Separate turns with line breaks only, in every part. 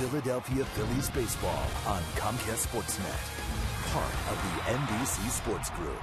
Philadelphia Phillies baseball on Comcast Sportsnet, part of the NBC Sports Group.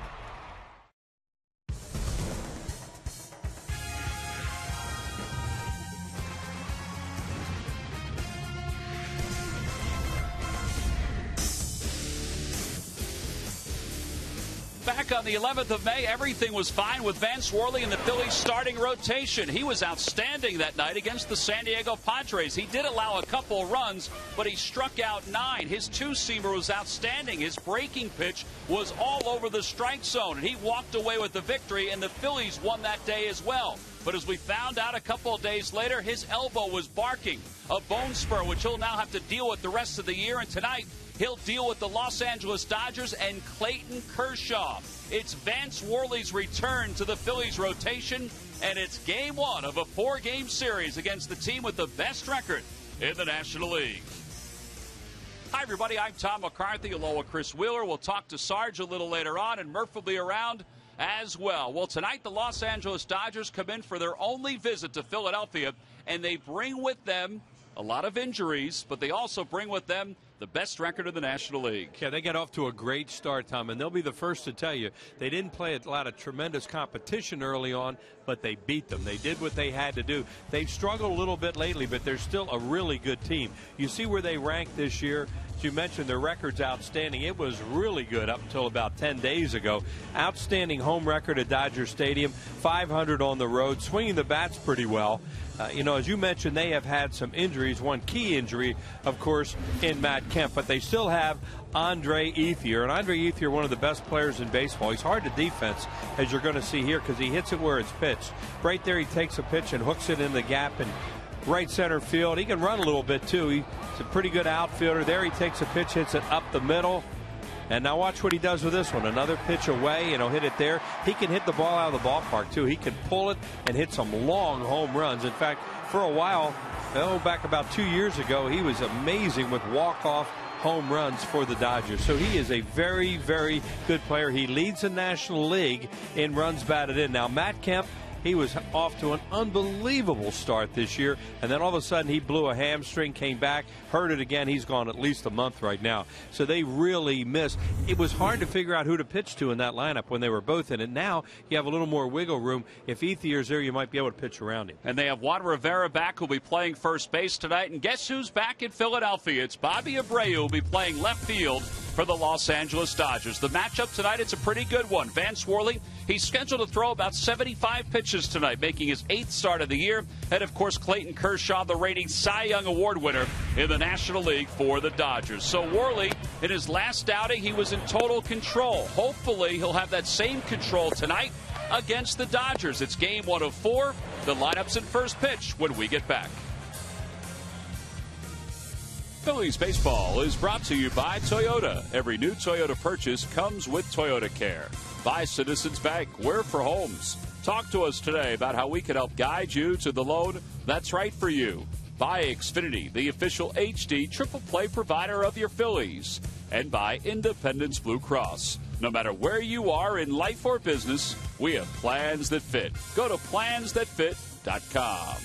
Back on the 11th of May, everything was fine with Vance Worley in the Phillies starting rotation. He was outstanding that night against the San Diego Padres. He did allow a couple runs, but he struck out 9. His two-seamer was outstanding. His breaking pitch was all over the strike zone, and he walked away with the victory, and the Phillies won that day as well. But as we found out a couple of days later, his elbow was barking, a bone spur, which he'll now have to deal with the rest of the year. And tonight, he'll deal with the Los Angeles Dodgers and Clayton Kershaw. It's Vance Worley's return to the Phillies rotation, and it's game 1 of a 4-game series against the team with the best record in the National League. Hi, everybody. I'm Tom McCarthy, along with Chris Wheeler. We'll talk to Sarge a little later on, and Murph will be around as well. Well, tonight the Los Angeles Dodgers come in for their only visit to Philadelphia, and they bring with them a lot of injuries, but they also bring with them the best record in the National League.
Yeah, they got off to a great start, Tom, and they'll be the first to tell you they didn't play a lot of tremendous competition early on, but they beat them. They did what they had to do. They've struggled a little bit lately, but they're still a really good team. You see where they rank this year. As you mentioned, their record's outstanding. It was really good up until about 10 days ago. Outstanding home record at Dodger Stadium, 500 on the road, swinging the bats pretty well. As you mentioned, they have had some injuries. One key injury, of course, in Matt Kemp, but they still have Andre Ethier. And Andre Ethier, one of the best players in baseball. He's hard to defense, as you're going to see here, because he hits it where it's pitched. Right there, he takes a pitch and hooks it in the gap in right center field. He can run a little bit, too. He's a pretty good outfielder. There he takes a pitch, hits it up the middle. And now watch what he does with this one. Another pitch away, hit it there. He can hit the ball out of the ballpark, too. He can pull it and hit some long home runs. In fact, for a while, back about 2 years ago, he was amazing with walk-off home runs for the Dodgers. So he is a very, very good player. He leads the National League in runs batted in. Now, Matt Kemp, he was off to an unbelievable start this year, and then all of a sudden he blew a hamstring, came back, hurt it again. He's gone at least a month right now. So they really missed. It was hard to figure out who to pitch to in that lineup when they were both in it. Now you have a little more wiggle room. If Ethier's there, you might be able to pitch around him.
And they have Juan Rivera back, who'll be playing first base tonight. And guess who's back in Philadelphia? It's Bobby Abreu, who'll be playing left field for the Los Angeles Dodgers. The matchup tonight, it's a pretty good one. Vance Worley, he's scheduled to throw about 75 pitches tonight, making his 8th start of the year. And, of course, Clayton Kershaw, the reigning Cy Young Award winner in the National League for the Dodgers. So Worley, in his last outing, he was in total control. Hopefully, he'll have that same control tonight against the Dodgers. It's game 1 of 4. The lineup's in first pitch when we get back. Phillies baseball is brought to you by Toyota. Every new Toyota purchase comes with Toyota Care. By Citizens Bank, we're for homes. Talk to us today about how we can help guide you to the loan that's right for you. By Xfinity, the official HD triple play provider of your Phillies. And by Independence Blue Cross. No matter where you are in life or business, we have plans that fit. Go to plansthatfit.com.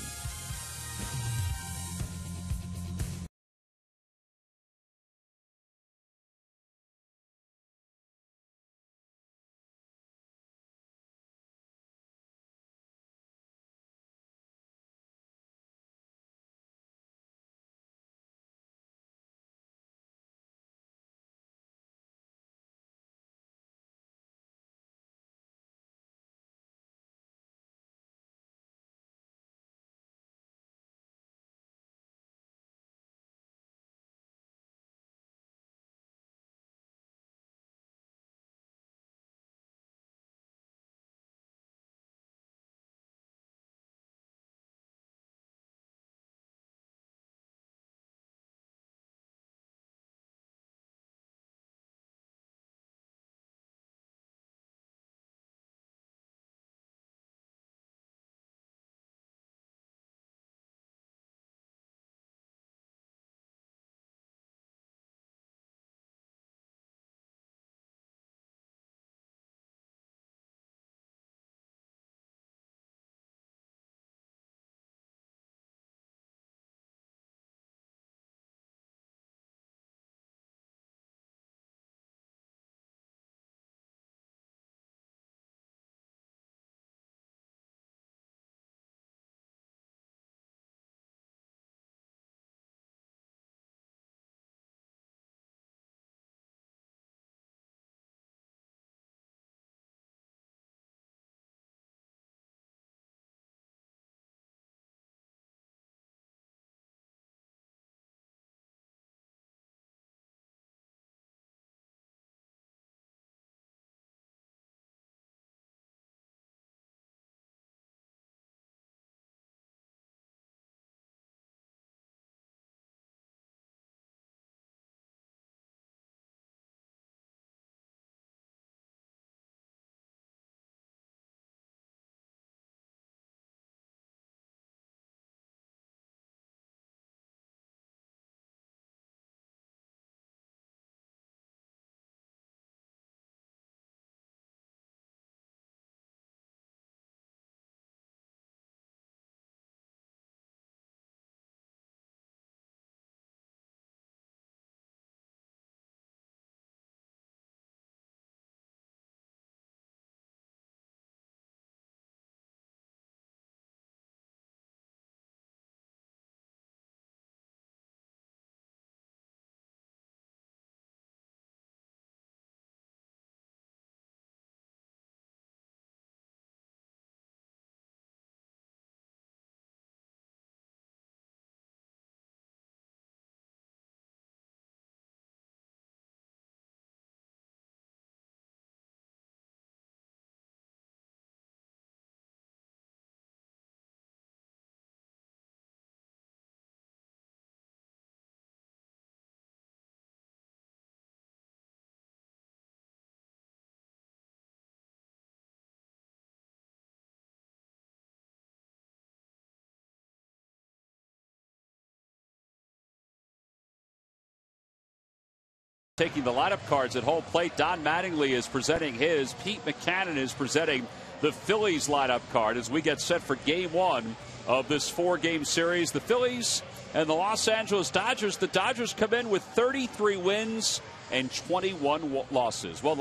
Taking the lineup cards at home plate, Don Mattingly is presenting his. Pete Mackanin is presenting the Phillies lineup card as we get set for game one of this 4-game series. The Phillies and the Los Angeles Dodgers. The Dodgers come in with 33 wins and 21 losses. Well,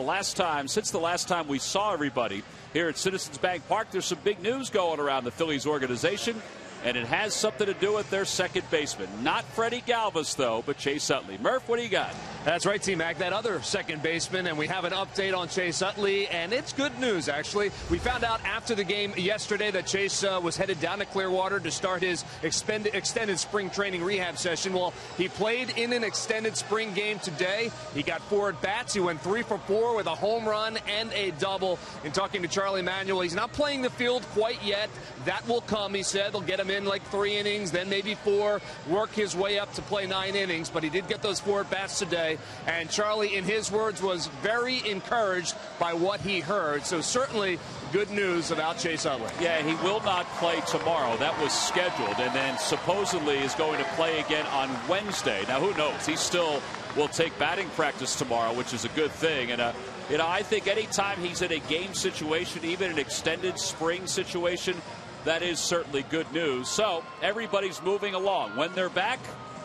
since the last time we saw everybody here at Citizens Bank Park, there's some big news going around the Phillies organization. And it has something to do with their second baseman. Not Freddie Galvis, though, but Chase Utley. Murph, what do you got?
That's right, T-Mac, that other second baseman, and we have an update on Chase Utley, and it's good news, actually. We found out after the game yesterday that Chase was headed down to Clearwater to start his extended spring training rehab session. Well, he played in an extended spring game today. He got 4 at-bats. He went 3 for 4 with a home run and a double. In talking to Charlie Manuel, he's not playing the field quite yet. That will come, he said. They'll get him in like 3 innings, then maybe 4, work his way up to play 9 innings. But he did get those 4 at-bats today. And Charlie, in his words, was very encouraged by what he heard. So certainly good news about Chase Utley.
Yeah, he will not play tomorrow. That was scheduled. And then supposedly is going to play again on Wednesday. Now, who knows? He still will take batting practice tomorrow, which is a good thing. And, I think anytime he's in a game situation, even an extended spring situation, that is certainly good news. So everybody's moving along. When they're back,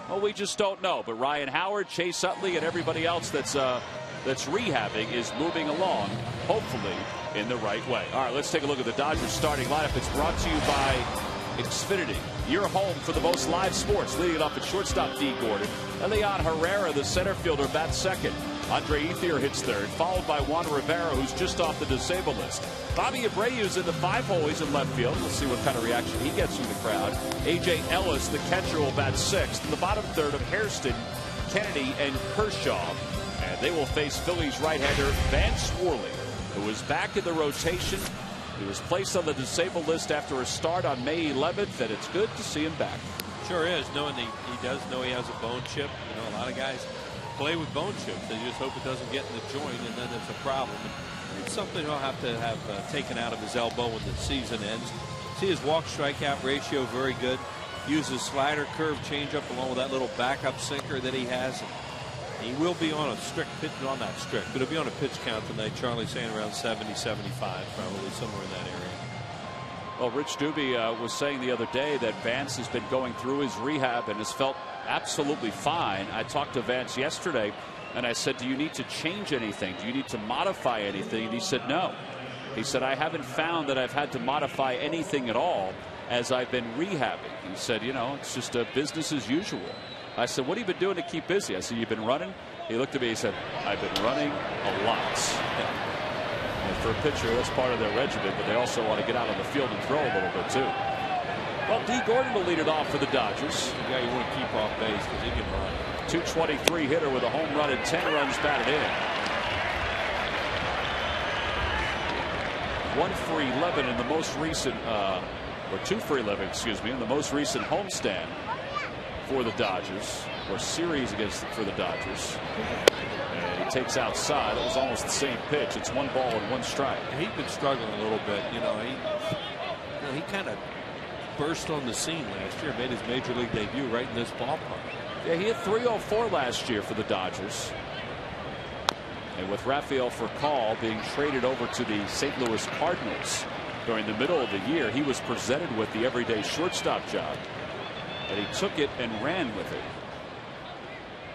well, we just don't know. But Ryan Howard, Chase Utley, and everybody else that's rehabbing is moving along, hopefully, in the right way. All right, let's take a look at the Dodgers starting lineup. It's brought to you by Xfinity, your home for the most live sports. Leading it off at shortstop, D. Gordon. Elian Herrera, the center fielder, bats second. Andre Ethier hits third, followed by Juan Rivera, who's just off the disabled list. Bobby Abreu's in the 5-hole. He's in left field. We'll see what kind of reaction he gets from the crowd. A.J. Ellis, the catcher, will bat sixth. In the bottom third of Hairston, Kennedy, and Kershaw. And they will face Phillies right-hander Vance Worley, who is back in the rotation. He was placed on the disabled list after a start on May 11th, and it's good to see him back.
Sure is, knowing he does know he has a bone chip. A lot of guys play with bone chips. They just hope it doesn't get in the joint, and then it's a problem. It's something he'll have to have taken out of his elbow when the season ends. See his walk-strikeout ratio very good. Uses slider, curve, changeup along with that little backup sinker that he has. He will be on a strict pitch, on that strict, but he'll be on a pitch count tonight. Charlie's saying around 70, 75, probably somewhere in that area.
Well, Rich Doobie was saying the other day that Vance has been going through his rehab and has felt absolutely fine. I talked to Vance yesterday and I said, do you need to change anything? Do you need to modify anything? And he said no. He said, I haven't found that I've had to modify anything at all as I've been rehabbing. He said, it's just business as usual. I said, what have you been doing to keep busy? I said, you've been running? He looked at me, he said, I've been running a lot. And for a pitcher, that's part of their regimen, but they also want to get out on the field and throw a little bit too. Well, D. Gordon will lead it off for the Dodgers.
The guy you want to keep off base because he can run.
223 hitter with a home run and 10 runs batted in. 1 for 11 in the most recent, or 2 for 11, excuse me, in the most recent homestand for the Dodgers, or series for the Dodgers. And he takes outside. It was almost the same pitch. It's 1 ball and 1 strike.
He's been struggling a little bit. He kind of burst on the scene last year, made his major league debut right in this ballpark.
Yeah, he hit .304 last year for the Dodgers. And with Rafael Furcal being traded over to the St. Louis Cardinals during the middle of the year, he was presented with the everyday shortstop job. And he took it and ran with it.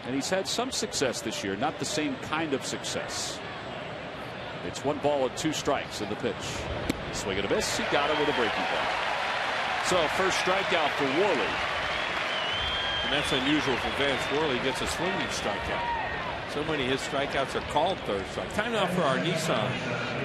And he's had some success this year, not the same kind of success. It's 1 ball and 2 strikes in the pitch. Swing and a miss. He got it with a breaking ball. So first strikeout for Worley.
And that's unusual for Vance. Worley gets a swinging strikeout. So many of his strikeouts are called third strike. Time now for our Nissan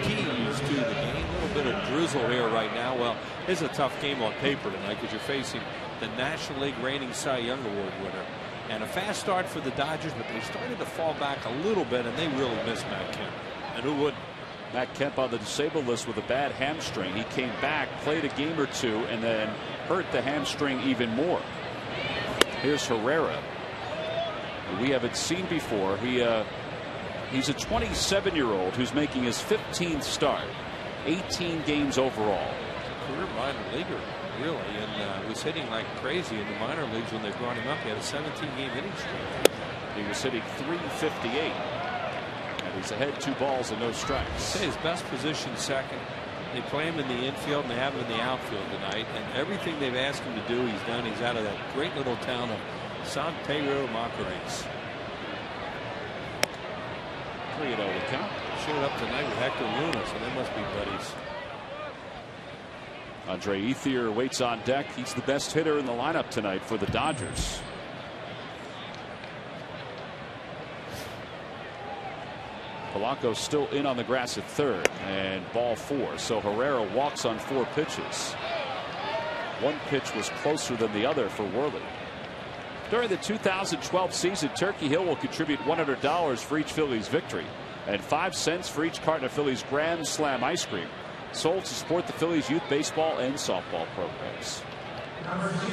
keys to the game. A little bit of drizzle here right now. Well, it's a tough game on paper tonight because you're facing the National League reigning Cy Young Award winner. And a fast start for the Dodgers, but they started to fall back a little bit, and they really missed Matt Kemp. And who wouldn't?
Matt Kemp on the disabled list with a bad hamstring. He came back, played a game or 2, and then hurt the hamstring even more. Here's Herrera, who we haven't seen before. He's a 27-year-old who's making his 15th start, 18 games overall.
Career minor leaguer, really, and was hitting like crazy in the minor leagues when they brought him up. He had a 17-game hitting streak.
He was hitting .358. And he's ahead 2 balls and no strikes.
I'd say his best position second. They play him in the infield and they have him in the outfield tonight. And everything they've asked him to do, he's done. He's out of that great little town of San Pedro Macorís.
3-0 the count.
Showed up tonight with Hector Luna, so they must be buddies.
Andre Ethier waits on deck. He's the best hitter in the lineup tonight for the Dodgers. Polanco still in on the grass at third, and ball 4. So Herrera walks on 4 pitches. One pitch was closer than the other for Worley. During the 2012 season, Turkey Hill will contribute $100 for each Phillies victory and 5 cents for each carton of Phillies Grand Slam ice cream, sold to support the Phillies youth baseball and softball programs.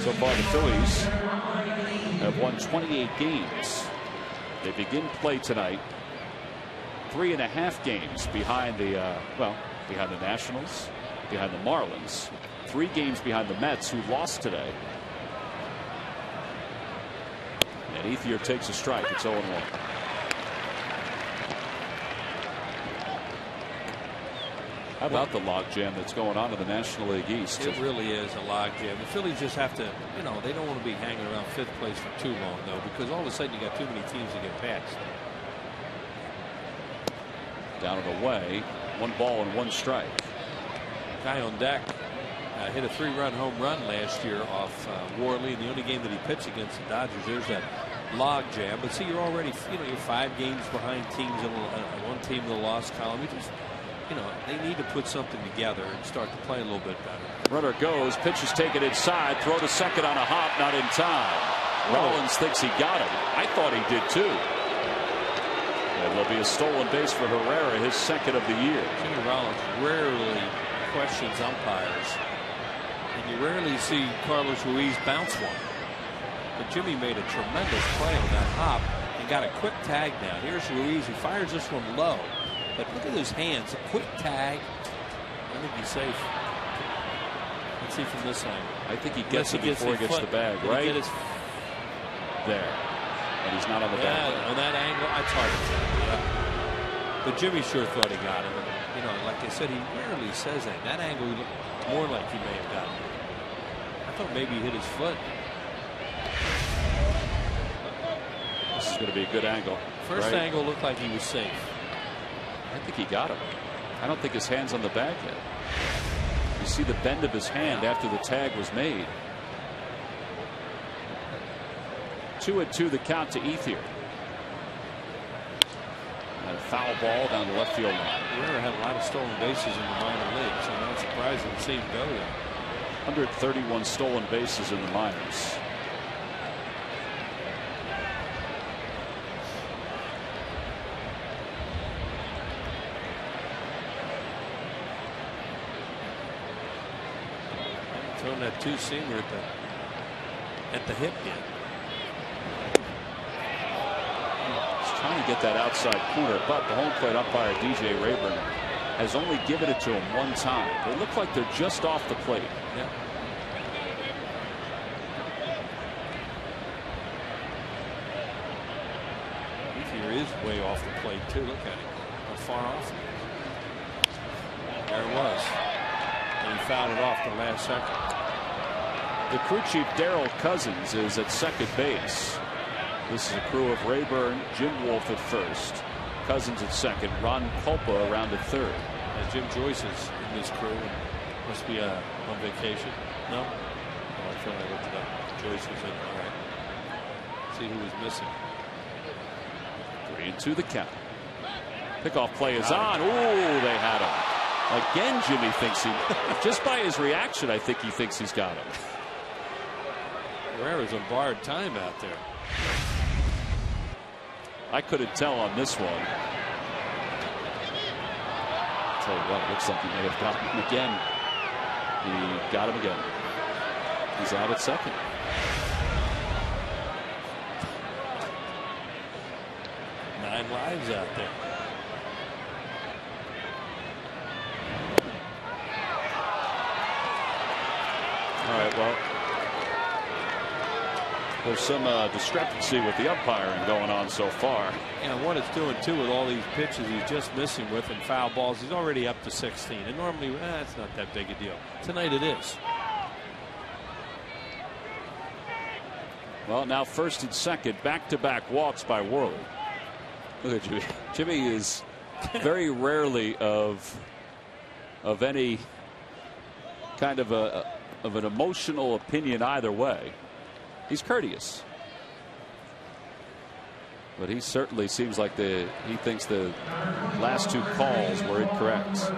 So far, the Phillies have won 28 games. They begin play tonight 3.5 games behind the behind the Nationals, behind the Marlins, 3 games behind the Mets, who lost today. And Ethier takes a strike. It's 0-1. How about the logjam that's going on in the National League East?
It really is a logjam. The Phillies just have to, they don't want to be hanging around 5th place for too long, though, because all of a sudden you got too many teams to get past.
Down and away. 1 ball and 1 strike.
Guy on deck hit a 3-run home run last year off Worley. The only game that he pitched against the Dodgers, there's that log jam. But see, you're already, you're 5 games behind teams in one team in the loss column. You just, they need to put something together and start to play a little bit better.
Runner goes, pitch is taken inside, throw to second on a hop, not in time. Rollins thinks he got him. I thought he did too. And there'll be a stolen base for Herrera, his 2nd of the year.
Jimmy Rollins rarely questions umpires, and you rarely see Carlos Ruiz bounce one. But Jimmy made a tremendous play on that hop and got a quick tag down. Here's Ruiz, who fires this one low. But look at his hands, a quick tag. I think he's safe. Let's see from this angle.
I think he gets it before he gets the bag, right? There. And he's not on the bag.
On that angle, it's hard to tell. Yeah. But Jimmy sure thought he got him. And, like I said, he rarely says that. That angle looked more like he may have gotten him. I thought maybe he hit his foot.
This is going to be a good angle.
First angle looked like he was safe.
I think he got him. I don't think his hand's on the bag yet. You see the bend of his hand after the tag was made. 2-2 the count to Ethier. And a foul ball down the left field line.
Herrera had a lot of stolen bases in the minor leagues, so I'm not surprised to see him go there.
131 stolen bases in the minors.
Throwing that 2-seamer at the hip yet.
He's trying to get that outside corner, but the home plate umpire DJ Rayburn has only given it to him 1 time. They look like they're just off the plate.
Yeah. Ethier is way off the plate too. Look at him. How far off. There it was. And he fouled it off the last second.
The crew chief Darryl Cousins is at second base. This is a crew of Rayburn, Jim Wolf at first, Cousins at second, Ron Culpa around at third.
And Jim Joyce is in this crew. Must be on vacation. No? Oh, I thought I looked it up. Joyce was in. All right. See who was missing.
3-2 the count. Pickoff play is on. Ooh, they had him. Again, Jimmy thinks he, just by his reaction, I think he thinks he's got him.
Herrera's on borrowed time out there.
I couldn't tell on this one. Tell you what, it looks like he may have gotten him again. He got him again. He's out at second.
Nine lives out there.
All right, well, There's some discrepancy with the umpiring going on so far.
And what it's doing too with all these pitches he's just missing with and foul balls, he's already up to 16. And normally it's not that big a deal. Tonight it is.
Well, now first and second, back-to-back walks by Worley. Look at Jimmy. Jimmy is very rarely of any kind of an emotional opinion either way. He's courteous, but he certainly seems like he thinks the last two calls were incorrect.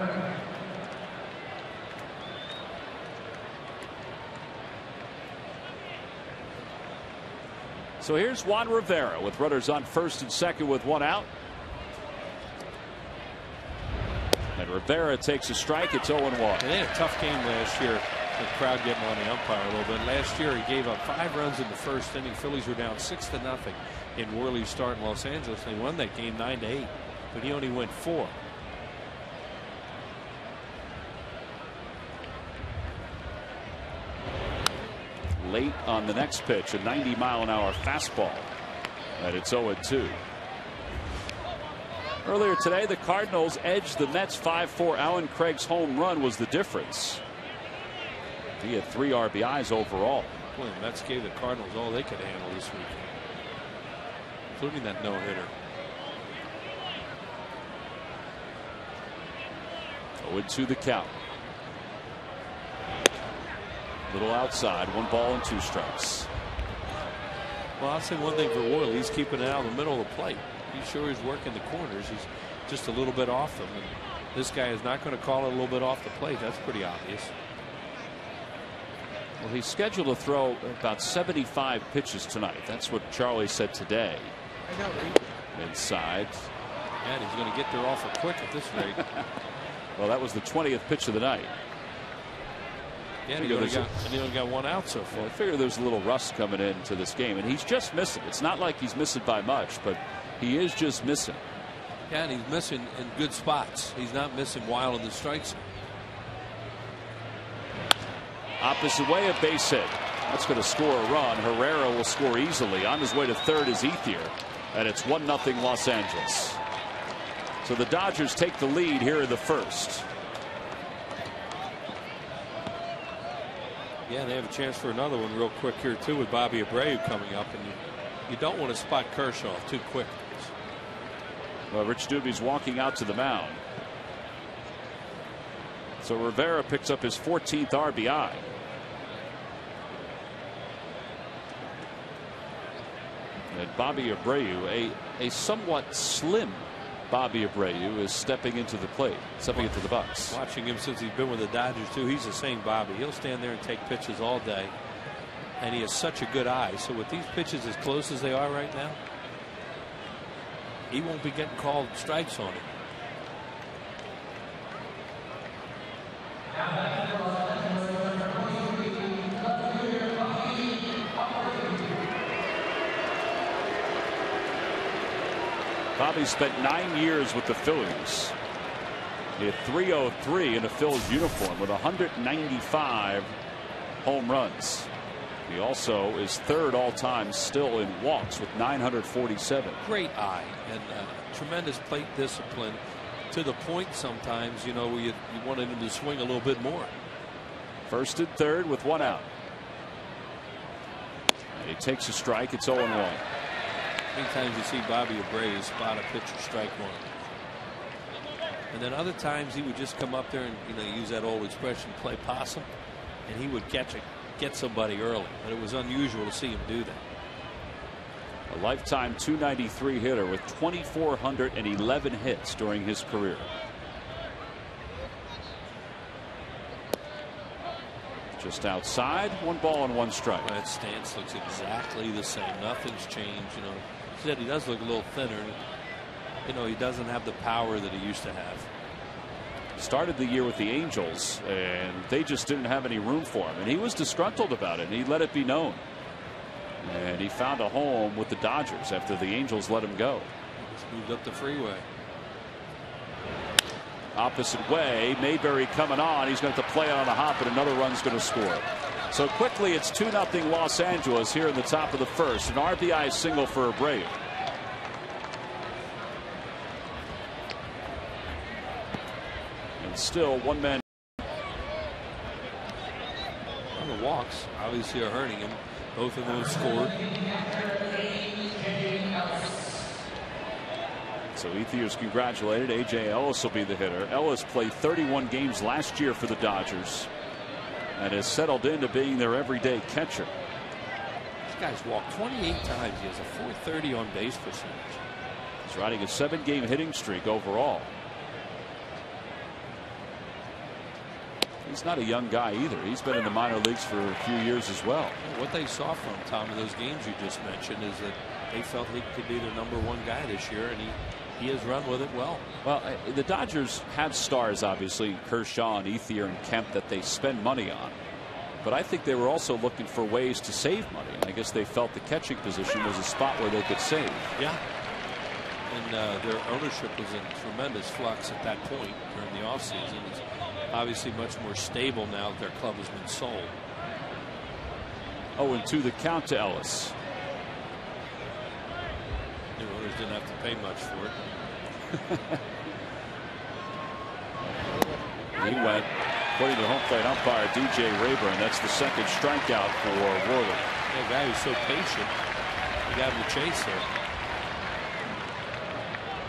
So here's Juan Rivera with runners on first and second with one out. And Rivera takes a strike. It's 0-1.
They had a tough game last year. The crowd getting on the umpire a little bit. Last year he gave up 5 runs in the first inning. Phillies were down 6-0 in Worley's start in Los Angeles. They won that game 9-8, but he only went 4.
Late on the next pitch, a 90-mile-an-hour fastball, and it's 0-2. Earlier today, the Cardinals edged the Mets 5-4. Alan Craig's home run was the difference. He had 3 RBIs overall.
Boy, the Mets gave the Cardinals all they could handle this week, including that no-hitter.
0-2 the count. Little outside, 1 ball and 2 strikes.
Well, I'll say one thing for Worley. He's keeping it out of the middle of the plate. He's sure he's working the corners. He's just a little bit off them. And this guy is not going to call it a little bit off the plate. That's pretty obvious.
Well, he's scheduled to throw about 75 pitches tonight. That's what Charlie said today. Inside.
And he's going to get there awful quick at this rate.
Well, that was the 20th pitch of the night.
Yeah, he only got 1 out so far.
I figure there's a little rust coming into this game, and he's just missing. It's not like he's missing by much, but he is just missing.
Yeah, and he's missing in good spots. He's not missing wild in the strike zone.
Opposite way, a base hit. That's going to score a run. Herrera will score easily. On his way to third is Ethier, and it's 1-0 Los Angeles. So the Dodgers take the lead here in the first.
Yeah, they have a chance for another one real quick here too with Bobby Abreu coming up, and you don't want to spot Kershaw too quick.
Well, Rich Dubny's walking out to the mound. So Rivera picks up his 14th RBI. And Bobby Abreu, a somewhat slim Bobby Abreu, is stepping into the plate, stepping into the box.
Watching him since he's been with the Dodgers too, he's the same Bobby. He'll stand there and take pitches all day, and he has such a good eye. So with these pitches as close as they are right now, he won't be getting called strikes on it.
Bobby spent 9 years with the Phillies. He had 303 in a Phillies uniform with 195 home runs. He also is third all-time still in walks with 947.
Great eye and tremendous plate discipline, to the point sometimes, you know, you wanted him to swing a little bit more.
First and third with 1 out. And he takes a strike. It's 0-1.
Many times you see Bobby Abreu spot a pitcher, strike 1. And then other times he would just come up there and, you know, use that old expression, play possum, and he would get somebody early. But it was unusual to see him do that.
A lifetime .293 hitter with 2,411 hits during his career. Just outside, 1 ball and 1 strike.
That stance looks exactly the same. Nothing's changed. You know, he said he does look a little thinner. You know, he doesn't have the power that he used to have.
Started the year with the Angels, and they just didn't have any room for him. And he was disgruntled about it, and he let it be known. And he found a home with the Dodgers after the Angels let him go.
Just moved up the freeway.
Opposite way, Mayberry coming on. He's going to have to play on the hop, and another run's going to score. So quickly, it's 2-0 Los Angeles here in the top of the first. An RBI single for Abreu. And still one man.
The walks obviously are hurting him. Both of them scored.
So Ethier's congratulated. A.J. Ellis will be the hitter. Ellis played 31 games last year for the Dodgers and has settled into being their everyday catcher.
This guy's walked 28 times. He has a .430 on base percentage.
He's riding a 7-game hitting streak overall. He's not a young guy either. He's been in the minor leagues for a few years as well.
What they saw from Tom in those games you just mentioned is that they felt he could be their #1 guy this year, and he has run with it well.
Well, the Dodgers have stars, obviously, Kershaw and Ethier and Kemp, that they spend money on. But I think they were also looking for ways to save money. And I guess they felt the catching position was a spot where they could save.
Yeah. And their ownership was in tremendous flux at that point during the offseason. It's obviously much more stable now that their club has been sold.
0-2 the count to Ellis.
Their owners didn't have to pay much for it.
He went, according to the home plate umpire DJ Rayburn, that's the second strikeout for Worley.
That guy was so patient. He got him to chase there.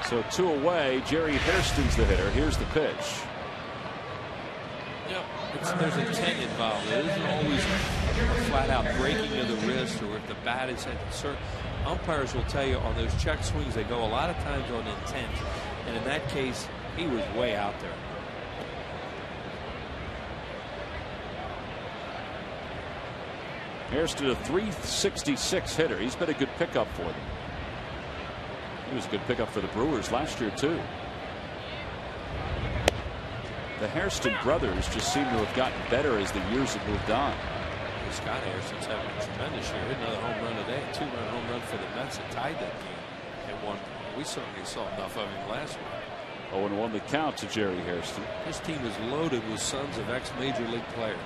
So 2 away. Jerry Hairston's the hitter. Here's the pitch.
Yep. There's intent involved. It isn't always flat out breaking of the wrist or if the bat is hit. Umpires will tell you on those check swings they go a lot of times on intent, and in that case he was way out there.
Hairston, a .366 hitter. He's been a good pickup for them. He was a good pickup for the Brewers last year too. The Hairston brothers just seem to have gotten better as the years have moved on.
Scott Hairston's having a tremendous year. Hit another home run today. A 2-run home run for the Mets that tied that game at one point. We certainly saw enough of him last week.
0-1 the count to Jerry Hairston.
This team is loaded with sons of ex-major league players.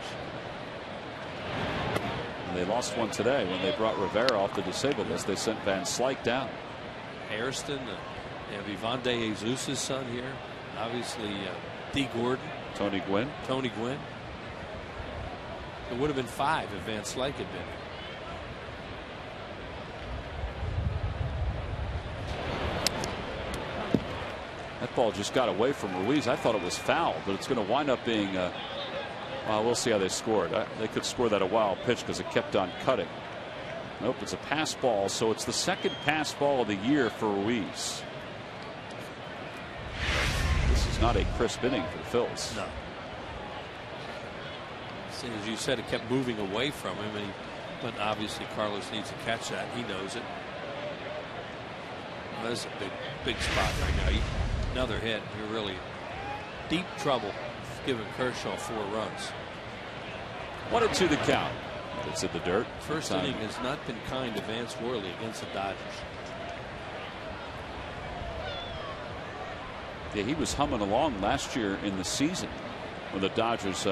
And they lost one today when they brought Rivera off the disabled list. They sent Van Slyke down.
Hairston, they have Ivan De Jesus' son here. Obviously, D. Gordon.
Tony Gwynn.
Tony Gwynn. It would have been 5 if Van Slyke had been.
That ball just got away from Ruiz. I thought it was foul, but it's going to wind up being. Well, we'll see how they scored. They could score that a wild pitch because it kept on cutting. Nope, it's a pass ball, so it's the second pass ball of the year for Ruiz. This is not a crisp inning for the Phillies.
No. As you said, it kept moving away from him, but obviously Carlos needs to catch that. He knows it. Well, that's a big spot right now. Another hit. You're really deep trouble giving Kershaw 4 runs.
1-2 the count. It's in the dirt.
First inning has not been kind to Vance Worley against the Dodgers.
Yeah, he was humming along last year in the season when the Dodgers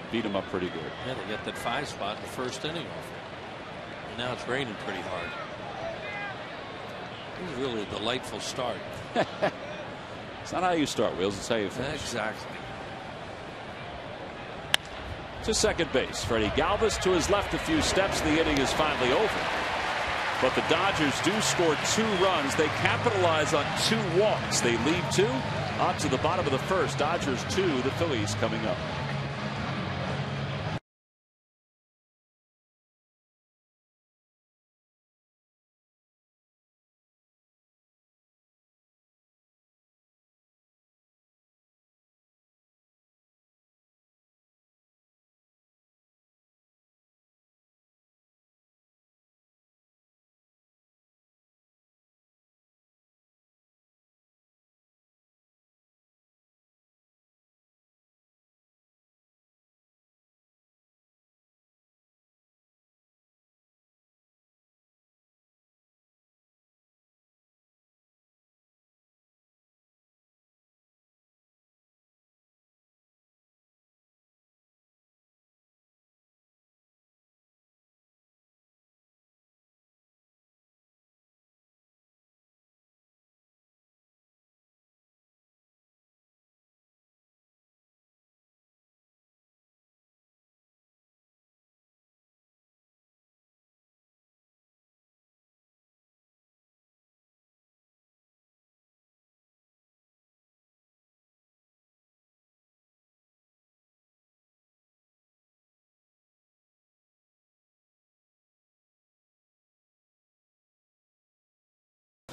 beat him up pretty good.
Yeah, they got that 5 spot in the first inning off it. And now it's raining pretty hard. It was really a delightful start.
It's not how you start, Wheels. It's how you finish.
Exactly.
To second base. Freddie Galvis to his left a few steps. The inning is finally over. But the Dodgers do score 2 runs. They capitalize on 2 walks. They lead 2 up to the bottom of the first. Dodgers 2, the Phillies coming up.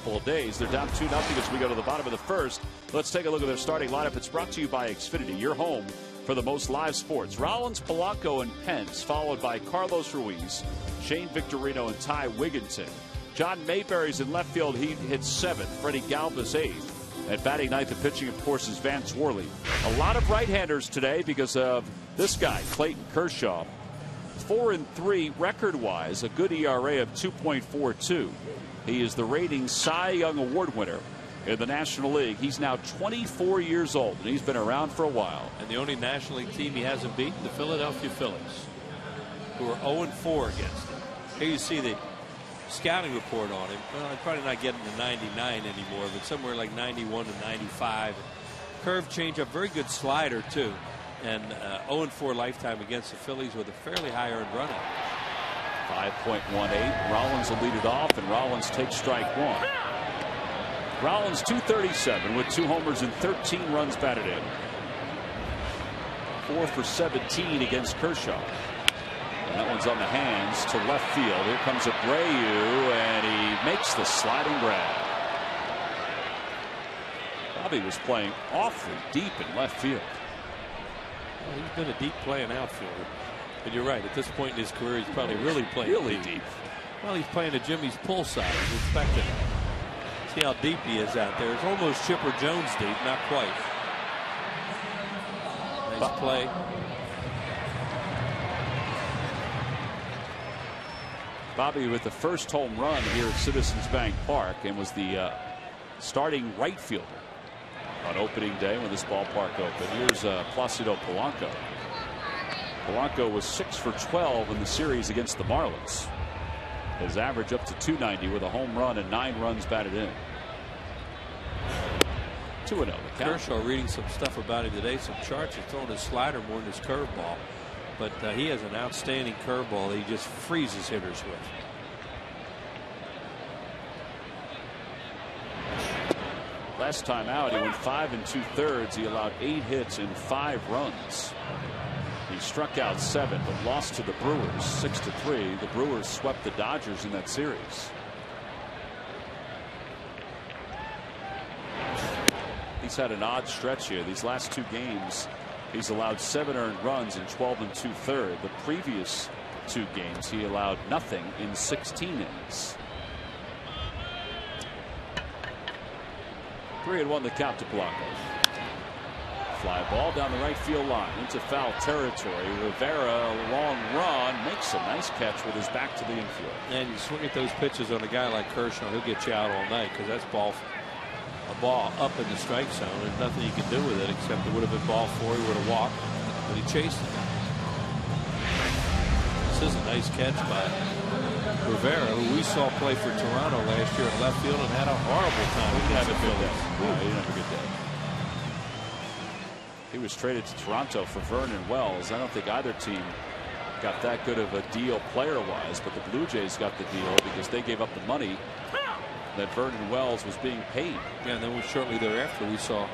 couple of days. They're down 2-0 as we go to the bottom of the first. Let's take a look at their starting lineup. It's brought to you by Xfinity, your home for the most live sports. Rollins, Polanco, and Pence, followed by Carlos Ruiz, Shane Victorino, and Ty Wigginton. John Mayberry's in left field. He hits 7th. Freddie Galvis 8th. At batting ninth and pitching, of course, is Vance Worley. A lot of right-handers today because of this guy, Clayton Kershaw. 4-3 record-wise, a good ERA of 2.42. He is the reigning Cy Young Award winner in the National League. He's now 24 years old, and he's been around for a while.
And the only National League team he hasn't beaten, the Philadelphia Phillies, who are 0-4 against him. Here you see the scouting report on him. Well, I'm probably not getting to 99 anymore, but somewhere like 91 to 95. Curve changeup, very good slider too, and 0-4 lifetime against the Phillies with a fairly high earned run out.
5.18. Rollins will lead it off, and Rollins takes strike one. Rollins 237 with 2 homers and 13 runs batted in. 4 for 17 against Kershaw. And that one's on the hands to left field. Here comes Abreu, and he makes the sliding grab. Bobby was playing awfully deep in left field.
Well, he's been a deep playing outfielder. But you're right, at this point in his career, he's probably really playing
deep.
Well, he's playing at Jimmy's pull side. He's expected. See how deep he is out there. It's almost Chipper Jones deep, not quite. Nice play.
Bobby with the first home run here at Citizens Bank Park, and was the starting right fielder on opening day when this ballpark opened. Here's Placido Polanco. Polanco was 6 for 12 in the series against the Marlins. His average up to 290 with a home run and 9 runs batted in. 2-0 the count.
Kershaw reading some stuff about him today, some charts. He's throwing his slider more than his curveball. But he has an outstanding curveball that he just freezes hitters with.
Last time out, he went 5 2/3. He allowed 8 hits and 5 runs. He struck out 7, but lost to the Brewers 6-3. The Brewers swept the Dodgers in that series. He's had an odd stretch here. These last 2 games, he's allowed 7 earned runs in 12 2/3. The previous 2 games, he allowed nothing in 16 innings. 3-1 the count to Polanco. Fly ball down the right field line into foul territory. Rivera, a long run, makes a nice catch with his back to the infield.
And you swing at those pitches on a guy like Kershaw, he'll get you out all night, because that's a ball up in the strike zone. There's nothing you can do with it except it would have been ball 4. He would have walked, but he chased it. This is a nice catch by Rivera, who we saw play for Toronto last year in left field and had a horrible time.
He didn't have a good day. No, he didn't have a good day. He was traded to Toronto for Vernon Wells. I don't think either team got that good of a deal player-wise, but the Blue Jays got the deal because they gave up the money that Vernon Wells was being paid.
Yeah, and then shortly thereafter we saw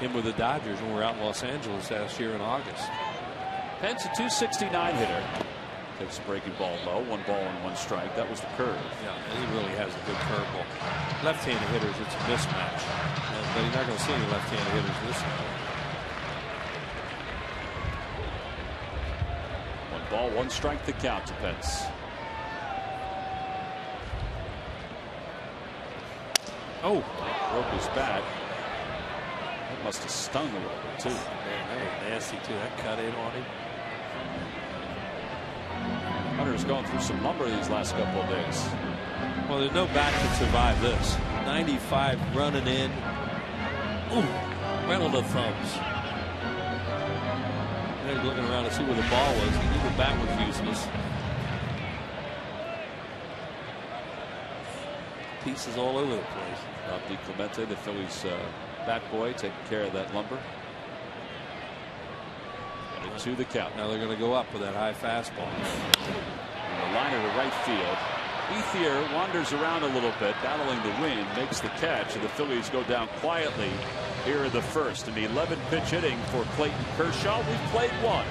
him with the Dodgers when we were out in Los Angeles last year in August.
Pence, a 269 hitter. Takes a breaking ball low. 1 ball and 1 strike. That was the curve.
Yeah, and he really has a good curveball. Left-handed hitters, it's a mismatch. But you're not going to see any left-handed hitters this year.
1 ball, 1 strike the count to Pence.
Oh,
broke his bat. That must have stung a little bit too.
Man, that was nasty too. That cut in on him.
Hunter's going through some lumber these last couple of days.
Well, there's no bat to survive this. 95 running in. Ooh, right on the thumbs. And he's looking around to see where the ball was. He knew the bat was useless. Pieces all over the place.
Rob Clemente, the Phillies bat boy, taking care of that lumber. And 2 the count.
Now they're going to go up with that high fastball.
And the liner to right field. Ethier wanders around a little bit, battling the wind, makes the catch, and the Phillies go down quietly here in the first. An 11-pitch inning for Clayton Kershaw. We've played 1.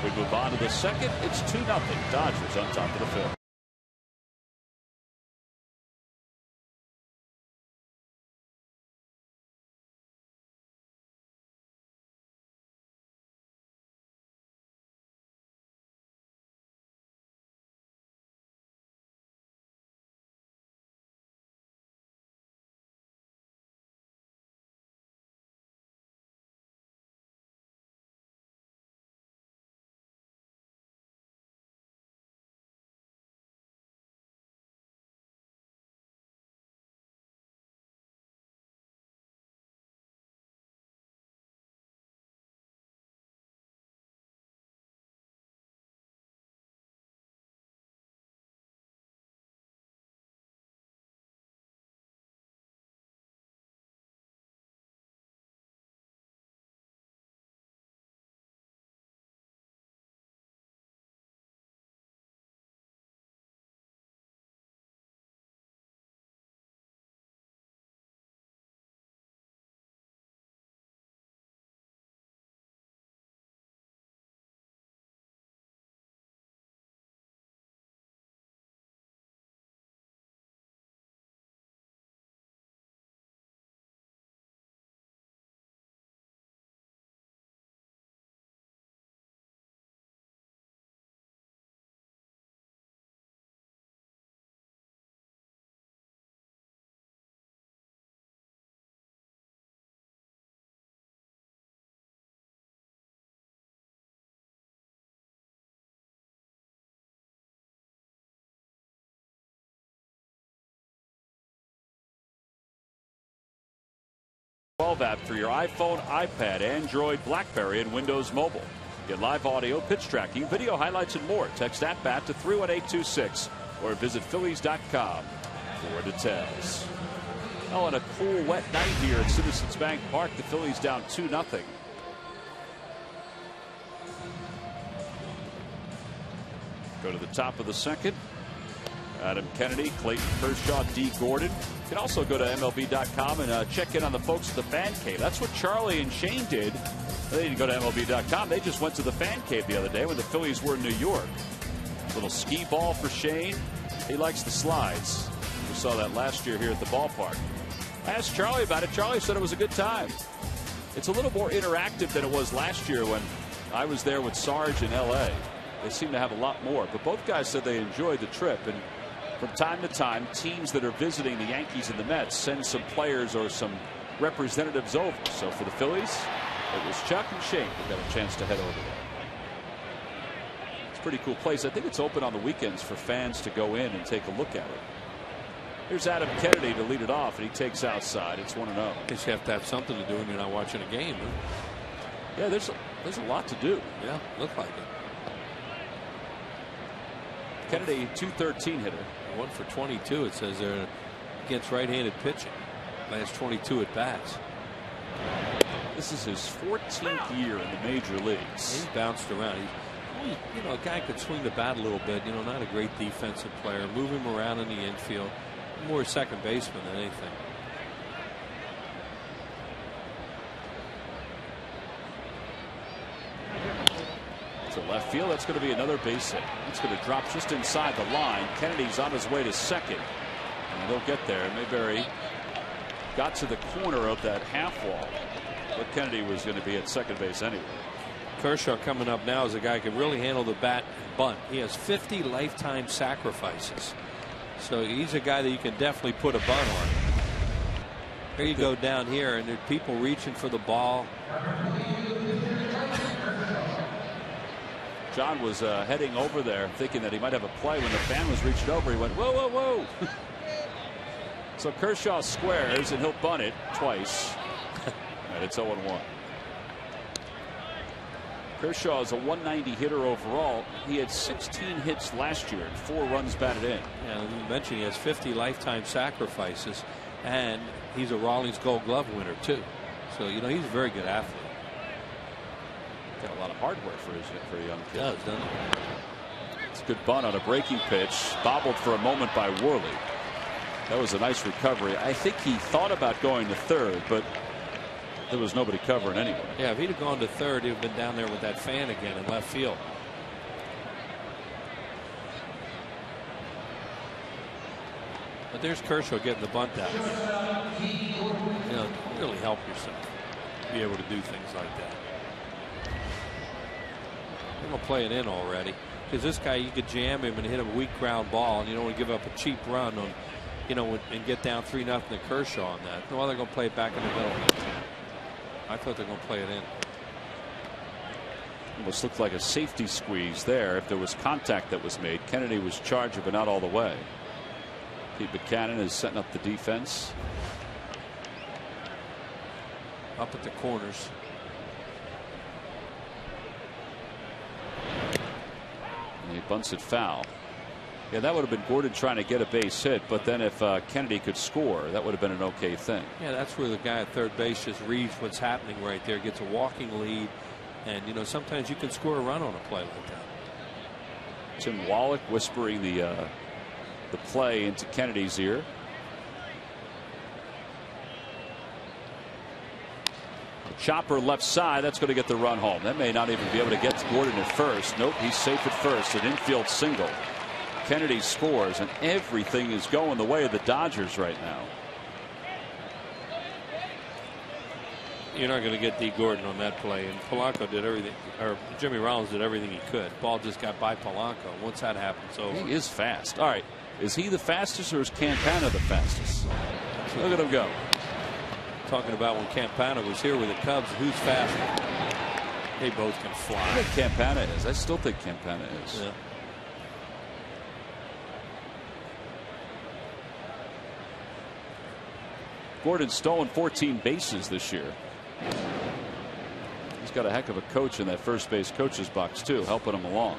We move on to the second. It's 2-0. Dodgers on top of the 5th. 12 app for your iPhone, iPad, Android, BlackBerry, and Windows Mobile. Get live audio, pitch tracking, video highlights, and more. Text at-bat to 31826 or visit Phillies.com for details. Oh, on a cool, wet night here at Citizens Bank Park, the Phillies down 2-0. Go to the top of the second. Adam Kennedy, Clayton Kershaw, D. Gordon. You can also go to MLB.com and check in on the folks at the fan cave. That's what Charlie and Shane did. They didn't go to MLB.com. They just went to the fan cave the other day when the Phillies were in New York. Little skee ball for Shane. He likes the slides. We saw that last year here at the ballpark. I asked Charlie about it. Charlie said it was a good time. It's a little more interactive than it was last year when I was there with Sarge in L.A. They seem to have a lot more. But both guys said they enjoyed the trip. And from time to time, teams that are visiting the Yankees and the Mets send some players or some representatives over. So for the Phillies, it was Chuck and Shane that got a chance to head over there. It's a pretty cool place. I think it's open on the weekends for fans to go in and take a look at it. Here's Adam Kennedy to lead it off, and he takes outside. It's 1-0.
I guess you have to have something to do when you're not watching a game. Huh?
Yeah, there's a lot to do.
Yeah, look like it.
Kennedy, 213 hitter.
1 for 22. It says there against right-handed pitching. Last 22 at bats.
This is his 14th year in the major leagues.
He's bounced around. He's, you know, a guy could swing the bat a little bit. You know, not a great defensive player. Move him around in the infield. More second baseman than anything.
To left field, that's going to be another base hit. It's going to drop just inside the line. Kennedy's on his way to second, and they'll get there. Mayberry got to the corner of that half wall, but Kennedy was going to be at second base anyway.
Kershaw coming up now is a guy who can really handle the bat and bunt. He has 50 lifetime sacrifices, so he's a guy that you can definitely put a bunt on. Here you go down here, and there are people reaching for the ball.
John was heading over there thinking that he might have a play. When the fan was reaching over, he went, whoa, whoa, whoa. So Kershaw squares, and he'll bunt it twice. And it's 0-1. Kershaw is a 190 hitter overall. He had 16 hits last year and 4 runs batted in.
Yeah, you mentioned he has 50 lifetime sacrifices, and he's a Rawlings Gold Glove winner too. So you know he's a very good athlete.
Got a lot of hard work for a young kid.
Doesn't it?
It's a good bunt on a breaking pitch. Bobbled for a moment by Worley. That was a nice recovery. I think he thought about going to third, but there was nobody covering anyway.
Yeah, if he'd have gone to third, he'd have been down there with that fan again in left field. But there's Kershaw getting the bunt out. You know, really help yourself. Be able to do things like that. They're going to play it in already, because this guy, you could jam him and hit him a weak ground ball, and you don't want to give up a cheap run on, you know, and get down 3-0 to Kershaw on that. No, they're going to play it back in the middle. I thought they're going to play it in.
Almost looked like a safety squeeze there. If there was contact that was made, Kennedy was charged, but not all the way. Pete Buchanan is setting up the defense.
Up at the corners.
And he bunts it foul. Yeah, that would have been Gordon trying to get a base hit, but then if Kennedy could score, that would have been an okay thing.
Yeah, that's where the guy at third base just reads what's happening right there, gets a walking lead, and you know sometimes you can score a run on a play like that.
Tim Wallach whispering the play into Kennedy's ear. Chopper left side, that's going to get the run home. That may not even be able to get to Gordon at first. Nope, he's safe at first. An infield single. Kennedy scores, and everything is going the way of the Dodgers right now.
You're not going to get D. Gordon on that play, and Polanco did everything, or Jimmy Rollins did everything he could. Ball just got by Polanco. Once that happens, over.
He is fast. All right, is he the fastest or is Campana the fastest? Look at him go.
Talking about when Campana was here with the Cubs, who's faster? They both can fly.
I think Campana is. I still think Campana is.
Yeah.
Gordon's stolen 14 bases this year. He's got a heck of a coach in that first base coach's box too, helping him along.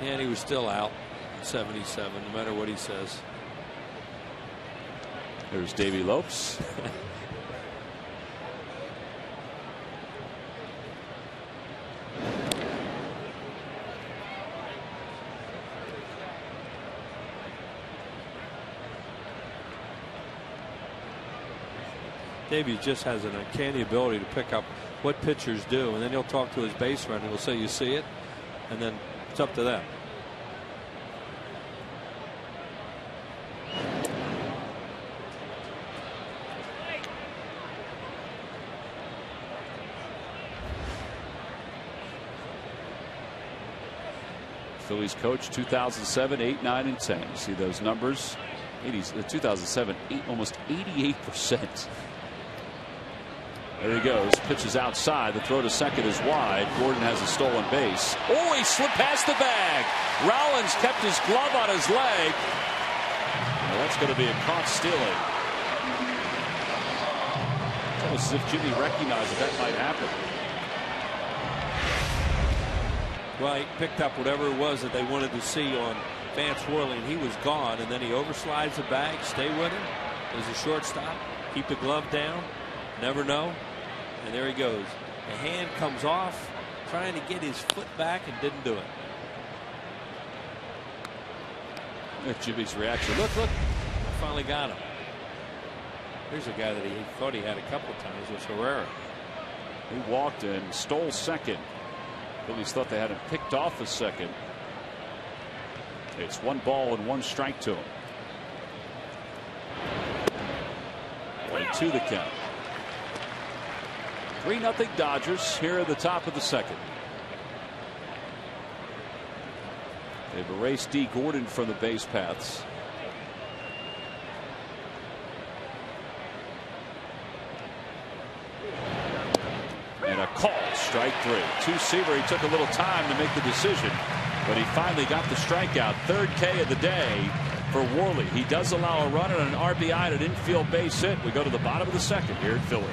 And he was still out 77, no matter what he says.
There's Davey Lopes.
Davey just has an uncanny ability to pick up what pitchers do, and then he'll talk to his base runner and he'll say, you see it, and then it's up to them.
Phillies coach 2007, 8, 9, and 10. You see those numbers? 2007, almost 88%. There he goes. Pitches outside. The throw to second is wide. Gordon has a stolen base. Oh, he slipped past the bag. Rollins kept his glove on his leg. Well, that's going to be a caught stealing. It's almost as if Jimmy recognized that might happen.
Well, he picked up whatever it was that they wanted to see on Vance Worley, and he was gone, and then he overslides the bag. Stay with him. There's a shortstop. Keep the glove down. Never know. And there he goes. The hand comes off, trying to get his foot back, and didn't do it.
Look at Jimmy's reaction. Look, look.
Finally got him. Here's a guy that he thought he had a couple times, was Herrera.
He walked and stole second. Phillies thought they had him picked off a second. It's 1 ball and 1 strike to him. 1-2 the count. 3-0 Dodgers here at the top of the second. They've erased D. Gordon from the base paths. And a call, strike 3. Two-seamer. He took a little time to make the decision, but he finally got the strikeout. 3rd K of the day for Worley. He does allow a run and an RBI and an infield base hit. We go to the bottom of the second here at Philly.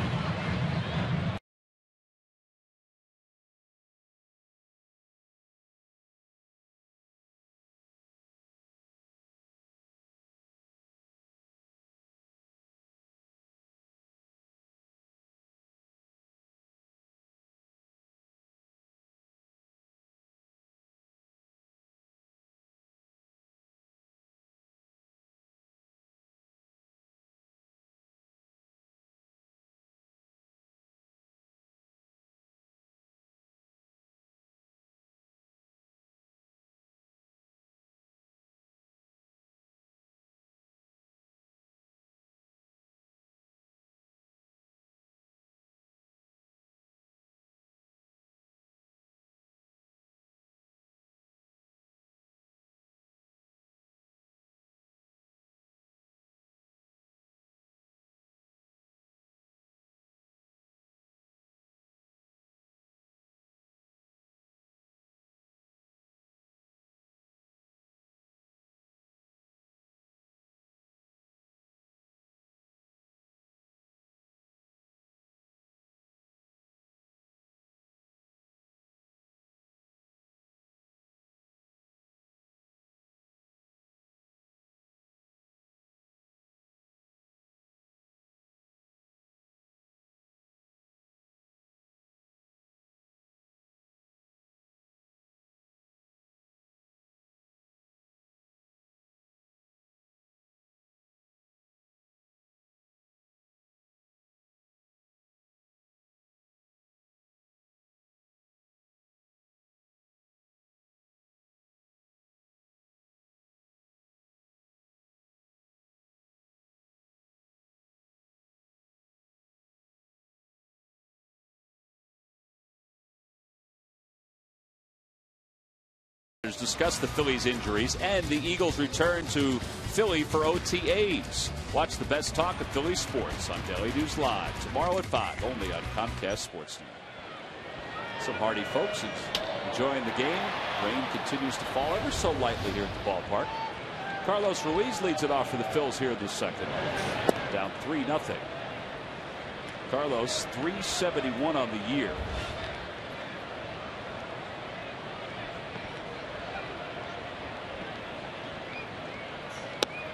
Discuss the Phillies injuries and the Eagles return to Philly for OTAs. Watch the best talk of Philly sports on Daily News Live tomorrow at 5, only on Comcast Sportsnet. Some hardy folks enjoying the game. Rain continues to fall ever so lightly here at the ballpark. Carlos Ruiz leads it off for the Phils here in the second. Down 3-0. Carlos, 371 on the year.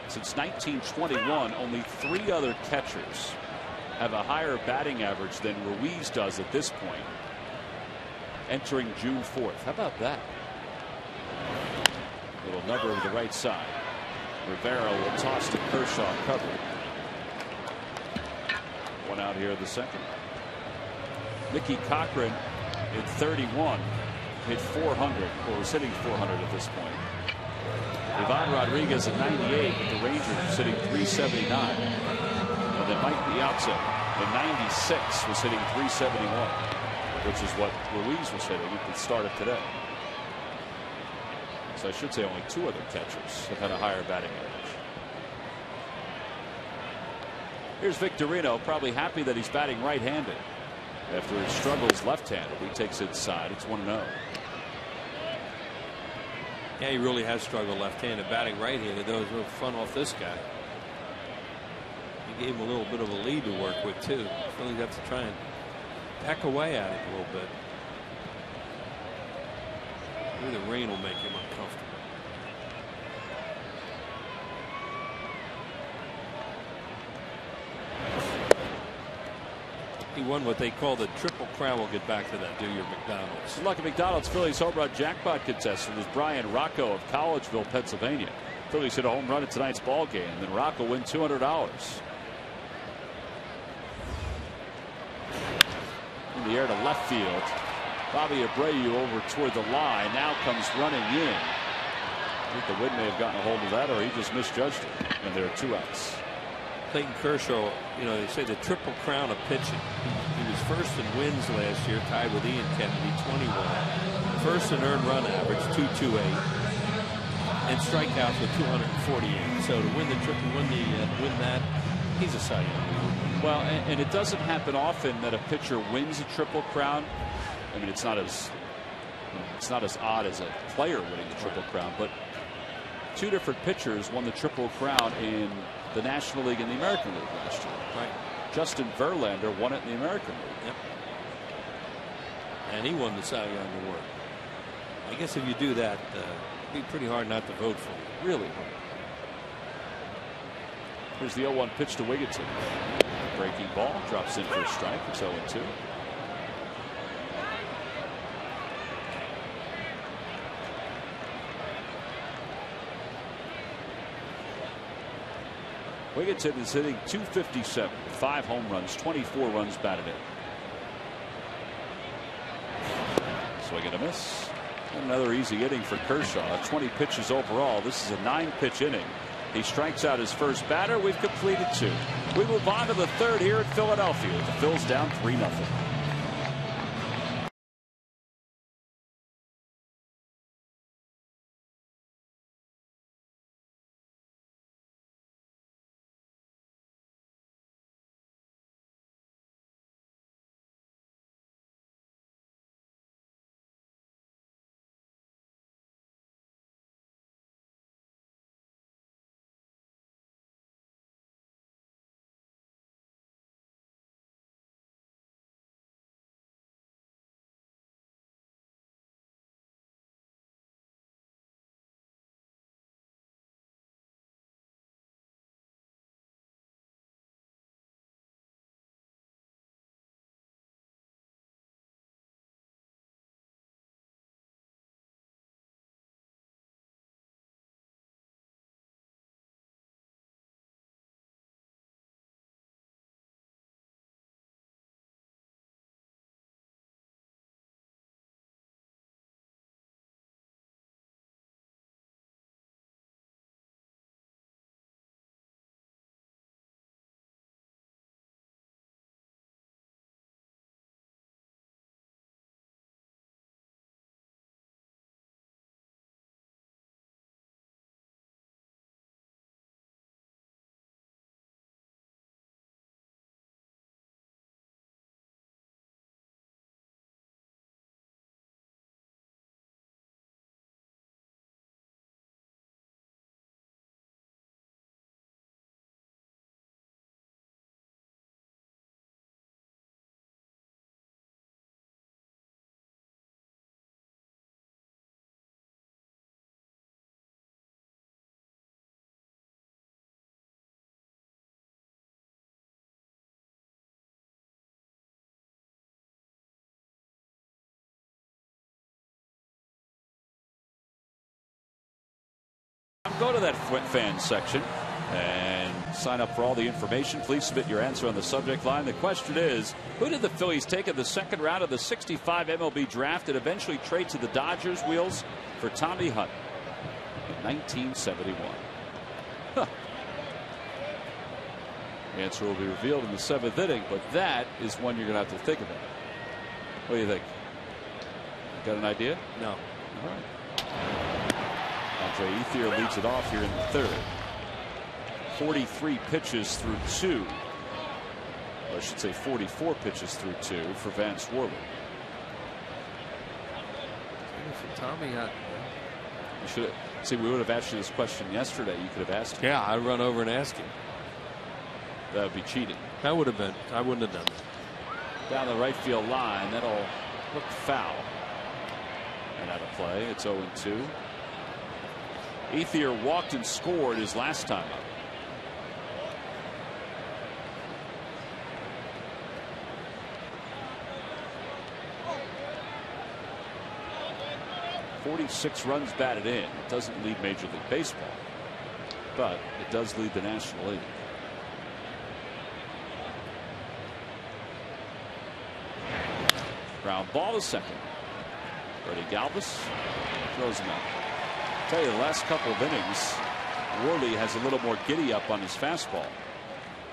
Since 1921, only 3 other catchers have a higher batting average than Ruiz does at this point, entering June 4th. How about that? Little number over the right side. Rivera will toss to Kershaw, covered. One out here in the second. Mickey Cochran in 31 hit 400, or was hitting 400 at this point. Ivan Rodriguez at 98 with the Rangers sitting 379. And then Mike Piazza in 96 was hitting 371, which is what Ruiz was hitting at the start of today. So I should say only 2 other catchers have had a higher batting average. Here's Victorino, probably happy that he's batting right-handed after his struggles left-handed. He takes it inside. It's 1-0.
Yeah, he really has struggled left-handed. Batting right-handed, though, is no fun off this guy. He gave him a little bit of a lead to work with, too. Phillies have to try and peck away at it a little bit. Maybe the rain will make him uncomfortable. He won what they call the Triple Crown. We'll get back to that. Do your McDonald's.
Good luck at McDonald's. Phillies home run jackpot contestant was Brian Rocco of Collegeville, Pennsylvania. Phillies hit a home run in tonight's ball game. Then Rocco win $200. In the air to left field. Bobby Abreu over toward the line. Now comes running in. I think the wind may have gotten a hold of that, or he just misjudged it. And there are 2 outs.
Clayton Kershaw, you know, they say the Triple Crown of pitching. He was first in wins last year, tied with Ian Kennedy, 21. First in earned run average, 228. And strikeouts with 248. So to win the triple, win that, he's a Cy Young.
Well, and it doesn't happen often that a pitcher wins a Triple Crown. I mean, it's not as odd as a player winning the Triple Crown, but 2 different pitchers won the Triple Crown in the National League and the American League last year.
Right.
Justin Verlander won it in the American League.
Yep. And he won the Cy Young Award. I guess if you do that, it'd be pretty hard not to vote for him.
Really hard. Here's the 0-1 pitch to Wigginton. Breaking ball, drops in for a strike. It's 0-2. Wigginton is hitting .257, 5 home runs, 24 runs batted in. Swing and a miss. Another easy inning for Kershaw. 20 pitches overall. This is a 9-pitch inning. He strikes out his first batter. We've completed 2. We move on to the 3rd here at Philadelphia. The Phils down 3-0. go to that fan section and sign up for all the information. Please submit your answer on the subject line. The question is, who did the Phillies take in the second round of the '65 MLB draft and eventually trade to the Dodgers wheels for Tommy Hunt in 1971? Huh. The answer will be revealed in the 7th inning, but that is one you're going to have to think about. What do you think? Got an idea?
No.
All right. Andre Ethier leads it off here in the 3rd. 43 pitches through 2. Or I should say 44 pitches through 2 for Vance Worley.
For Tommy Hunt.
You should see. We would have asked you this question yesterday. You could have asked him.
Yeah, I'd run over and ask him.
That would be cheating.
That would have been. I wouldn't have done that.
Down the right field line. That'll look foul. And out of play. It's 0-2. Ethier walked and scored his last time up. .46 runs batted in. It doesn't lead Major League Baseball, but it does lead the National League. Ground ball to second. Freddie Galvis throws him out. I'll tell you, the last couple of innings, Worley has a little more giddy up on his fastball.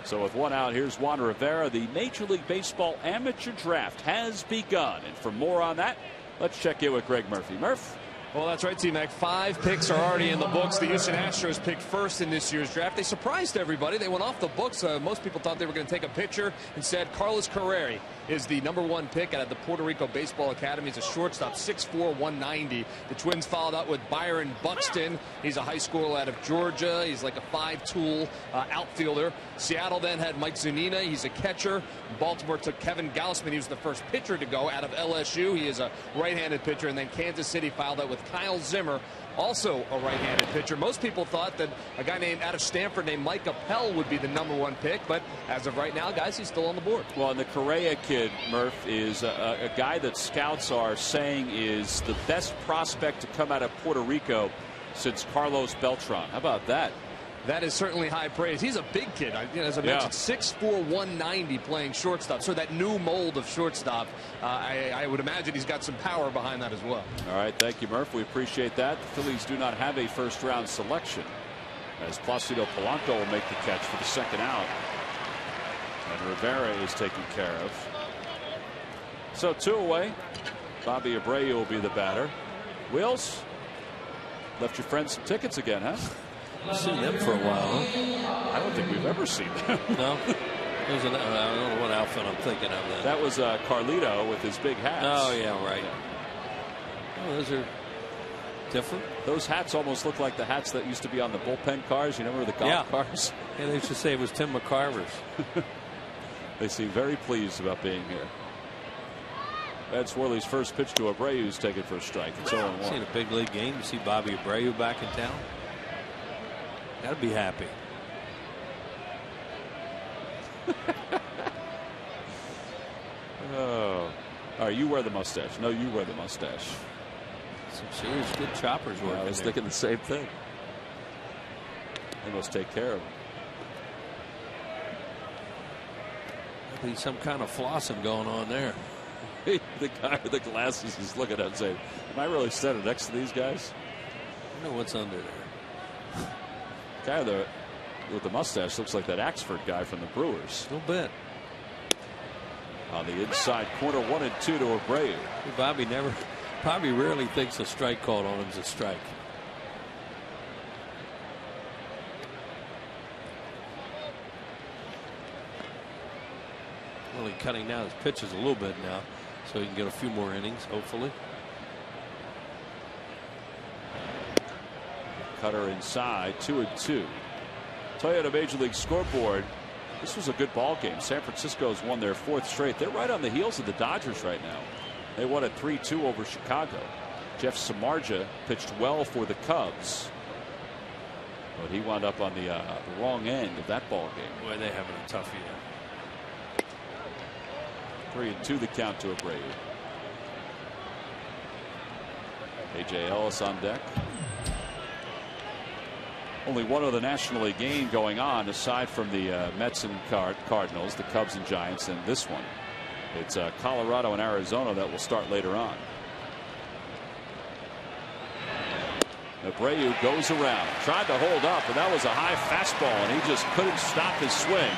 So with one out, here's Juan Rivera. The Major League Baseball amateur draft has begun. And for more on that, let's check in with Greg Murphy. Murph?
Well, that's right, T-Mac. 5 picks are already in the books. The Houston Astros picked first in this year's draft. They surprised everybody. They went off the books. Most people thought they were going to take a pitcher. Instead, Carlos Carrera is the #1 pick out of the Puerto Rico Baseball Academy. He's a shortstop, 6'4", 190. The Twins followed up with Byron Buxton. He's a high schooler out of Georgia. He's like a 5-tool outfielder. Seattle then had Mike Zunina. He's a catcher. Baltimore took Kevin Gausman. He was the first pitcher to go out of LSU. He is a right-handed pitcher. And then Kansas City filed out with Kyle Zimmer, also a right-handed pitcher. Most people thought that a guy named out of Stanford named Mike Appel would be the #1 pick, but as of right now, guys, he's still on the board.
Well, and the Correa kid, Murph, is a guy that scouts are saying is the best prospect to come out of Puerto Rico since Carlos Beltran. How about that?
That is certainly high praise. He's a big kid. As I mentioned, 6'4", 190 playing shortstop. So that new mold of shortstop, I would imagine he's got some power behind that as well.
All right. Thank you, Murph. We appreciate that. The Phillies do not have a first-round selection, as Placido Polanco will make the catch for the second out. And Rivera is taken care of. So 2 away. Bobby Abreu will be the batter. Wheels, left your friends some tickets again, huh?
I've seen them for a while, huh?
I don't think we've ever seen them.
No? There's I don't know what outfit I'm thinking of then.
That was Carlito with his big hats.
Oh, yeah, right. Oh, those are different.
Those hats almost look like the hats that used to be on the bullpen cars. You remember the golf cars?
Yeah, they used to say it was Tim McCarver's.
They seem very pleased about being here. That's Worley's first pitch to Abreu, who's taken for a strike. It's 0-1.
Seen a big league game. You see Bobby Abreu back in town. Got to be happy.
Oh. All right, you wear the mustache. No, you wear the mustache.
Some serious good choppers working.
I was thinking the same thing. They must take care of him.
There's some kind of flossing going on there.
The guy with the glasses is looking at him saying, am I really standing next to these guys?
I know what's under there.
Guy with the mustache looks like that Axford guy from the Brewers.
A little bit.
On the inside corner, 1-2 to Abreu.
Bobby rarely thinks a strike called on him is a strike. Really cutting down his pitches a little bit now, so he can get a few more innings, hopefully.
Cutter inside, 2-2. Toyota Major League Scoreboard. This was a good ball game. San Francisco's won their 4th straight. They're right on the heels of the Dodgers right now. They won at 3-2 over Chicago. Jeff Samardzija pitched well for the Cubs, but he wound up on the wrong end of that ball game.
Boy, they're having a tough year.
3-2 the count to Abreu. A.J. Ellis on deck. Only one other National League game going on aside from the Mets and Cardinals, the Cubs and Giants, and this one. It's Colorado and Arizona that will start later on. Abreu goes around, tried to hold up, but that was a high fastball, and he just couldn't stop his swing.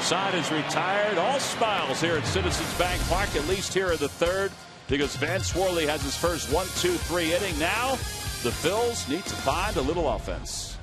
Side is retired. All smiles here at Citizens Bank Park, at least here in the third, because Vance Worley has his first 1-2-3 inning. Now the Phils need to find a little offense.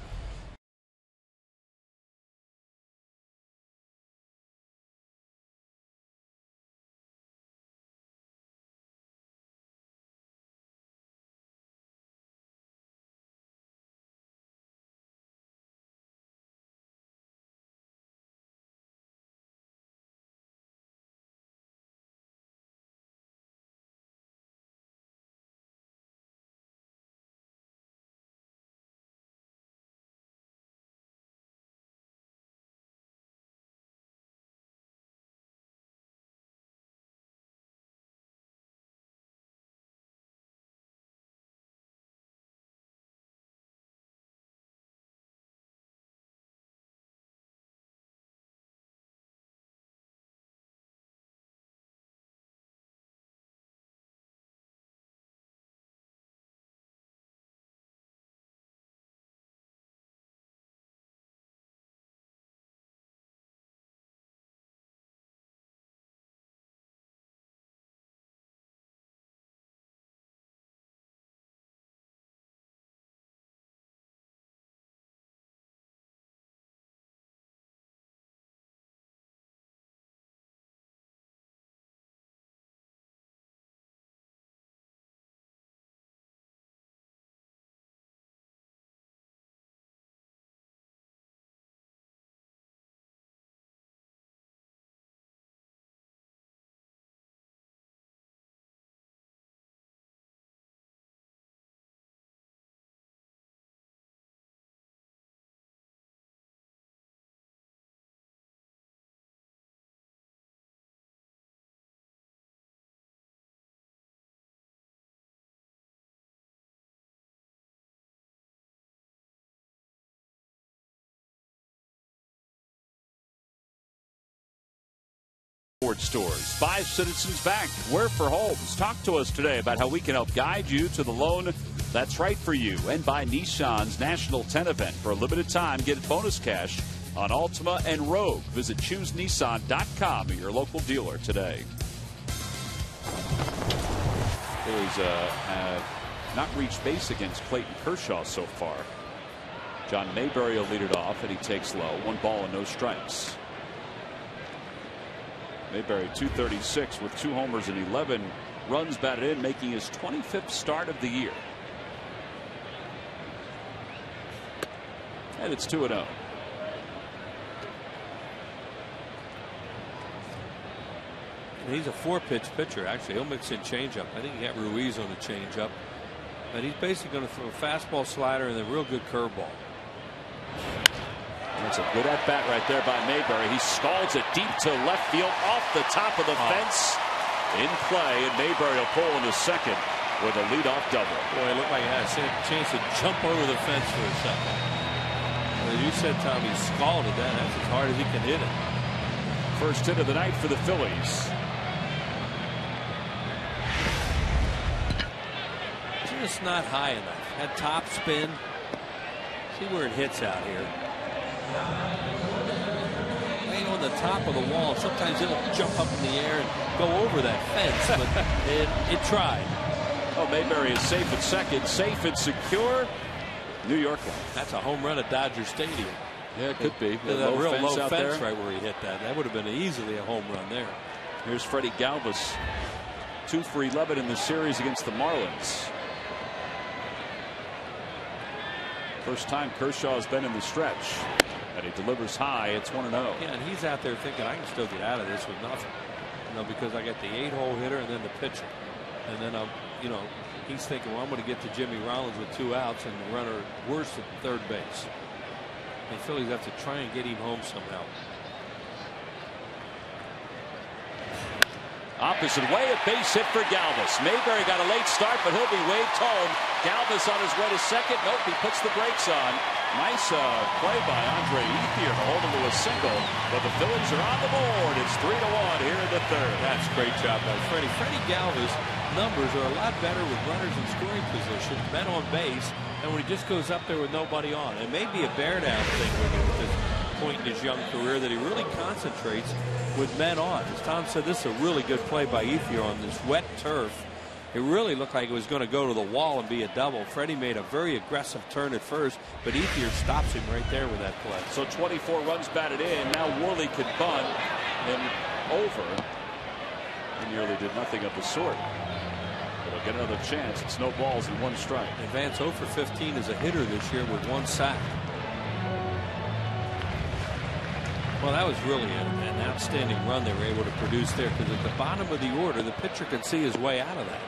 Stores. Buy Citizens Bank. Where for homes? Talk to us today about how we can help guide you to the loan that's right for you. And by Nissan's National 10 event. For a limited time, get bonus cash on Altima and Rogue. Visit ChooseNissan.com at your local dealer today. Phillies have not reached base against Clayton Kershaw so far. John Mayberry will lead it off, and he takes low. 1 ball and no strikes. Mayberry 236 with 2 homers and 11 runs batted in, making his 25th start of the year. And it's 2-0.
He's a 4-pitch pitcher. Actually, he'll mix in changeup. I think he got Ruiz on the changeup, but he's basically going to throw a fastball, slider, and a real good curveball.
That's a good at-bat right there by Mayberry. He scalds it deep to left field off the top of the fence. In play, and Mayberry will pull into second with a leadoff double.
Boy, it looked like he had a chance to jump over the fence for a second. As you said, Tom, he scalded that. That's as hard as he can hit it.
First hit of the night for the Phillies.
Just not high enough. Had top spin. See where it hits out here. Right on the top of the wall. Sometimes it'll jump up in the air and go over that fence, but it tried.
Oh, Mayberry is safe at second, safe and secure. New York.
That's a home run at Dodger Stadium.
Yeah, it could be.
That real low fence right where he hit that. That would have been easily a home run there.
Here's Freddie Galvis, 2 for 11 in the series against the Marlins. First time Kershaw has been in the stretch, and he delivers high. It's 1-0.
Yeah, and he's out there thinking I can still get out of this with nothing, because I got the 8-hole hitter and then the pitcher, and then he's thinking, well, I'm going to get to Jimmy Rollins with 2 outs and the runner worse at third base. And Phillies have to try and get him home somehow.
Opposite way, a base hit for Galvis. Mayberry got a late start, but he'll be waved home Galvis on his way to second. Nope, he puts the brakes on. Nice play by Andre Ethier to hold him to a single. But the Phillies are on the board. It's 3-1 here in the third.
That's a great job by Freddie. Freddie Galvis' numbers are a lot better with runners in scoring position, men on base, and when he just goes up there with nobody on. It may be a bear down thing with this point in his young career that he really concentrates with men on. As Tom said, this is a really good play by Ethier on this wet turf. It really looked like it was going to go to the wall and be a double. Freddie made a very aggressive turn at first, but Ethier stops him right there with that play.
So 24 runs batted in. Now Worley could bunt him over. He nearly did nothing of the sort. But he'll get another chance. It's no balls and 1 strike.
Vance 0 for 15 as a hitter this year with 1 sack. Well, that was really an outstanding run they were able to produce there, because at the bottom of the order, the pitcher could see his way out of that.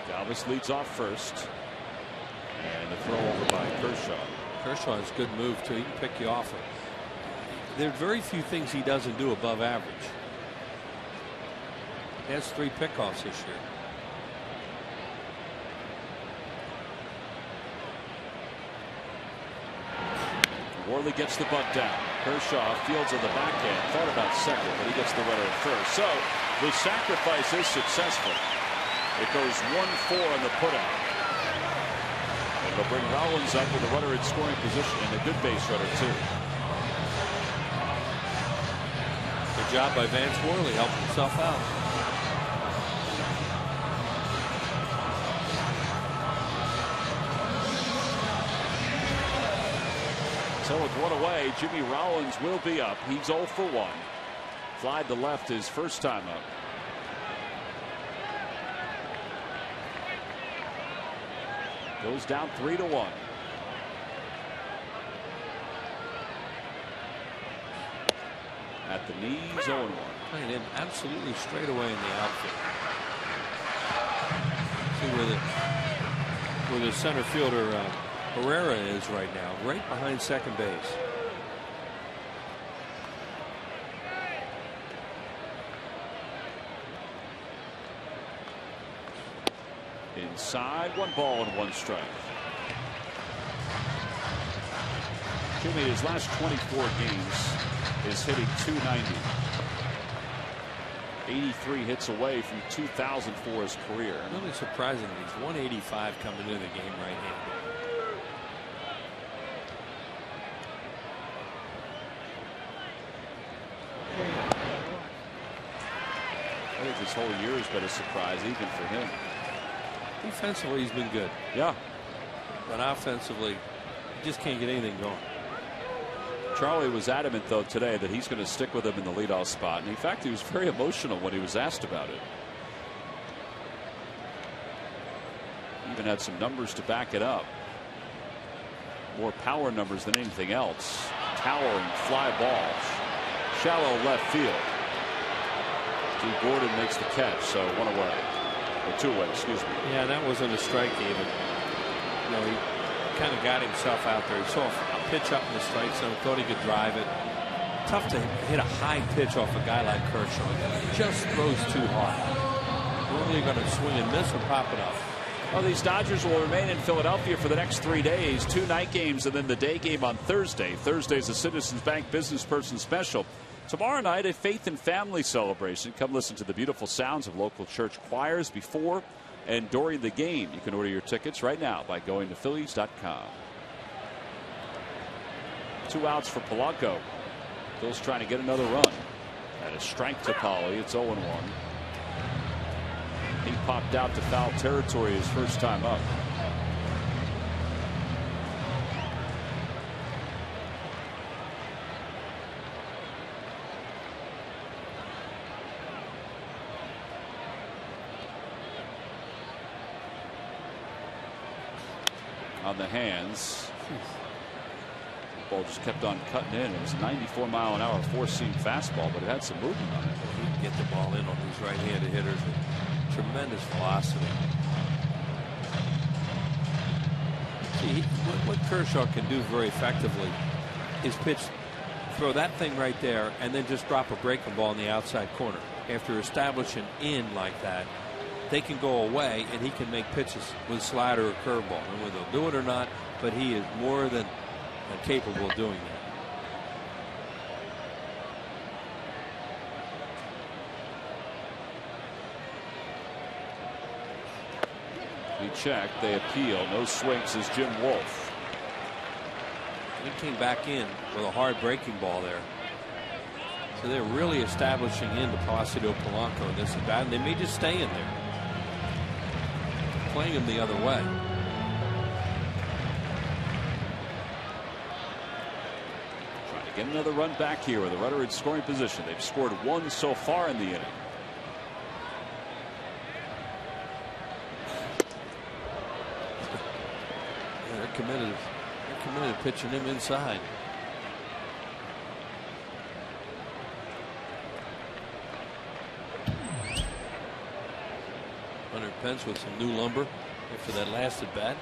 Galvis leads off first. And the throw over by Kershaw.
Kershaw has a good move, too. He can pick you off. There are very few things he doesn't do above average. He has 3 pickoffs this year.
Worley gets the bunt down. Kershaw fields on the backhand. Thought about second, but he gets the runner at first. So the sacrifice is successful. It goes 1-4 on the putout. And they'll bring Rollins up with a runner in scoring position and a good base runner, too.
Good job by Vance Worley, helping himself out.
So with 1 away, Jimmy Rollins will be up. He's 0 for 1. Fly to left his first time up. Goes down 3-1. At the knees, 0-1.
Playing in absolutely straight away in the outfield. See where the center fielder Herrera is right now, right behind second base.
Inside, 1 ball and 1 strike. Jimmy, his last 24 games is hitting .290. 83 hits away from 2,000 for his career.
Really surprising that he's 185 coming into the game right-handed.
I think this whole year has been a surprise, even for him.
Defensively, he's been good.
Yeah.
But offensively, he just can't get anything going.
Charlie was adamant, though, today that he's going to stick with him in the leadoff spot. And in fact, he was very emotional when he was asked about it. Even had some numbers to back it up. More power numbers than anything else. Towering fly ball. Shallow left field. Steve Gordon makes the catch, so 1 away. Or 2 away, excuse me.
Yeah, that wasn't a strike, even. You know, he kind of got himself out there. He saw a pitch up in the strike zone, thought he could drive it. Tough to hit a high pitch off a guy like Kershaw. He just throws too hard. You're only going to swing and miss or pop it up.
Well, these Dodgers will remain in Philadelphia for the next 3 days. 2 night games and then the day game on Thursday. Thursday's a Citizens Bank Business Person Special. Tomorrow night, a faith and family celebration. Come listen to the beautiful sounds of local church choirs before and during the game. You can order your tickets right now by going to Phillies.com. 2 outs for Polanco. Phil's trying to get another run. And a strike to Polly. It's 0-1. He popped out to foul territory his first time up. On the hands. The ball just kept on cutting in. It was a 94-mile-an-hour four-seam fastball, but it had some movement on it.
He can get the ball in on these right-handed hitters with tremendous velocity. See, what Kershaw can do very effectively is throw that thing right there, and then just drop a breaking ball in the outside corner. after establishing in like that, they can go away and he can make pitches with slider or curveball. And whether they'll do it or not, but he is more than capable of doing that.
We check, they appeal. No swings is Jim Wolf.
He came back in with a hard breaking ball there. So they're really establishing into Placido Polanco in this at bat, and they may just stay in there, playing him the other way.
Trying to get another run back here with a runner in scoring position. They've scored one so far in the inning.
Yeah, they're committed. They're committed to pitching him inside. Pence with some new lumber after that last at bat.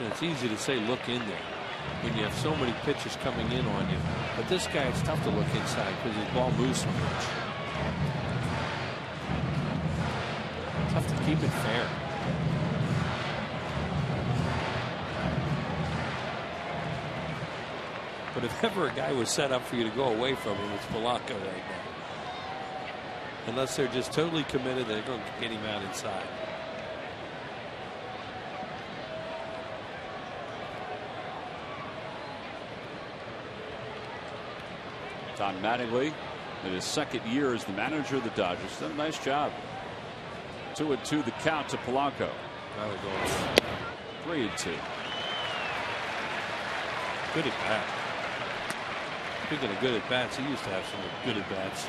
It's easy to say look in there when you have so many pitches coming in on you. But this guy, it's tough to look inside because his ball moves so much. Tough to keep it fair. But if ever a guy was set up for you to go away from him, it's Polanco right now. Unless they're just totally committed, they're going to get him out inside.
Don Mattingly, in his second year as the manager of the Dodgers, done a nice job. 2-2 the count to Polanco.
Now they're going
3-2.
Good at bat. Speaking of good at bats, he used to have some good at bats.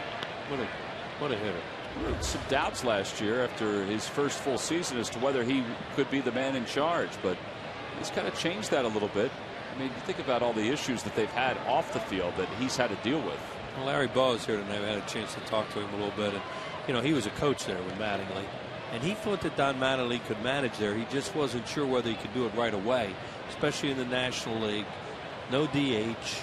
What a hitter.
There were some doubts last year after his first full season as to whether he could be the man in charge, but he's kind of changed that a little bit. I mean, you think about all the issues that they've had off the field that he's had to deal with.
Well, Larry Baugh is here tonight. I had a chance to talk to him a little bit, and you know, he was a coach there with Mattingly, and he thought that Don Mattingly could manage there. He just wasn't sure whether he could do it right away, especially in the National League. No DH,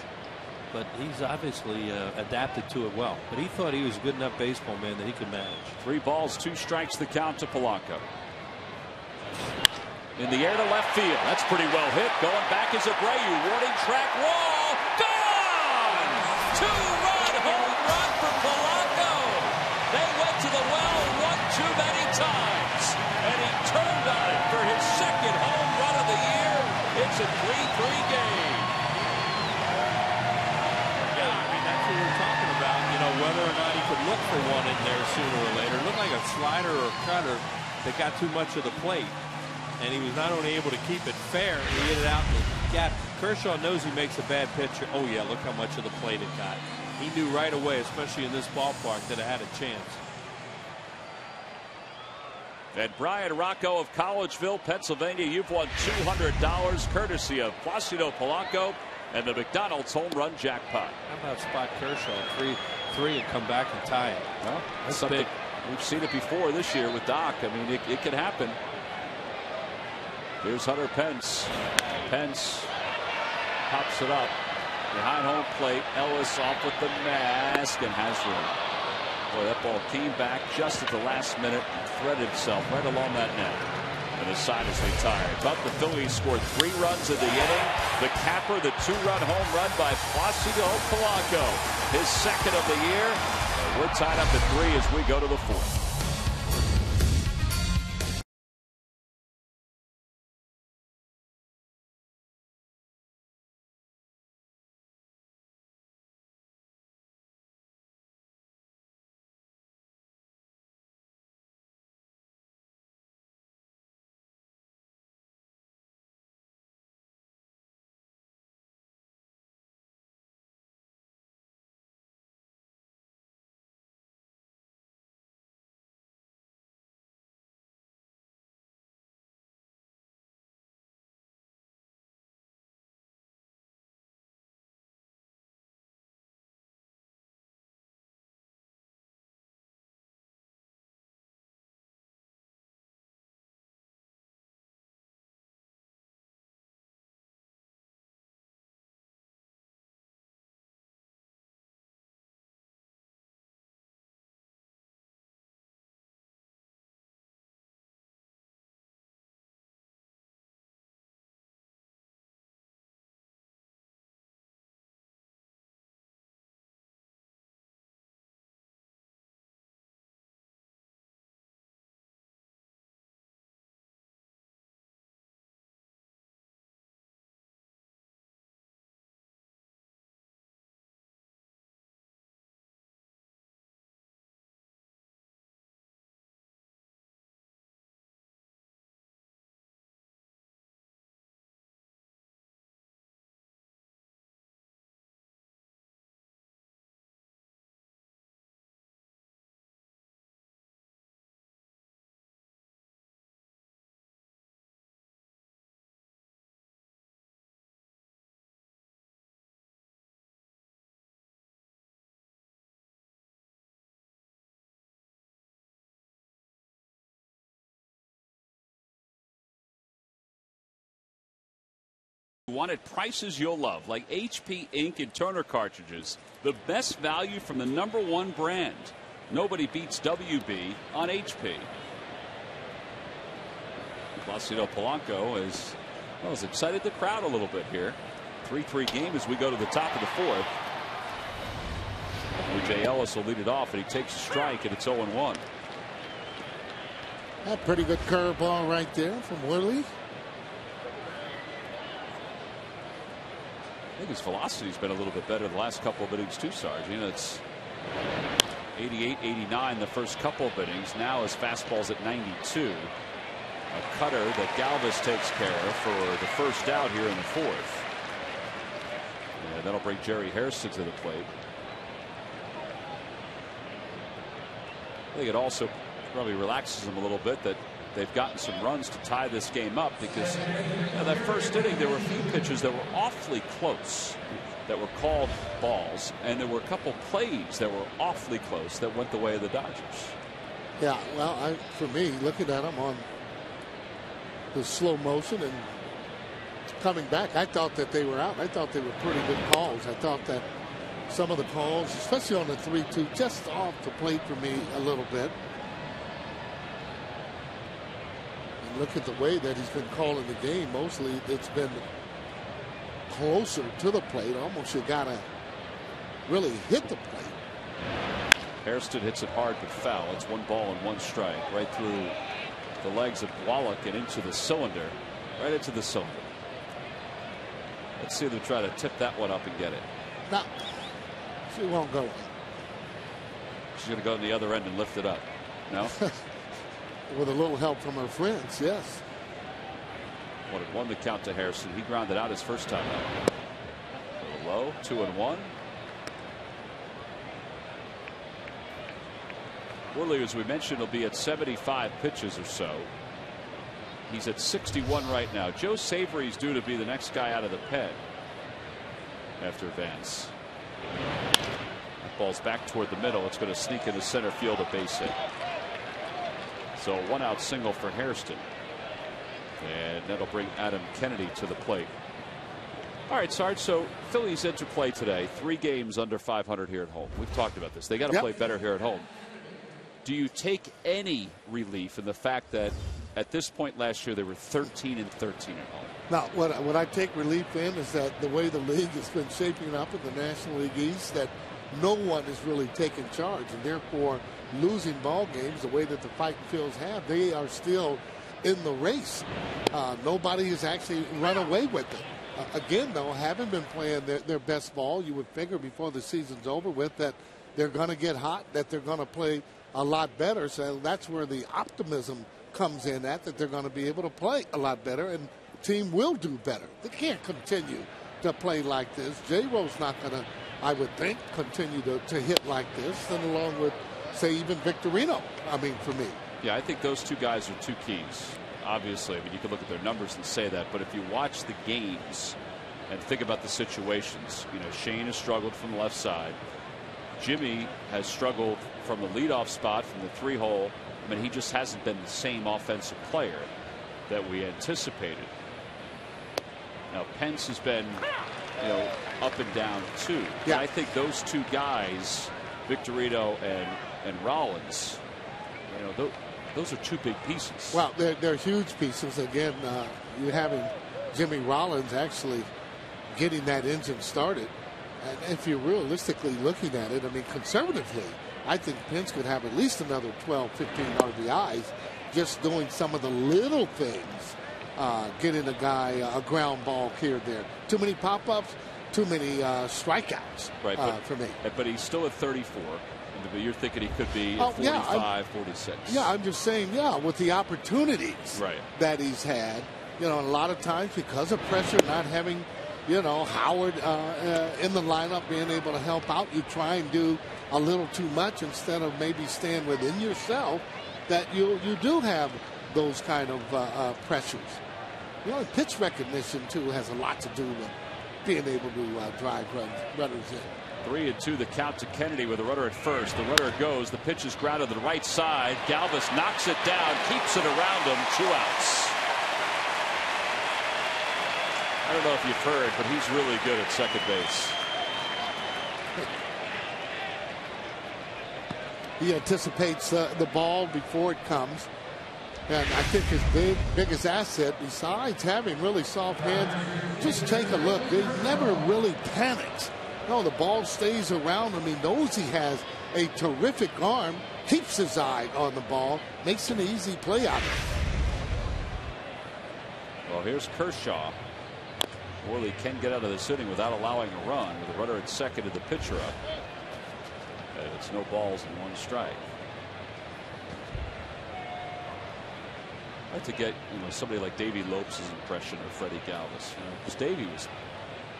but he's obviously adapted to it well. But he thought he was a good enough baseball man that he could manage.
3 balls, 2 strikes the count to Polanco. In the air to left field. That's pretty well hit. Going back is Abreu. Warning track wall. Gone! 2-run home run for Polanco. They went to the well one too many times. And he turned on it for his second home run of the year. It's a 3-3 game.
Yeah, I mean, that's what we're talking about. You know, whether or not he could look for one in there sooner or later. It looked like a slider or a cutter that got too much of the plate. And he was not only able to keep it fair, he hit it out in the gap. Kershaw knows he makes a bad pitch. Oh, yeah, look how much of the plate it got. He knew right away, especially in this ballpark, that it had a chance.
And Brian Rocco of Collegeville, Pennsylvania, you've won $200 courtesy of Placido Polanco and the McDonald's home run jackpot.
How about spot Kershaw 3-3 and come back and tie it?
Well,
that's
something
big.
We've seen it before this year with Doc. I mean, it can happen. Here's Hunter Pence. Pence pops it up behind home plate. Ellis off with the mask and has room. Boy, that ball came back just at the last minute and threaded itself right along that net. And the side is retired. But the Phillies scored 3 runs in the inning. The capper, the 2-run home run by Placido Polanco. His second of the year. And we're tied up at 3 as we go to the 4th.
Wanted prices you'll love, like HP ink and toner cartridges. The best value from the #1 brand. Nobody beats WB on HP. Placido Polanco has excited the crowd a little bit here. 3-3 game as we go to the top of the fourth. Jay Ellis will lead it off, and he takes a strike, and it's 0-1.
A pretty good curveball right there from Woodley.
I think his velocity's been a little bit better the last couple of innings too, Sarge. You know, it's 88, 89 the first couple of innings. Now his fastball's at 92. A cutter that Galvis takes care of for the first out here in the fourth. And that'll bring Jerry Hairston to the plate. I think it also probably relaxes him a little bit that they've gotten some runs to tie this game up, because that first inning there were a few pitches that were awfully close that were called balls, and there were a couple plays that were awfully close that went the way of the Dodgers.
Yeah, well, for me, looking at them on the slow motion and coming back, I thought that they were out. I thought they were pretty good calls. I thought that some of the calls, especially on the 3-2, just off the plate for me a little bit. And look at the way that he's been calling the game. Mostly it's been closer to the plate. Almost you got to really hit the plate.
Hairston hits it hard but foul. It's 1 ball and 1 strike right through the legs of Wallach and into the cylinder. Right into the cylinder. Let's see them try to tip that one up and get it.
No, she won't go.
She's going to go on the other end and lift it up. No?
With a little help from her friends, yes.
1-1 the count to Hairston. He grounded out his first time out. A little low. 2-1. Worley, as we mentioned, will be at 75 pitches or so. He's at 61 right now. Joe Savory's due to be the next guy out of the pen after Vance. That ball's back toward the middle. It's going to sneak into center field, a base hit. So a 1-out single for Hairston. And that'll bring Adam Kennedy to the plate. All right, Sarge, so Phillies enter play today. 3 games under 500 here at home. We've talked about this. They got to play better here at home. Do you take any relief in the fact that at this point last year they were 13-13 at home?
Now, what I take relief in is that the way the league has been shaping up in the National League East, that no one is really taking charge, and therefore losing ball games the way that the Fighting Phils have, they are still in the race. Nobody has actually run away with it. Again, though, haven't been playing their best ball. You would figure before the season's over with that they're going to get hot, that they're going to play a lot better. So that's where the optimism comes in at, that they're going to be able to play a lot better, and the team will do better. They can't continue to play like this. J-Ro's not going to, I would think, continue to hit like this, and along with, say, even Victorino, I mean, for me.
Yeah, I think those two guys are two keys. Obviously, I mean, you can look at their numbers and say that, but if you watch the games and think about the situations, you know, Shane has struggled from the left side. Jimmy has struggled from the leadoff spot, from the 3-hole. I mean, he just hasn't been the same offensive player that we anticipated. Now, Pence has been, you know, up and down too. Yeah. And I think those two guys, Victorino and Rollins, you know, those are two big pieces.
Well, they're huge pieces. Again, you're having Jimmy Rollins actually getting that engine started. And if you're realistically looking at it, I mean, conservatively, I think Pence could have at least another 12, 15 RBIs just doing some of the little things, getting a guy a ground ball here or there. Too many pop-ups, too many strikeouts,
right,
for me.
But he's still at 34. But you're thinking he could be at 45, 46.
Yeah, I'm just saying, with the opportunities that he's had, you know, a lot of times because of pressure, not having, you know, Howard in the lineup being able to help out, you try and do a little too much instead of maybe staying within yourself, that you do have those kind of pressures. You know, pitch recognition, too, has a lot to do with being able to drive runners in.
3-2 the count to Kennedy with a runner at first. The runner goes. The pitch is grounded to the right side. Galvis knocks it down, keeps it around him. 2 outs. I don't know if you've heard, but he's really good at second base.
He anticipates the ball before it comes. And I think his biggest asset, besides having really soft hands, just take a look. He never really panics. No, the ball stays around him. He knows he has a terrific arm, keeps his eye on the ball, makes an easy play out of it.
Well, here's Kershaw. Worley can get out of this inning without allowing a run with a runner at second and the pitcher up. And it's no balls and one strike. I'd like to get somebody like Davey Lopes' impression of Freddie Galvis. Because Davey was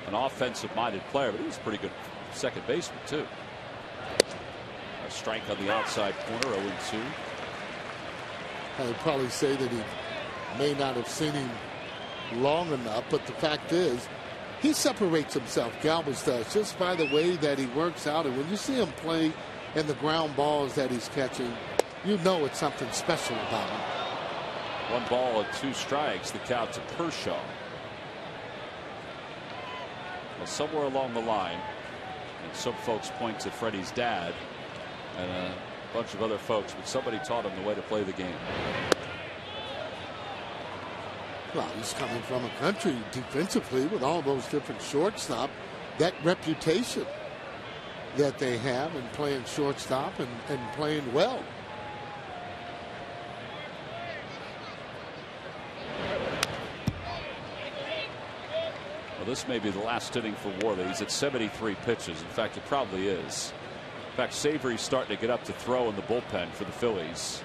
an offensive-minded player, but he was a pretty good second baseman too. A strike on the outside corner, 0-2.
I'd probably say that he may not have seen him long enough, but the fact is, he separates himself, Galvis does, just by the way that he works out. And when you see him play and the ground balls that he's catching, you know it's something special about him.
1 ball and 2 strikes, the count to Kershaw. Well, somewhere along the line, and some folks point to Freddie's dad and a bunch of other folks, but somebody taught him the way to play the game.
Well, he's coming from a country defensively with all those different shortstop. That reputation that they have in playing shortstop and playing well.
Well, this may be the last inning for Worley. He's at 73 pitches. In fact, it probably is. In fact, Savory's starting to get up to throw in the bullpen for the Phillies.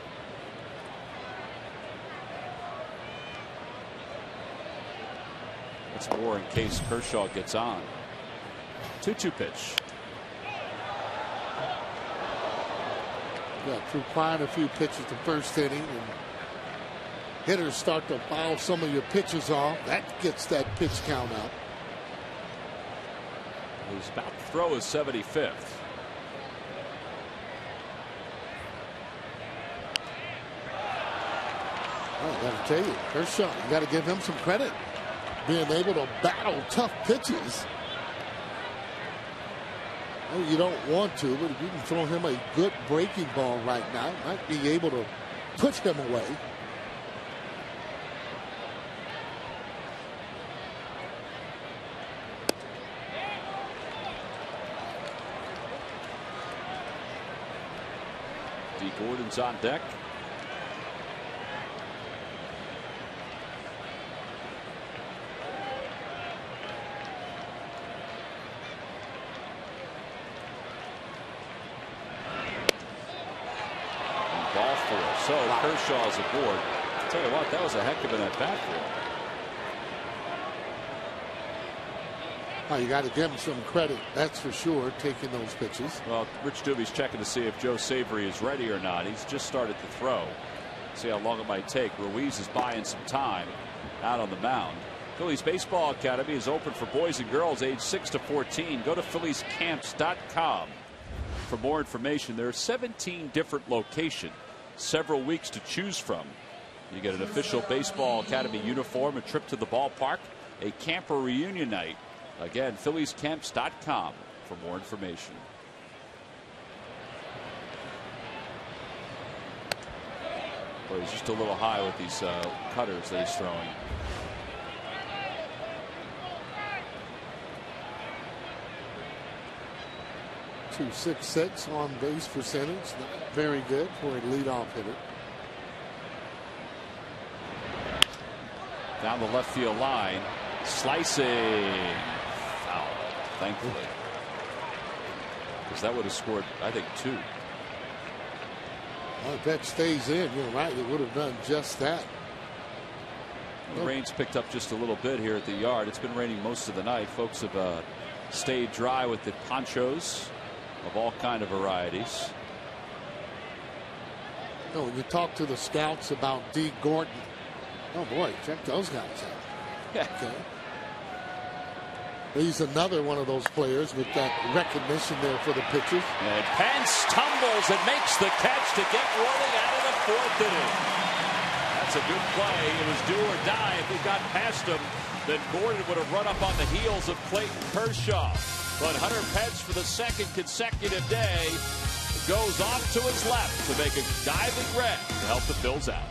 That's more in case Kershaw gets on. 2-2 pitch.
Yeah, through quite a few pitches the first inning, and hitters start to foul some of your pitches off. That gets that pitch count up.
He's about to throw his 75th.
Well, I got to tell you, Kershaw, you got to give him some credit. Being able to battle tough pitches. Well, you don't want to, but if you can throw him a good breaking ball right now, you might be able to put him away.
D. Gordon's on deck. So Kershaw's aboard. I'll tell you what, that was a heck of an at-bat for him.
Oh, you got to give him some credit, that's for sure, taking those pitches.
Well, Rich Doobie's checking to see if Joe Savory is ready or not. He's just started to throw. See how long it might take. Ruiz is buying some time out on the mound. Phillies Baseball Academy is open for boys and girls aged 6 to 14. Go to philliescamps.com for more information. There are 17 different locations. Several weeks to choose from. You get an official Baseball Academy uniform, a trip to the ballpark, a camper reunion night. Again, philliescamps.com for more information. Boy, he's just a little high with these cutters that he's throwing.
.266 on base percentage. Not very good for a leadoff hitter.
Down the left field line. Slicing. Foul, thankfully. Because that would have scored, I think, 2.
Well, if that stays in, you're right, it would have done just that.
The rain's picked up just a little bit here at the yard. It's been raining most of the night. Folks have stayed dry with the ponchos of all kind of varieties.
No, when you talk to the scouts about D. Gordon, oh boy, check those guys out.
Yeah.
Okay. He's another one of those players with that recognition there for the pitches.
And Pence tumbles and makes the catch to get Worley out of the 4th inning. It's a good play. It was do or die. If he got past him, then Gordon would have run up on the heels of Clayton Kershaw. But Hunter Pence, for the second consecutive day, goes off to his left to make a diving red to help the Phils out.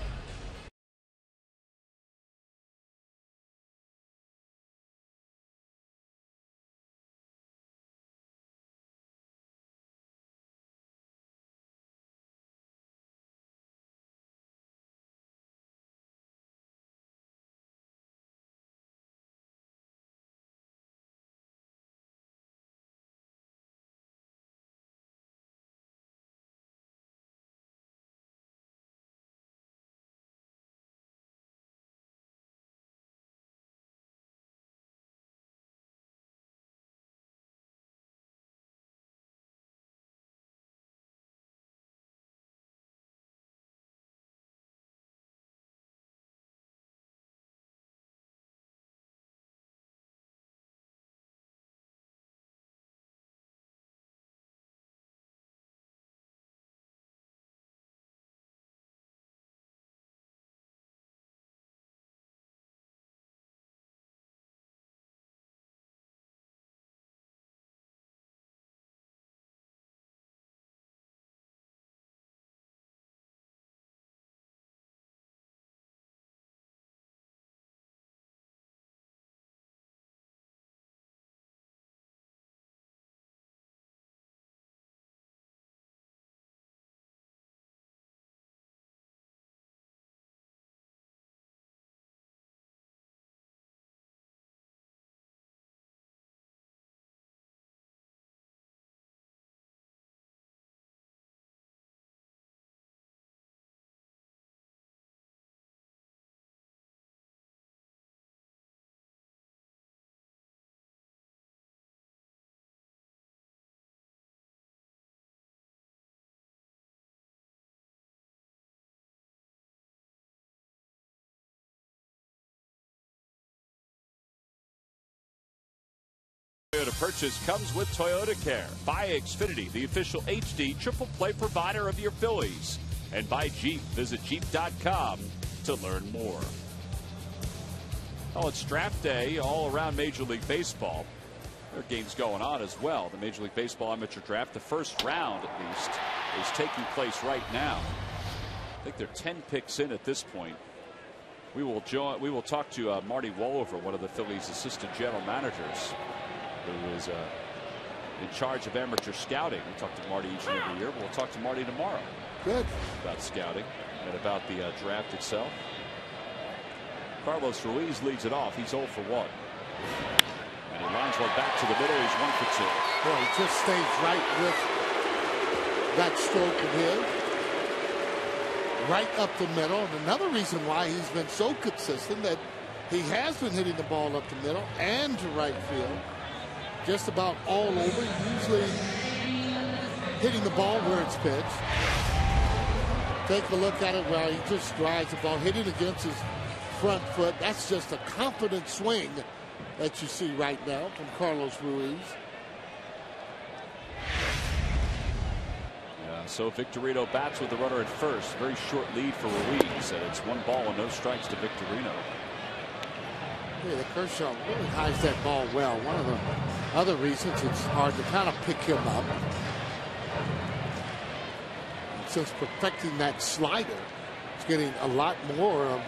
Toyota purchase comes with Toyota Care. Buy Xfinity, the official HD triple play provider of your Phillies. And buy Jeep. Visit Jeep.com to learn more. Oh, it's draft day all around Major League Baseball. There are games going on as well. The Major League Baseball amateur draft, the first round at least, is taking place right now. I think they're 10 picks in at this point. We will talk to Marty Wallover, one of the Phillies' assistant general managers, who is in charge of amateur scouting. We talk to Marty each and every year. We'll talk to Marty tomorrow.
Good.
About scouting and about the draft itself. Carlos Ruiz leads it off. He's 0 for 1. And he lines one back to the middle. He's 1 for 2.
Well, he just stays right with that stroke of his. Right up the middle. And another reason why he's been so consistent, that he has been hitting the ball up the middle and to right field. Just about all over, usually hitting the ball where it's pitched. Take a look at it where he just drives the ball, hitting against his front foot. That's just a confident swing that you see right now from Carlos Ruiz.
Yeah, so Victorino bats with the runner at first. Very short lead for Ruiz, and it's 1 ball and no strikes to Victorino.
Yeah, the Kershaw really hides that ball well. One of the other reasons it's hard to kind of pick him up. And since perfecting that slider, it's getting a lot more of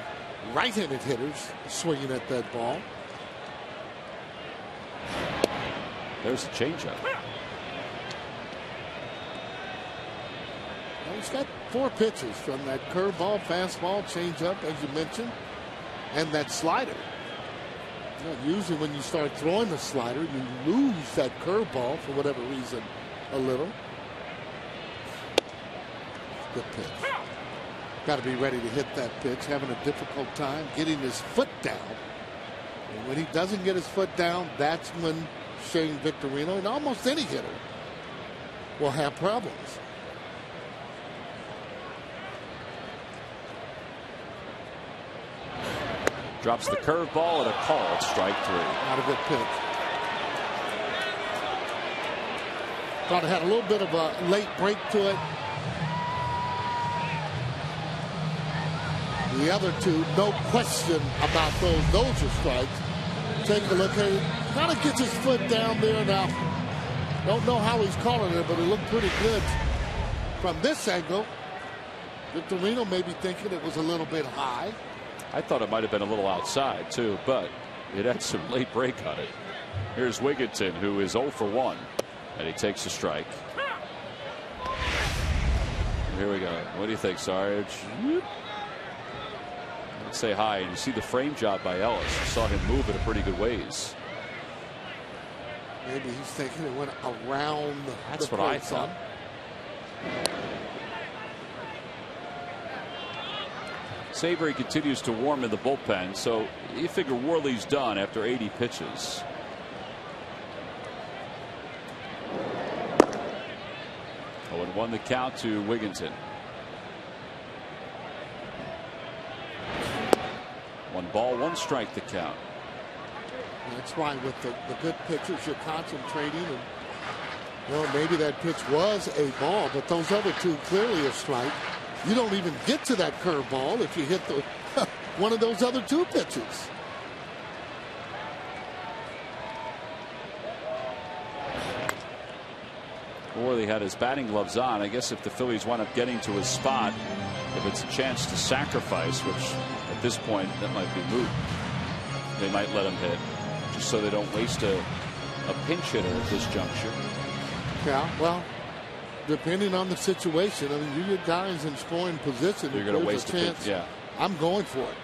right-handed hitters swinging at that ball.
There's a changeup.
Well, he's got 4 pitches from that curveball, fastball, changeup, as you mentioned, and that slider. Usually when you start throwing the slider, you lose that curveball for whatever reason a little. Good pitch. Got to be ready to hit that pitch. Having a difficult time getting his foot down. And when he doesn't get his foot down, that's when Shane Victorino and almost any hitter will have problems.
Drops the curveball and a called strike 3.
Not a good pitch. Thought it had a little bit of a late break to it. The other two, no question about those. Those are strikes. Take a look here. Kind of gets his foot down there now. Don't know how he's calling it, but it looked pretty good from this angle. Victorino may be thinking it was a little bit high.
I thought it might have been a little outside too, but it had some late break on it. Here's Wigginton, who is 0 for 1, and he takes a strike. Here we go. What do you think, Sarge? Let's say hi. And you see the frame job by Ellis. You saw him move it a pretty good ways.
Maybe he's thinking it went around the
That's what I thought. Savory continues to warm in the bullpen, so you figure Worley's done after 80 pitches. Oh, and 1 the count to Wigginton. 1 ball, 1 strike the count.
That's why with the good pitchers you're concentrating, and well, maybe that pitch was a ball, but those other two clearly a strike. You don't even get to that curveball if you hit the one of those other two pitches.
Worley had his batting gloves on. I guess if the Phillies wind up getting to his spot, if it's a chance to sacrifice, which at this point that might be moot, they might let him hit just so they don't waste a pinch hitter at this juncture.
Yeah, well, depending on the situation, I mean, you get guys in scoring position.
You're going to waste a chance. Yeah,
I'm going for it.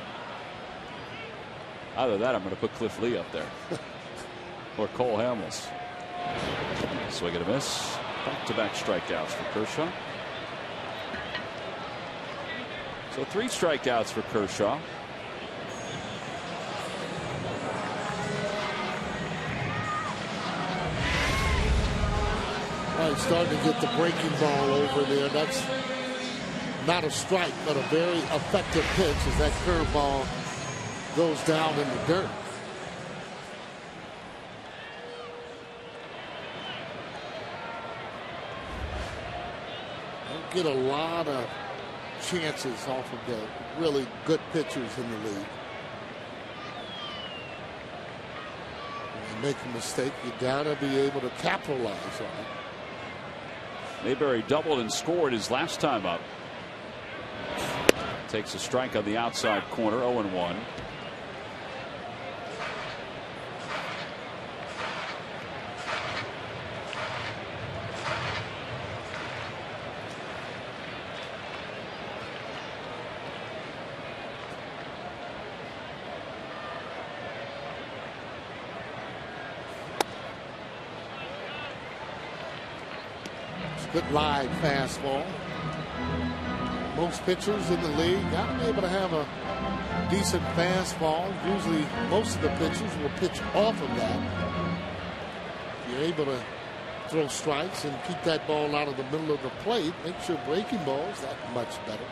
Either that, I'm going to put Cliff Lee up there, or Cole Hamels. Swing and a miss. Back-to-back strikeouts for Kershaw. So 3 strikeouts for Kershaw.
Well, he's starting to get the breaking ball over there. That's not a strike, but a very effective pitch as that curveball goes down in the dirt. Get a lot of chances off of the really good pitchers in the league. When you make a mistake, you gotta be able to capitalize on it.
Mayberry doubled and scored his last time up. Takes a strike on the outside corner. 0-1.
Good live fastball. Most pitchers in the league got to be able to have a decent fastball. Usually most of the pitchers will pitch off of that. If you're able to throw strikes and keep that ball out of the middle of the plate, makes your breaking balls that much better.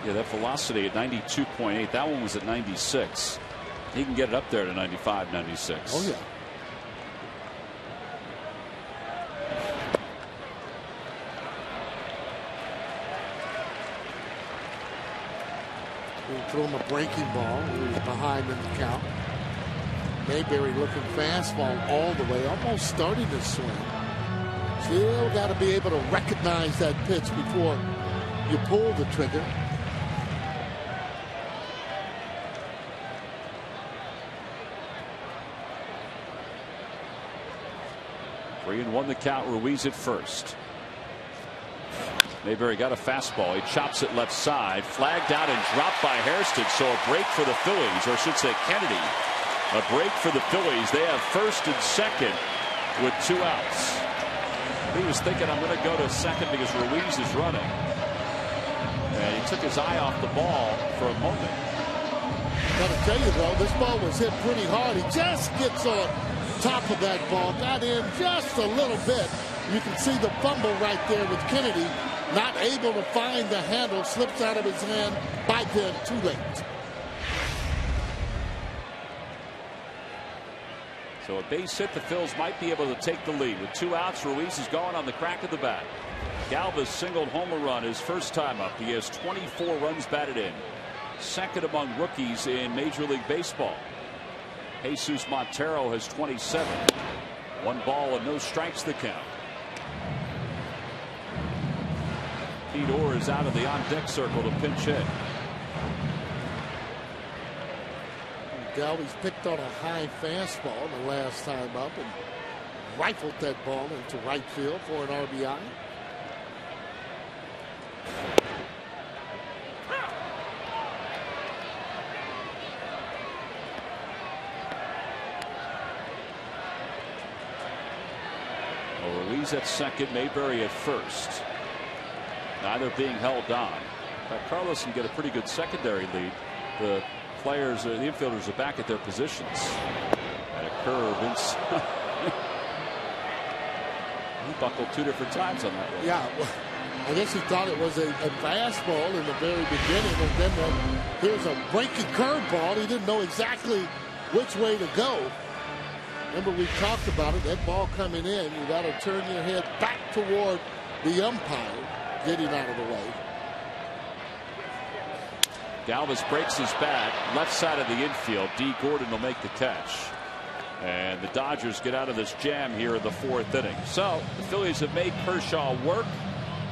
Yeah, that velocity at 92.8. That one was at 96. He can get it up there to 95, 96.
Oh, yeah. We'll throw him a breaking ball. He was behind in the count. Mayberry looking fastball all the way, almost starting to swing. Still got to be able to recognize that pitch before you pull the trigger.
3-1 the count. Ruiz at first. Mayberry got a fastball. He chops it left side. Flagged out and dropped by Hairston. So a break for the Phillies, or I should say Kennedy. A break for the Phillies. They have first and second with 2 outs. He was thinking, I'm going to go to second because Ruiz is running. And he took his eye off the ball for a moment.
Got to tell you, though, this ball was hit pretty hard. He just gets on top of that ball. Got in just a little bit. You can see the fumble right there with Kennedy, not able to find the handle, slips out of his hand by then, too late.
So a base hit, the Phils might be able to take the lead. With 2 outs, Ruiz is going on the crack of the bat. Galvis singled home a run his first time up. He has 24 runs batted in. Second among rookies in Major League Baseball. Jesus Montero has 27. 1 ball and no strikes the count. Pete Orr is out of the on-deck circle to pinch hit.
Galvis picked on a high fastball the last time up and rifled that ball into right field for an RBI.
Ruiz at second, Mayberry at first. Neither being held on. In fact, Carlos can get a pretty good secondary lead. The players, the infielders are back at their positions. At a curve inside. He buckled 2 different times on that one.
Yeah, well, I guess he thought it was a fastball in the very beginning, and then here's a breaking curveball. He didn't know exactly which way to go. Remember, we talked about it. That ball coming in, you got to turn your head back toward the umpire, getting out of the way.
Galvis breaks his bat, left side of the infield. D. Gordon will make the catch. And the Dodgers get out of this jam here in the 4th inning. So the Phillies have made Kershaw work.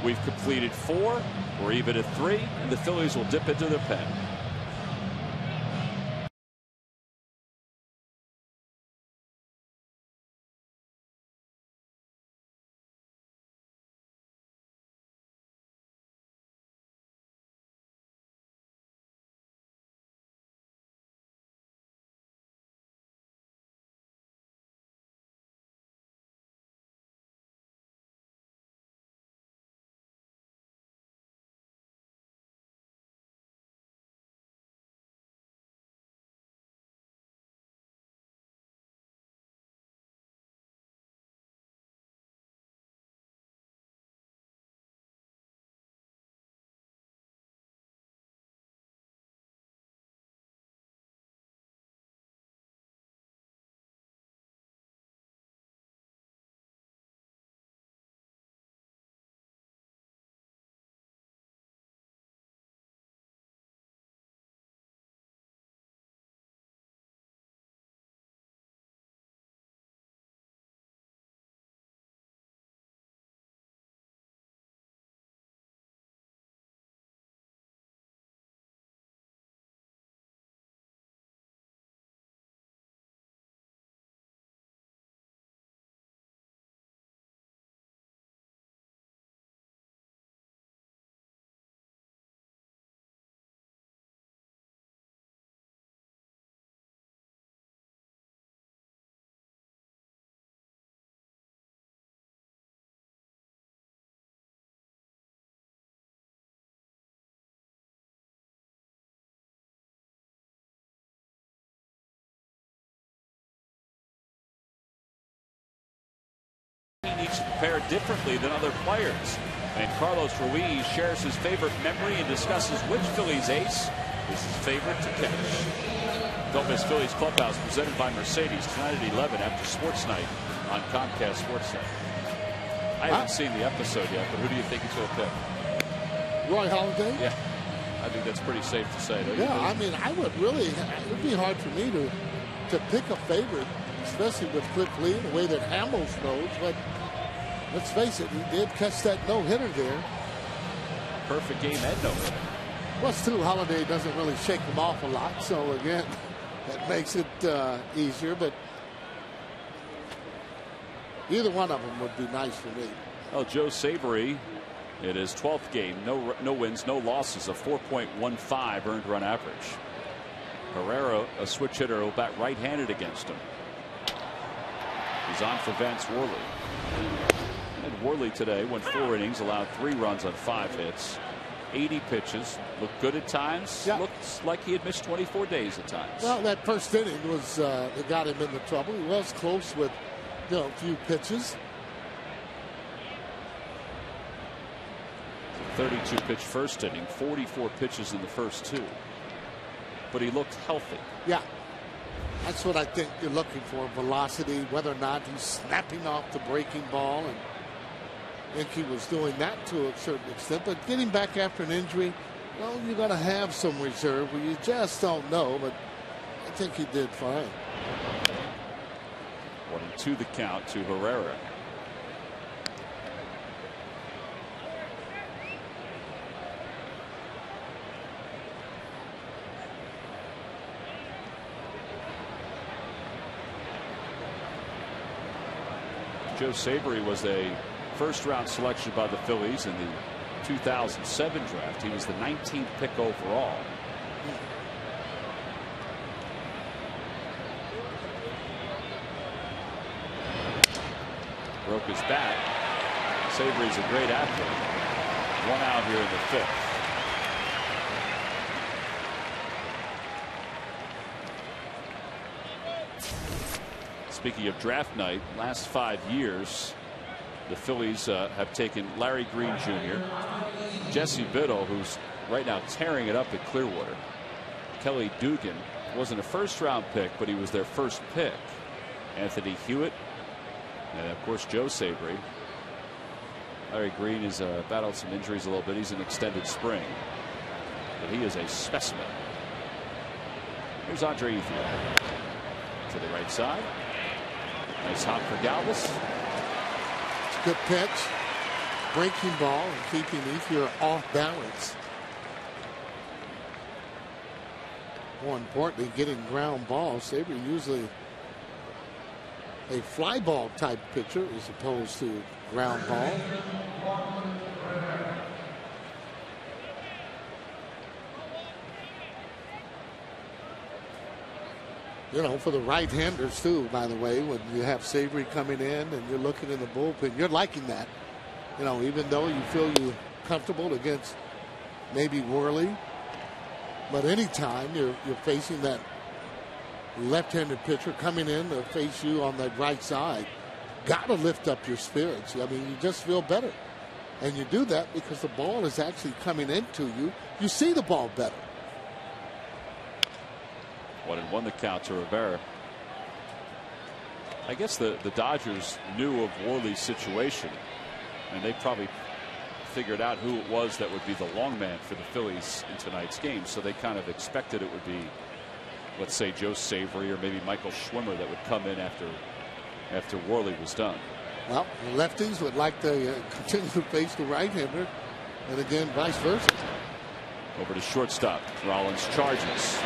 We've completed 4. We're even at 3, and the Phillies will dip into their pen. He needs to prepare differently than other players. And Carlos Ruiz shares his favorite memory and discusses which Phillies ace is his favorite to catch. Don't miss Phillies Clubhouse, presented by Mercedes, tonight at 11 after Sports Night on Comcast Sportsnet. I haven't seen the episode yet, but who do you think he's going to pick?
Roy Halladay?
Yeah, I think that's pretty safe to say.
Yeah, I mean, I would really, it would be hard for me to pick a favorite, especially with Cliff Lee and the way that Hamels throws. But let's face it, he did catch that no-hitter there.
Perfect game and no-hitter.
Well, it's true, Halladay doesn't really shake them off a lot. So, again, that makes it easier. But either one of them would be nice for me.
Well, Joe Savory, in his 12th game, no wins, no losses, a 4.15 earned run average. Herrera, a switch hitter, will bat right-handed against him. He's on for Vance Worley. And Worley today went 4 innings, allowed 3 runs on 5 hits. 80 pitches, looked good at times.
Yeah.
Looks like he had missed 24 days at times.
Well, that first inning was it got him into trouble. He was close with a few pitches.
32 pitch first inning, 44 pitches in the first two. But he looked healthy.
Yeah. That's what I think you're looking for, velocity, whether or not he's snapping off the breaking ball. And I think he was doing that to a certain extent. But getting back after an injury, well, you're going to have some reserve where you just don't know. But I think he did fine.
1-2 the count to Herrera. Joe Sabry was a first-round selection by the Phillies in the 2007 draft. He was the 19th pick overall. Broke his bat. Sabry's a great athlete. One out here in the fifth. Speaking of draft night, last 5 years, the Phillies have taken Larry Green Jr., Jesse Biddle, who's right now tearing it up at Clearwater. Kelly Dugan wasn't a first-round pick, but he was their first pick. Anthony Hewitt, and of course Joe Sabry. Larry Green has battled some injuries a little bit. He's an extended spring, but he is a specimen. Here's Andre Ethier to the right side. Nice hop for Galvis.
It's a good pitch. Breaking ball and keeping Ethier off balance. More importantly, getting ground balls. Sabry usually a fly ball type pitcher as opposed to ground ball. You know, for the right-handers too, by the way, when you have Sabry coming in and you're looking in the bullpen, you're liking that. You know, even though you feel you're comfortable against maybe Worley, but anytime you're facing that left-handed pitcher coming in to face you on the right side, got to lift up your spirits. I mean, you just feel better. And you do that because the ball is actually coming into you. You see the ball better.
1-1 the count to Rivera. I guess the Dodgers knew of Worley's situation, and they probably figured out who it was that would be the long man for the Phillies in tonight's game. So they kind of expected it would be, let's say, Joe Sabry or maybe Michael Schwimmer that would come in after Worley was done.
Well, the lefties would like to continue to face the right-hander, and again, vice versa.
Over to shortstop. Rollins charges.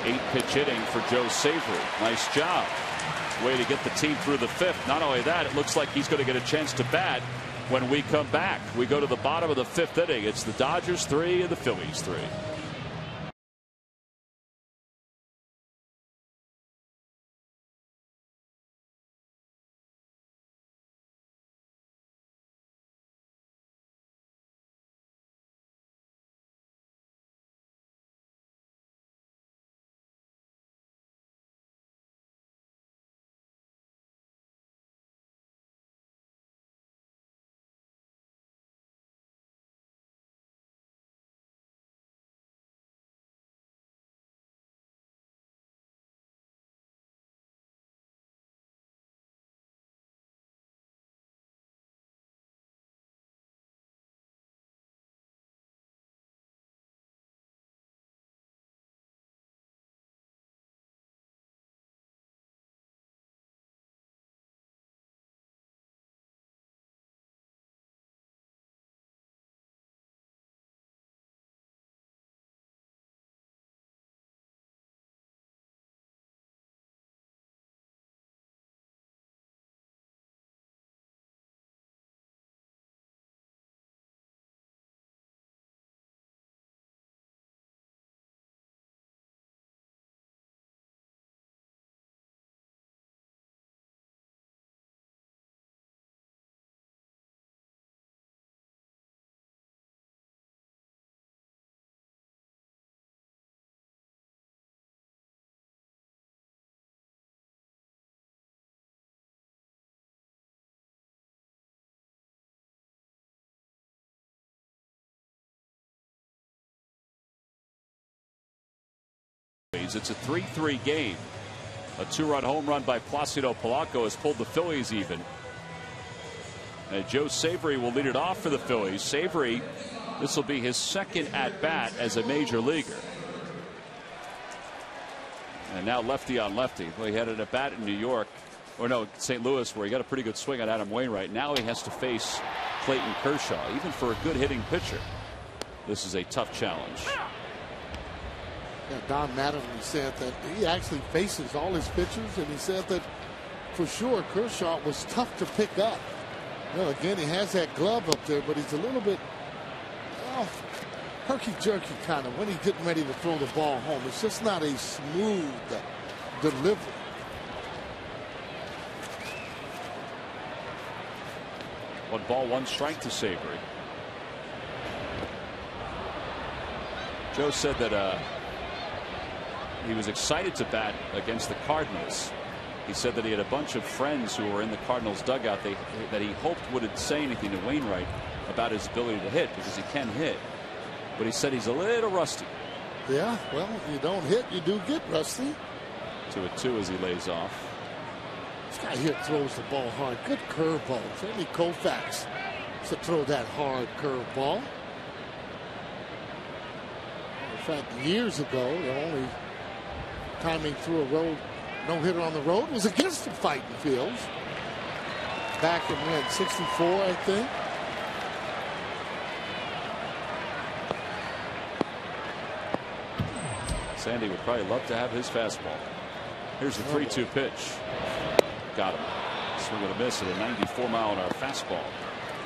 8-pitch inning for Joe Sabry. Nice job. Way to get the team through the fifth. Not only that, it looks like he's going to get a chance to bat when we come back. We go to the bottom of the fifth inning. It's the Dodgers 3 and the Phillies 3. Phillies. It's a 3-3 game. A 2-run home run by Placido Polanco has pulled the Phillies even. And Joe Savory will lead it off for the Phillies. Savory, this will be his second at bat as a major leaguer. And now lefty on lefty. Well, he had an at bat in New York, or no, St. Louis, where he got a pretty good swing on Adam Wainwright. Now he has to face Clayton Kershaw. Even for a good hitting pitcher, this is a tough challenge.
Yeah, Don Mattingly said that he actually faces all his pitchers, and he said that for sure Kershaw was tough to pick up. Well, again, he has that glove up there, but he's a little bit herky-jerky kind of when he's getting ready to throw the ball home. It's just not a smooth delivery.
One ball, one strike to Savory. Joe said that he was excited to bat against the Cardinals. He said that he had a bunch of friends who were in the Cardinals dugout that he hoped wouldn't say anything to Wainwright about his ability to hit, because he can hit. But he said he's a little rusty.
Yeah, well, you don't hit, you do get rusty.
2-2 as he lays off.
This guy here throws the ball hard. Good curveball. Certainly Koufax to throw that hard curveball. In fact, years ago, the only time he threw a no-hitter on the road was against the Fighting Phillies. Back in when, 64, I think.
Sandy would probably love to have his fastball. Here's the 3-2 pitch. Got him. Swing and a miss at a 94-mile-an-hour fastball.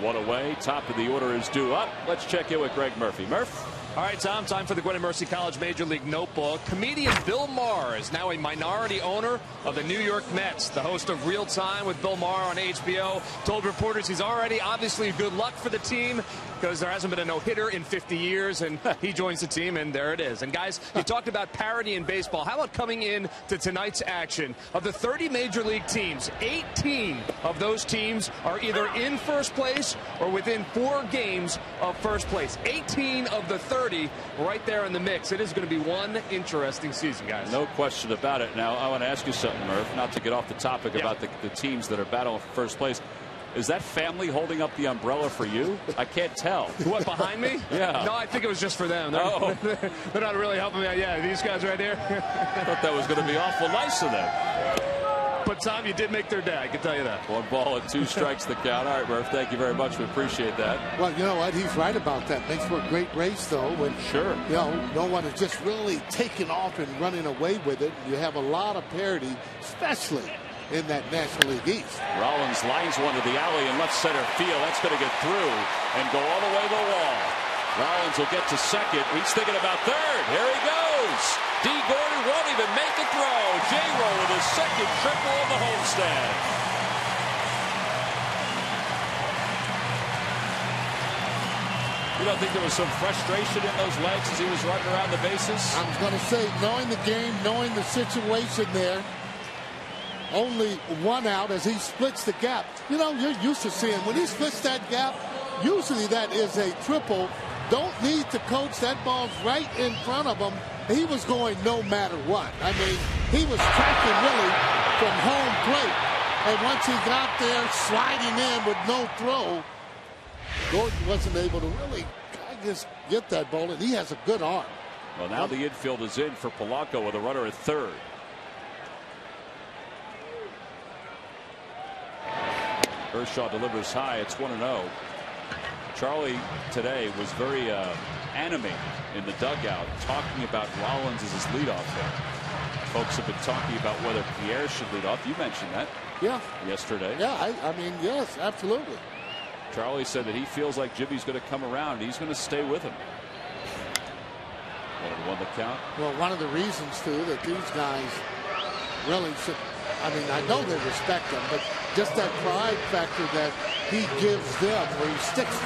One away. Top of the order is due up. Let's check in with Greg Murphy. Murph?
All right, Tom, time for the Gwen and Mercy College Major League Notebook. Comedian Bill Maher is now a minority owner of the New York Mets. The host of Real Time with Bill Maher on HBO told reporters he's already obviously good luck for the team because there hasn't been a no-hitter in 50 years, and he joins the team, and there it is. And, guys, you talked about parity in baseball. How about coming in to tonight's action? Of the 30 Major League teams, 18 of those teams are either in first place or within 4 games of first place. 18 of the 30 right there in the mix. It is going to be one interesting season, guys.
No question about it. Now, I want to ask you something, Murph, not to get off the topic about the teams that are battling for first place. Is that family holding up the umbrella for you? I can't tell.
What, behind me?
Yeah.
No, I think it was just for them. They're not really helping me out. Yeah, these guys right here.
I thought that was going to be awful nice of them.
But, Tom, you did make their day. I can tell you that.
1 ball and 2 strikes the count. All right, Murph, thank you very much. We appreciate that.
Well, you know what? He's right about that. Makes for a great race, though. When,
sure.
You know, no one is just really taking off and running away with it. You have a lot of parity, especially in that National League East.
Rollins lines one to the alley in left center field. That's going to get through and go all the way to the wall. Rollins will get to second. He's thinking about third. Here he goes. D. Gordon won't even make a throw. J-Roll with his second triple of the homestand. You don't think there was some frustration in those legs as he was running around the bases?
I was going to say, knowing the game, knowing the situation there, only 1 out as he splits the gap. You know, you're used to seeing when he splits that gap, usually that is a triple. Don't need to coach. That ball's right in front of him. He was going no matter what. I mean, he was tracking really from home plate. And once he got there, sliding in with no throw, Gordon wasn't able to really, I guess, get that ball. And he has a good arm.
Well, now the infield is in for Polanco with a runner at third. Kershaw delivers high. It's 1-0. Charlie today was very animated in the dugout, talking about Rollins as his leadoff hitter. Folks have been talking about whether Pierre should lead off. You mentioned that.
Yeah.
Yesterday.
Yeah, I mean, yes, absolutely.
Charlie said that he feels like Jimmy's going to come around. He's going to stay with him. 1-1 the count.
Well, one of the reasons, too, that these guys really should, I mean, I know they respect him, but just that pride factor that he gives them, where he sticks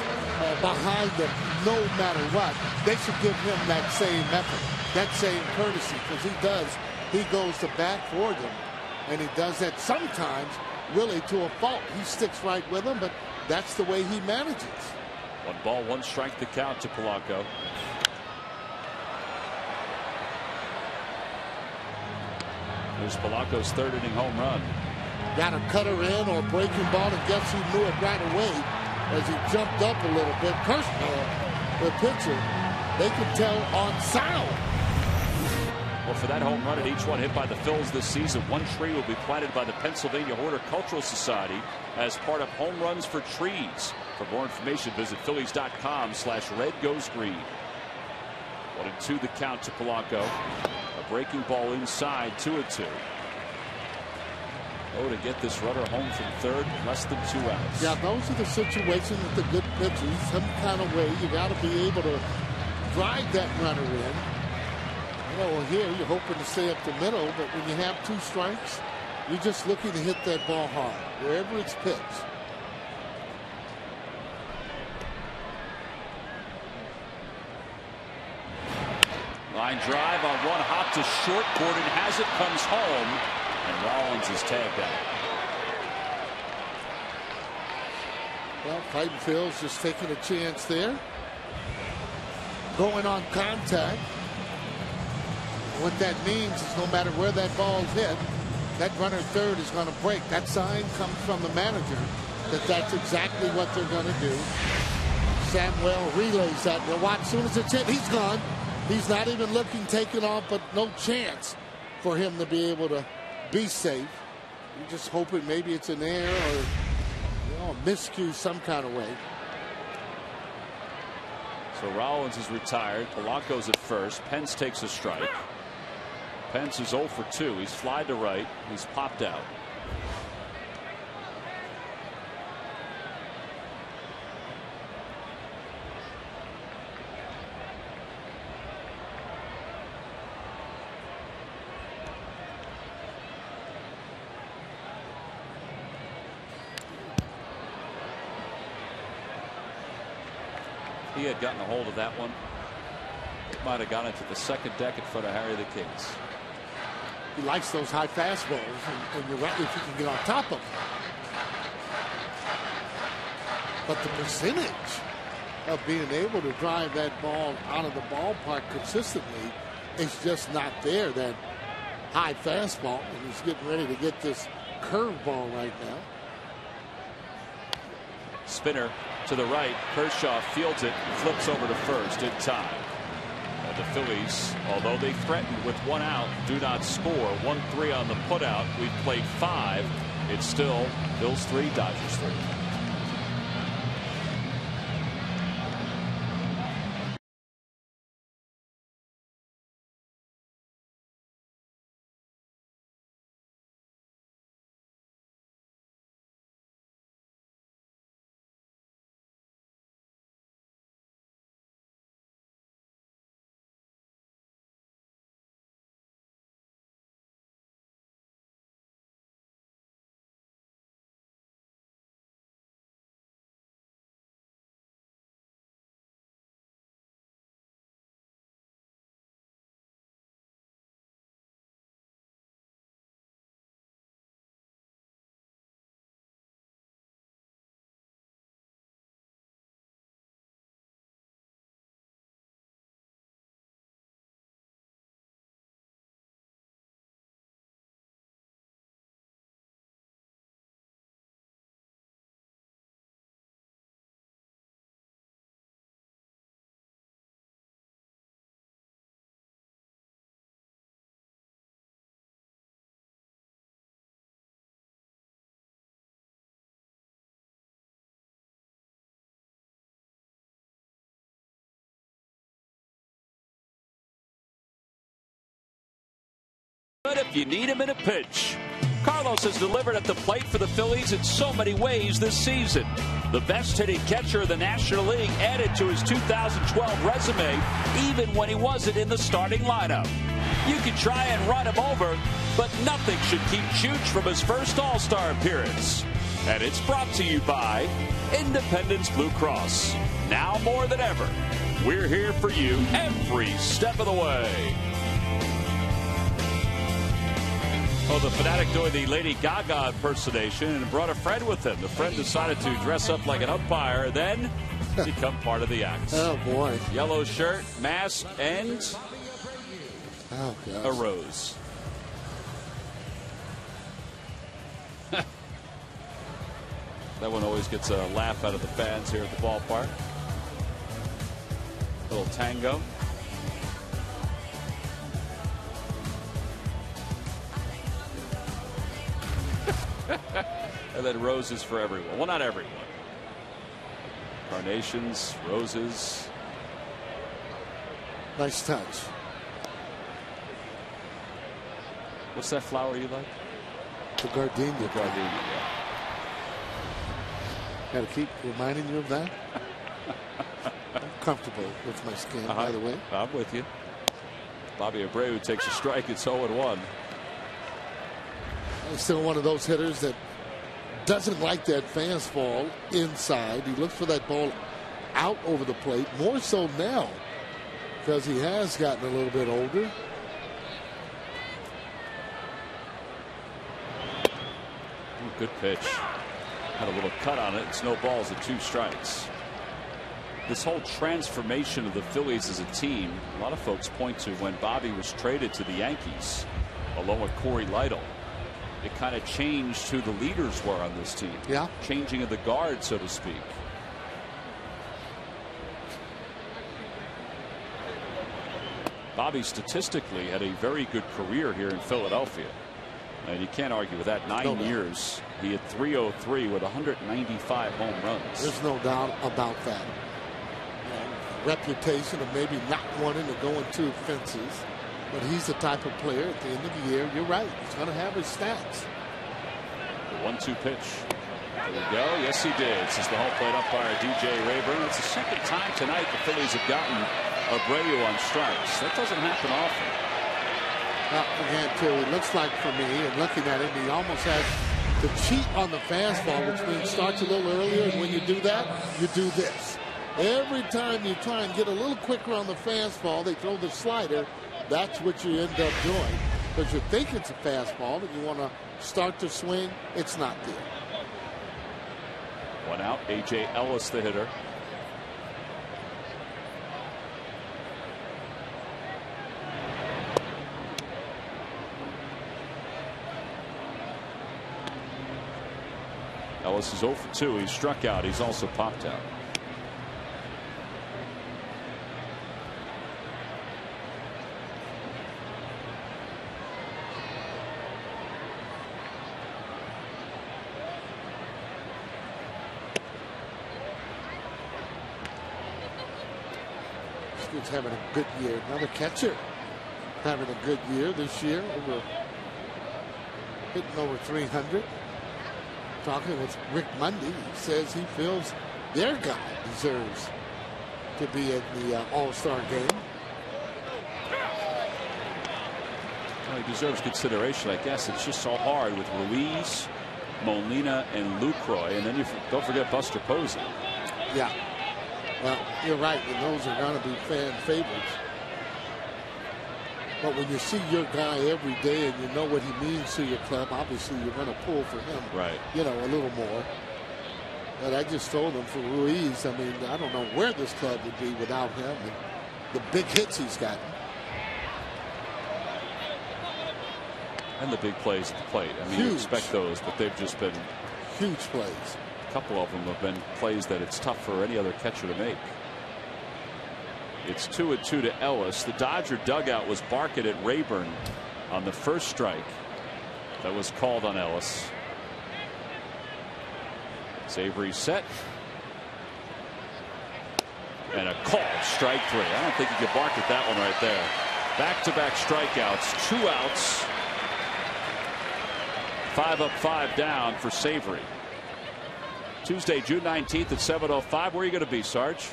behind them no matter what, they should give him that same effort, that same courtesy, because he goes to bat for them, and he does that sometimes really to a fault. He sticks right with them, but that's the way he manages.
1 ball, 1 strike the count to Polanco. Here's Polanco's third inning home run.
Got a cutter in or breaking ball, and guess who knew it right away as he jumped up a little bit. The pitcher, they could tell on sound.
Well, for that home run and each one hit by the Phillies this season, one tree will be planted by the Pennsylvania Horticultural Society as part of Home Runs for Trees. For more information, visit Phillies.com/redgoesgreen. 1-2 the count to Polanco. A breaking ball inside, 2-2. Oh, to get this runner home from third, less than 2 outs.
Yeah, those are the situations with the good pitchers. Some kind of way you got to be able to drive that runner in. You know, here you're hoping to stay up the middle, but when you have 2 strikes, you're just looking to hit that ball hard, wherever it's pitched.
Line drive on one hop to short. Gordon has it, comes home, and Rollins is tagged out.
Well, Fighting Phil's just taking a chance there. Going on contact. What that means is no matter where that ball's hit, that runner third is going to break. That sign comes from the manager that that's exactly what they're going to do. Samuel relays that. Well, watch, as soon as it's hit, he's gone. He's not even looking, taking off, but no chance for him to be able to be safe. You're just hoping maybe it's an error or, you know, a miscue some kind of way.
So Rollins is retired. Polanco's at first. Pence takes a strike. Pence is 0 for 2. He's flied to right. He's popped out. He had gotten a hold of that one. It might have gone into the second deck in front of Harry the Kings.
He likes those high fastballs, and you're right if you can get on top of them. But the percentage of being able to drive that ball out of the ballpark consistently is just not there. That high fastball, and he's getting ready to get this curveball right now.
Spinner to the right. Kershaw fields it, flips over to first in time. And the Phillies, although they threatened with 1 out, do not score. 1-3 on the putout. We've played 5. It's still Bills 3, Dodgers 3. But if you need him in a pinch, Carlos has delivered at the plate for the Phillies in so many ways this season. The best hitting catcher in the National League added to his 2012 resume even when he wasn't in the starting lineup. You can try and run him over, but nothing should keep Chooch from his first All-Star appearance. And it's brought to you by Independence Blue Cross. Now more than ever, we're here for you every step of the way. Oh, the fanatic doing the Lady Gaga impersonation and brought a friend with him. The friend decided to dress up like an umpire, then become part of the act.
Oh, boy.
Yellow shirt, mask, and
a
rose. That one always gets a laugh out of the fans here at the ballpark. A little tango. And then roses for everyone. Well, not everyone. Carnations, roses.
Nice touch.
What's that flower you like?
The gardenia.
The gardenia, yeah.
Got to keep reminding you of that. I'm comfortable with my skin, by the way.
I'm with you. Bobby Abreu takes a strike. It's 0-1.
He's still one of those hitters that doesn't like that fastball inside. He looks for that ball out over the plate, more so now because he has gotten a little bit older.
Ooh, good pitch. Had a little cut on it. It's no balls and 2 strikes. This whole transformation of the Phillies as a team, a lot of folks point to when Bobby was traded to the Yankees along with Corey Lytle. It kind of changed who the leaders were on this team.
Yeah.
Changing of the guard, so to speak. Bobby statistically had a very good career here in Philadelphia. And you can't argue with that. 9 years. He had 303 with 195 home runs.
There's no doubt about that. Reputation of maybe not wanting to go into fences. But he's the type of player at the end of the year, you're right, he's going to have his stats.
The 1-2 pitch. There we go. Yes, he did. Says the home plate umpire, DJ Rayburn. It's the second time tonight the Phillies have gotten Abreu on strikes. That doesn't happen often.
Well, again, too, it looks like for me, and looking at him, he almost has to cheat on the fastball, which means starts a little earlier, and when you do that, you do this. Every time you try and get a little quicker on the fastball, they throw the slider. That's what you end up doing. Because you think it's a fastball and you want to start to swing, it's not there.
1 out. A.J. Ellis, the hitter. Ellis is 0 for 2. He struck out. He's also popped out.
He's having a good year. Another catcher having a good year this year. Hitting over 300. Talking with Rick Mundy, he says he feels their guy deserves to be at the All-Star game.
Well, he deserves consideration, I guess. It's just so hard with Ruiz, Molina, and Lucroy, and then you don't forget Buster Posey.
Yeah. Well, you're right, and those are going to be fan favorites. But when you see your guy every day and you know what he means to your club, obviously you're going to pull for him,
right?
You know, a little more. But I just told him for Ruiz, I mean, I don't know where this club would be without him and the big hits he's gotten.
And the big plays at the plate. I mean, you expect those, but they've just been
huge plays.
A couple of them have been plays that it's tough for any other catcher to make. It's 2-2 to Ellis. The Dodger dugout was barking at Rayburn on the first strike that was called on Ellis. Savory set. And a call, strike 3. I don't think you could bark at that one right there. Back-to-back strikeouts, 2 outs. 5 up, 5 down for Savory. Tuesday, June 19th at 7:05. Where are you going to be, Sarge?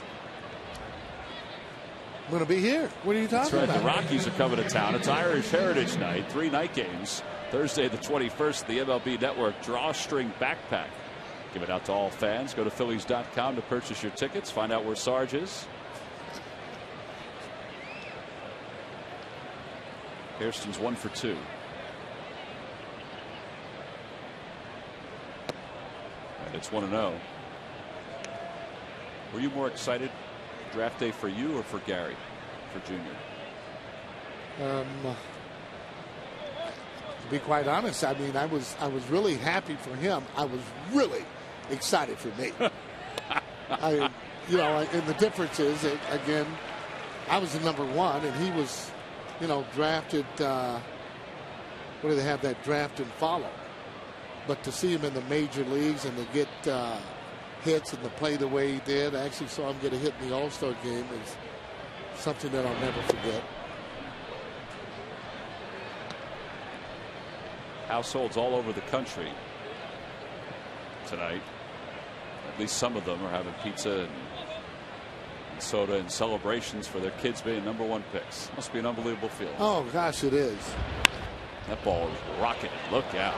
I'm going to be here. What are you talking about?
The Rockies are coming to town. It's Irish Heritage Night. 3 night games. Thursday the 21st, the MLB Network Drawstring Backpack. Give it out to all fans. Go to Phillies.com to purchase your tickets. Find out where Sarge is. Hairston's 1 for 2. And it's 1-0. Were you more excited draft day for you or for Gary, for Junior?
To be quite honest, I mean, I was really happy for him. I was really excited for me. And the difference is, again, I was the number 1, and he was, drafted. What do they have, that draft and follow? But to see him in the major leagues and to get hits and to play the way he did, I actually saw him get a hit in the All-Star game, is something that I'll never forget.
Households all over the country tonight, at least some of them, are having pizza and soda and celebrations for their kids being #1 picks. Must be an unbelievable feeling.
Oh gosh, it is.
That ball is rocketing. Look out.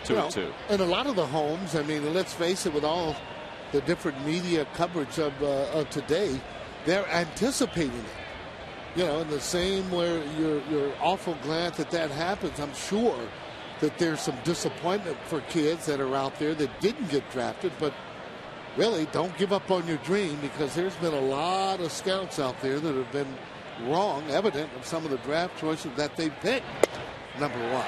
2-2.
And a lot of the homes, I mean, let's face it, with all the different media coverage of today, they're anticipating it. In the same where you're awful glad that happens. I'm sure that there's some disappointment for kids that are out there that didn't get drafted, but really don't give up on your dream, because there's been a lot of scouts out there that have been wrong, evident of some of the draft choices that they picked #1.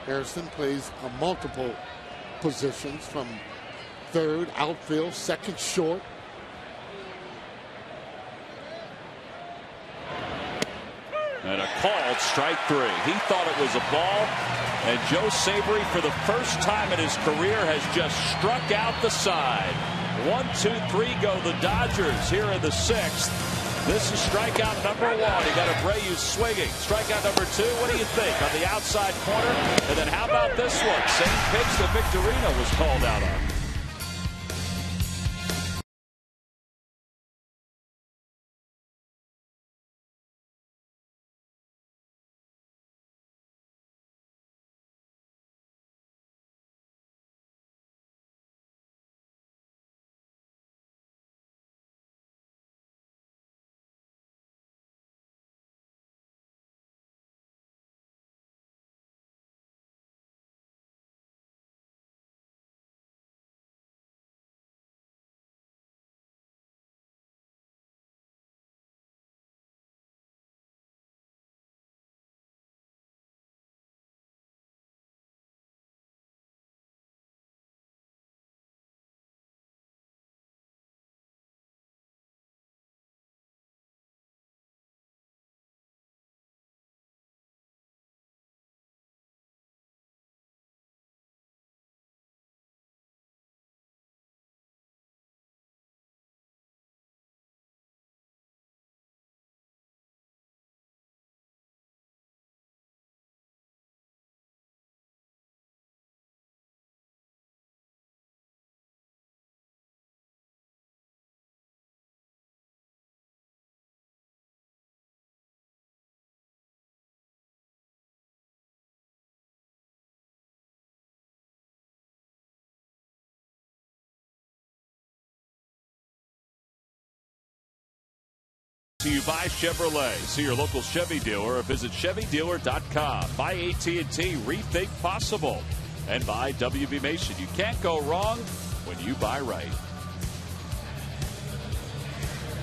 Harrison plays multiple positions, from third, outfield, second, short.
And a called strike 3. He thought it was a ball, and Joe Savory, for the first time in his career, has just struck out the side. 1, 2, 3 go the Dodgers here in the 6th. This is strikeout #1. He got Abreu swinging. Strikeout #2. What do you think? On the outside corner. And then how about this one? Same pitch that Victorino was called out on. To you by Chevrolet. See your local Chevy dealer or visit ChevyDealer.com. By AT&T, rethink possible. And by WB Mason. You can't go wrong when you buy right.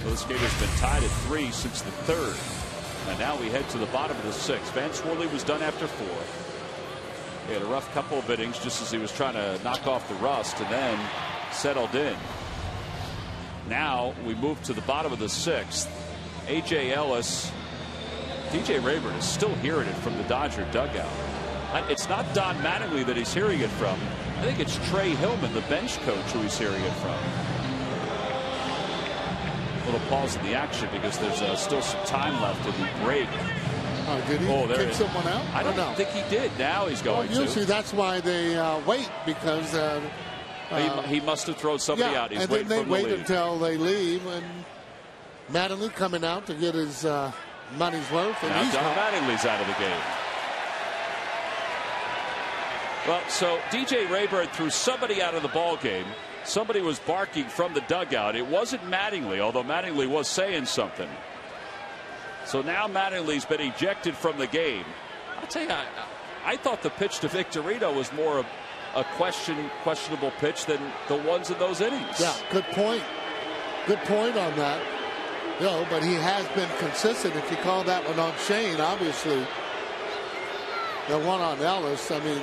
Well, this game has been tied at 3 since the 3rd. And now we head to the bottom of the 6th. Vance Worley was done after 4. He had a rough couple of innings just as he was trying to knock off the rust and then settled in. Now we move to the bottom of the 6th. A.J. Ellis, DJ Rayburn is still hearing it from the Dodger dugout. It's not Don Mattingly that he's hearing it from. I think it's Trey Hillman, the bench coach, who he's hearing it from. A little pause in the action because there's still some time left in the break.
Did he kick someone out?
I don't think he did. Now he's going to.
Usually that's why they wait, because
he must have thrown somebody out. He's
and then they wait
the
until they leave, and Mattingly coming out to get his money's worth. And
now Don Mattingly's out of the game. Well, so DJ Rayburn threw somebody out of the ball game. Somebody was barking from the dugout. It wasn't Mattingly, although Mattingly was saying something. So now Mattingly's been ejected from the game. I'll tell you, I thought the pitch to Victorino was more of a questionable pitch than the ones in those innings.
Yeah, good point. Good point on that. You know, but he has been consistent. If you call that one on Shane, obviously, the one on Ellis, I mean.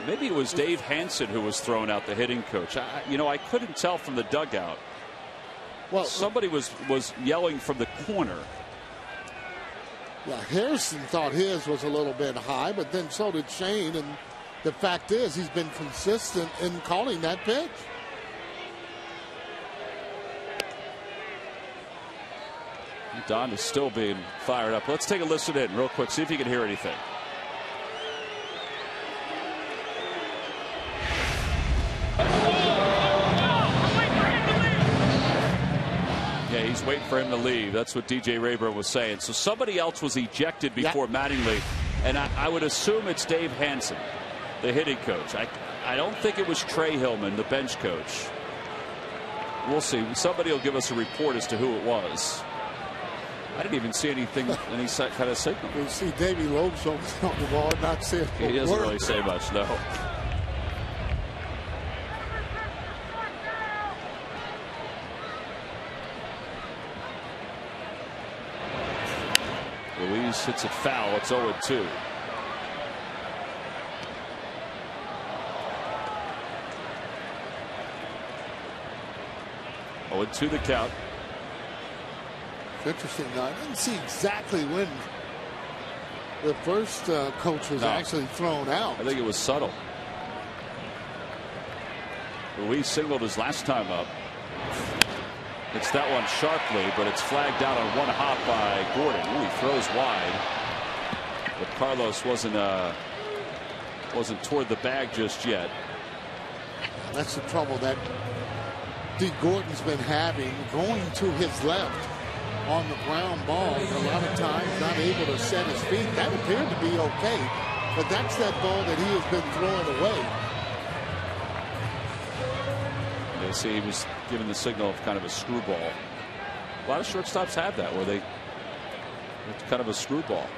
Maybe it was Dave Hansen who was thrown out, the hitting coach. I couldn't tell from the dugout. Well, somebody was yelling from the corner.
Yeah, Harrison thought his was a little bit high, but then so did Shane. And the fact is, he's been consistent in calling that pitch.
Don is still being fired up. Let's take a listen in real quick, see if you can hear anything. Yeah, he's waiting for him to leave. That's what DJ Rayburn was saying. So somebody else was ejected before Mattingly, and I would assume it's Dave Hansen, the hitting coach. I don't think it was Trey Hillman, the bench coach. We'll see. Somebody will give us a report as to who it was. I didn't even see anything, any kind of signal.
You see Davey Loeb's on the ball, not saying
he doesn't really say much, no. Ruiz hits it foul. It's 0-2. To the count.
It's interesting. I didn't see exactly when the first coach was actually thrown out.
I think it was subtle. Ruiz singled his last time up. It's that one sharply, but it's flagged out on one hop by Gordon. Ooh, he throws wide, but Carlos wasn't toward the bag just yet.
That's the trouble that D. Gordon's been having, going to his left on the ground ball. A lot of times not able to set his feet. That appeared to be okay, but that's that ball that he has been throwing away.
You see, he was giving the signal of kind of a screwball. A lot of shortstops have that, where it's kind of a screwball.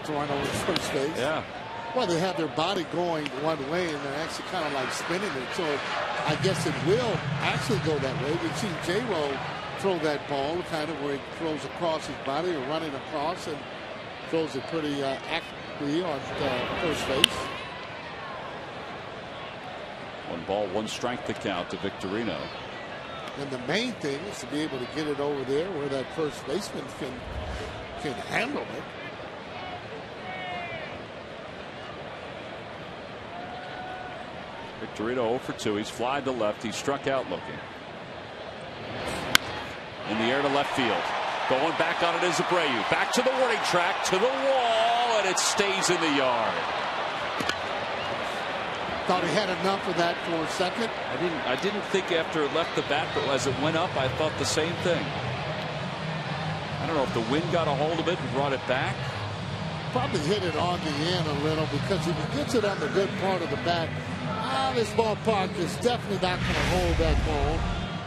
Throwing over first base.
Yeah.
Well, they have their body going one way, and they're actually kind of like spinning it. So I guess it will actually go that way. We've seen J-Ro throw that ball kind of where he throws across his body or running across and throws it pretty accurately on first base.
1 ball, 1 strike to count to Victorino.
And the main thing is to be able to get it over there where that first baseman can handle it.
Victorino 0 for 2. He's flying to left. He struck out looking. In the air to left field. Going back on it is Abreu. Back to the warning track, to the wall, and it stays in the yard.
Thought he had enough of that for a second.
I didn't think after it left the bat, but as it went up, I thought the same thing. I don't know if the wind got a hold of it and brought it back.
Probably hit it on the end a little, because if he gets it on the good part of the bat, this ballpark is definitely not going to hold that ball.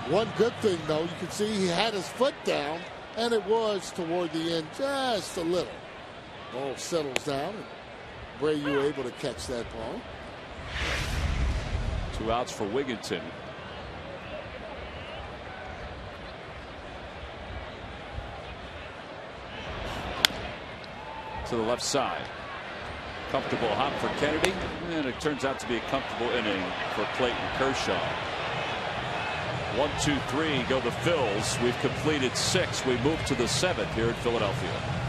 One good thing, though, you can see he had his foot down, and it was toward the end just a little. Ball settles down, and Abreu able to catch that ball.
2 outs for Wigginton. To the left side. Comfortable hop for Kennedy, and it turns out to be a comfortable inning for Clayton Kershaw. 1, 2, 3 go the Phils. We've completed 6. We move to the 7th here in Philadelphia.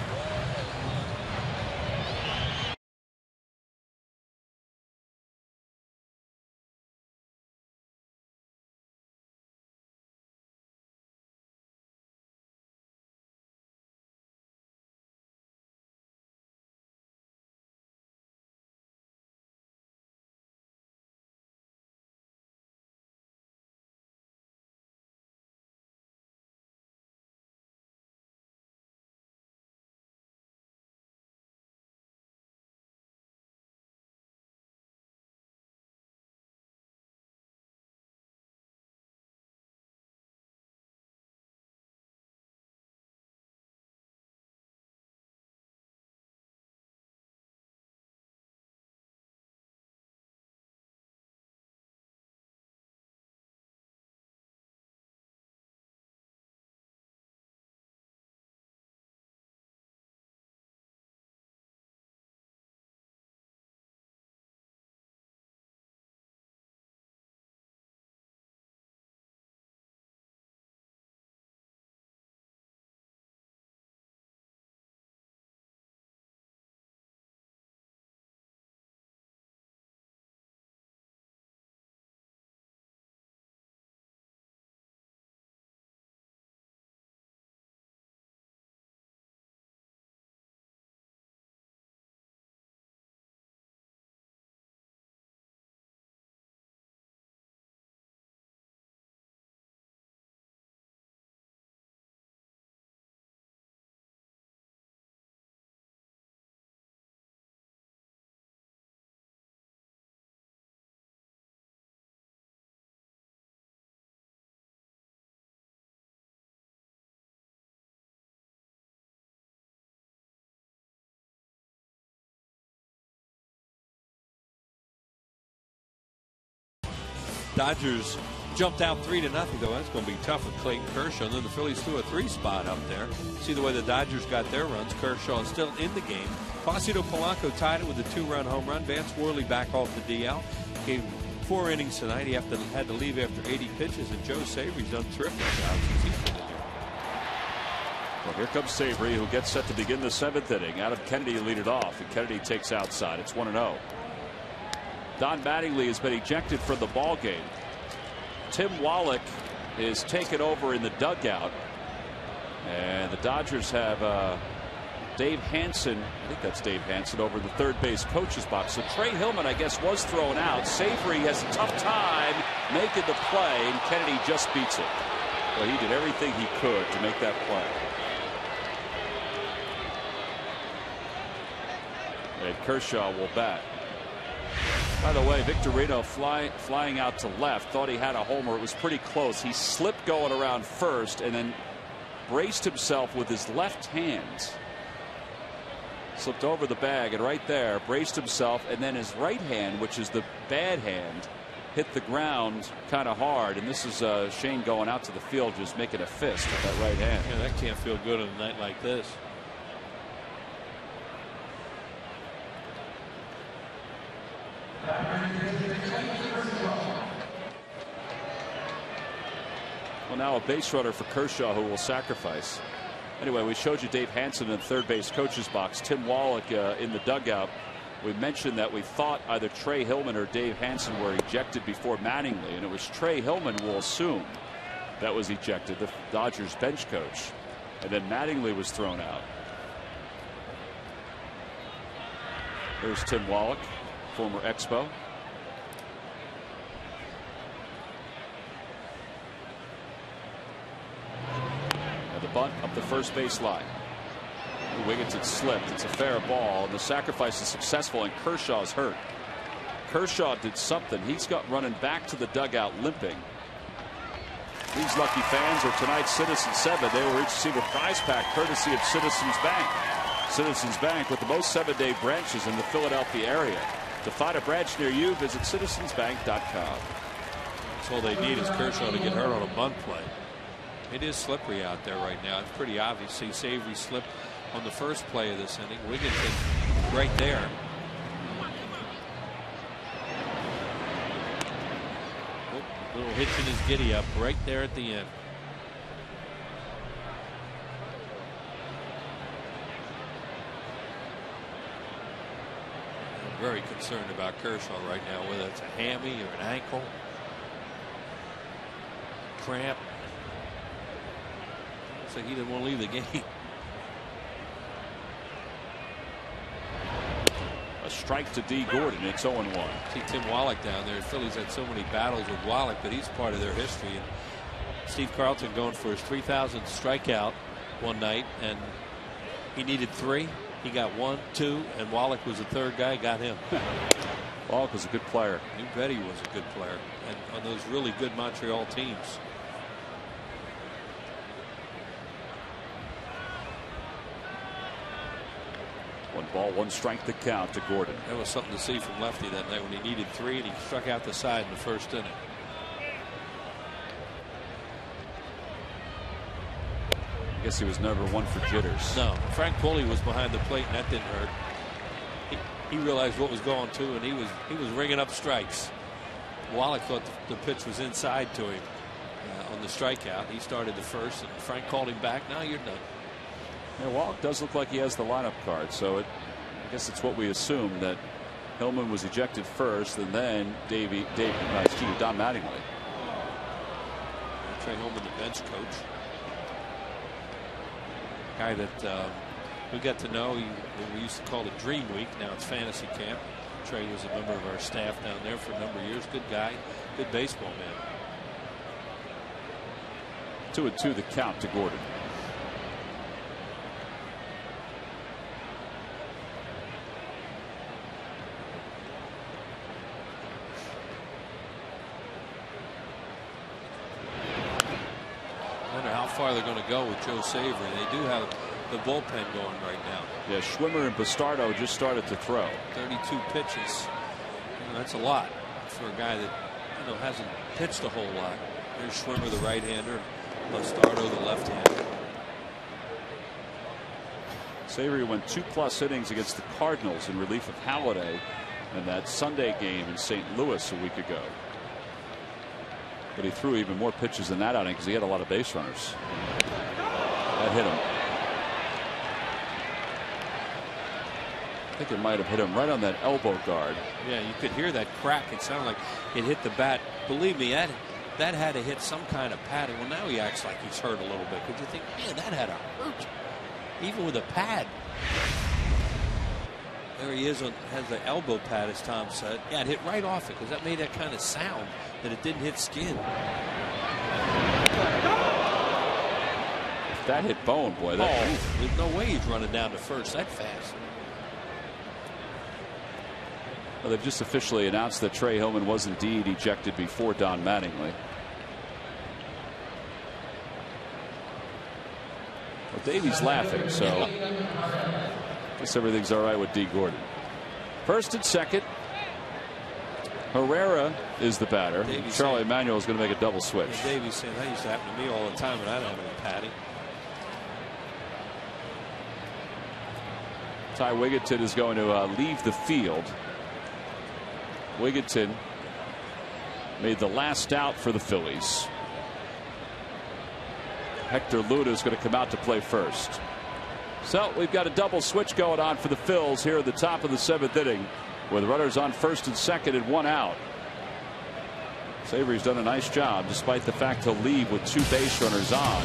Dodgers jumped out 3-0. Though that's going to be tough with Clayton Kershaw. And then the Phillies threw a 3 spot up there. See the way the Dodgers got their runs. Kershaw is still in the game. Placido Polanco tied it with a 2-run home run. Vance Worley back off the DL. Gave 4 innings tonight. He had to leave after 80 pitches. And Joe Savory's done terrific job since he's been in there.
Well, here comes Savory, who gets set to begin the 7th inning. Adam Kennedy lead it off, and Kennedy takes outside. It's 1-0. Don Mattingly has been ejected from the ball game. Tim Wallach is taken over in the dugout, and the Dodgers have Dave Hansen. I think that's Dave Hansen over the third base coach's box. So Trey Hillman, I guess, was thrown out. Savory has a tough time making the play, and Kennedy just beats it. Well, he did everything he could to make that play. And Kershaw will bat. By the way, Victorino flying out to left, thought he had a homer. It was pretty close. He slipped going around first and then braced himself with his left hand. Slipped over the bag and right there braced himself, and then his right hand, which is the bad hand, hit the ground kind of hard. And this is Shane going out to the field just making a fist with that right hand.
Yeah, that can't feel good on a night like this.
Well, now a base runner for Kershaw, who will sacrifice. Anyway, we showed you Dave Hansen in the third base coach's box. Tim Wallach in the dugout. We mentioned that we thought either Trey Hillman or Dave Hansen were ejected before Mattingly, and it was Trey Hillman, we'll assume, that was ejected, the Dodgers bench coach. And then Mattingly was thrown out. There's Tim Wallach, former Expo. And the bunt up the first base line. Wiggins had slipped. It's a fair ball, and the sacrifice is successful, and Kershaw's hurt. Kershaw did something. He's got running back to the dugout limping. These lucky fans are tonight's Citizens 7. They will receive a prize pack courtesy of Citizens Bank. Citizens Bank with the most 7-day branches in the Philadelphia area. To find a branch near you, visit citizensbank.com.
That's all they need is Kershaw to get hurt on a bunt play. It is slippery out there right now. It's pretty obvious. See, Savory slipped on the first play of this inning. Wiggins is right there. Oh, little hitch in his giddy up right there at the end. I'm very concerned about Kershaw right now, whether it's a hammy or an ankle, cramp. Looks like he didn't want to leave the game.
A strike to D. Gordon. It's 0-1.
See Tim Wallach down there. Phillies had so many battles with Wallach, but he's part of their history. And Steve Carlton going for his 3,000th strikeout one night, and he needed 3. He got 1, 2, and Wallach was the third guy. Got him.
Wallach was a good player.
You bet he was a good player, and on those really good Montreal teams.
One ball, one strike to count to Gordon.
That was something to see from lefty that night when he needed 3 and he struck out the side in the first inning.
I guess he was never one for jitters.
No, Frank Pulley was behind the plate and that didn't hurt. He realized what was going to, and he was ringing up strikes. Wallach thought the pitch was inside to him on the strikeout. He started the first, and Frank called him back. Now you're done.
Yeah, Wallach does look like he has the lineup card, so I guess it's what we assume, that Hillman was ejected first, and then Don Mattingly.
Trey Hillman, the bench coach, guy that we got to know. We used to call it Dream Week. Now it's Fantasy Camp. Trey was a member of our staff down there for a number of years. Good guy, good baseball man.
2-2 the count to Gordon.
How far they're going to go with Joe Savory. They do have the bullpen going right now.
Yeah, Schwimmer and Bastardo just started to throw.
32 pitches. That's a lot for a guy that hasn't pitched a whole lot. There's Schwimmer, the right-hander, Bastardo, the left-hander.
Savory went 2+ innings against the Cardinals in relief of Halladay in that Sunday game in St. Louis a week ago. But he threw even more pitches than that outing because he had a lot of base runners. That hit him. I think it might have hit him right on that elbow guard.
Yeah, you could hear that crack. It sounded like it hit the bat. Believe me, that had to hit some kind of padding. Well, now he acts like he's hurt a little bit. Because you think, man, that had to hurt. Even with a pad. There he is, has the elbow pad, as Tom said. Yeah, it hit right off it because that made that kind of sound that it didn't hit skin.
If that hit bone, boy.
There's no way he's running down to first that fast.
Well, they've just officially announced that Trey Hillman was indeed ejected before Don Mattingly. Well, Davey's laughing, so I guess everything's all right with D. Gordon. First and second. Herrera is the batter. Charlie Emanuel is going to make a double switch.
Yeah, Davey's saying that used to happen to me all the time, and I don't have any padding.
Ty Wigginton is going to leave the field. Wigginton made the last out for the Phillies. Hector Luna is going to come out to play first. So we've got a double switch going on for the Phils here at the top of the 7th inning with runners on first and second and 1 out. Savory's done a nice job despite the fact he'll leave with 2 base runners on.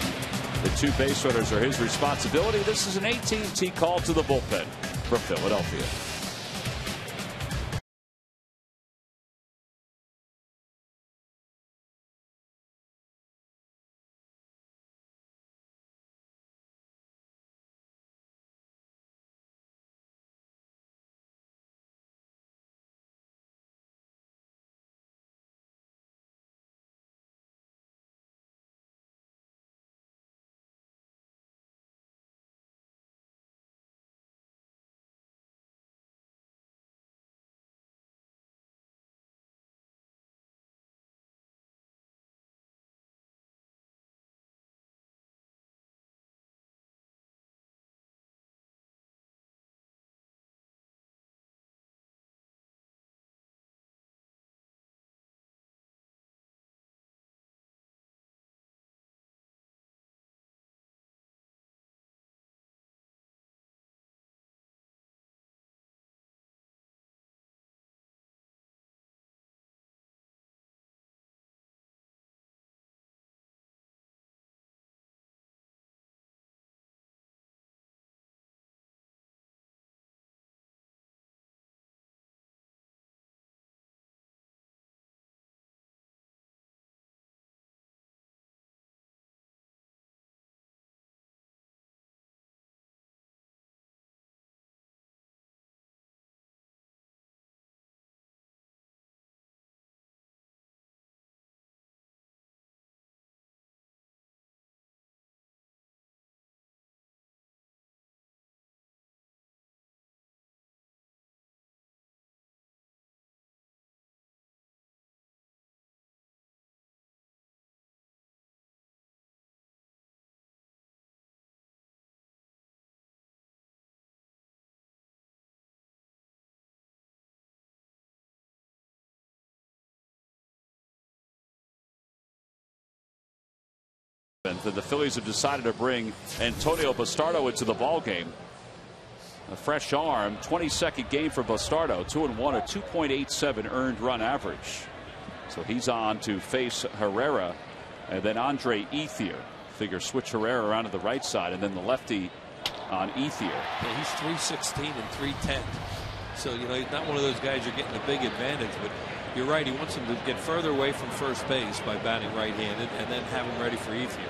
The 2 base runners are his responsibility. This is an AT&T call to the bullpen from Philadelphia. That the Phillies have decided to bring Antonio Bastardo into the ball game. A fresh arm, 22nd game for Bastardo, 2-1, a 2.87 earned run average. So he's on to face Herrera, and then Andre Ethier. Figure switch Herrera around to the right side, and then the lefty on Ethier.
Yeah, he's 316 and 310. So you know he's not one of those guys you're getting a big advantage, but you're right. He wants him to get further away from first base by batting right-handed, and then have him ready for Ethier.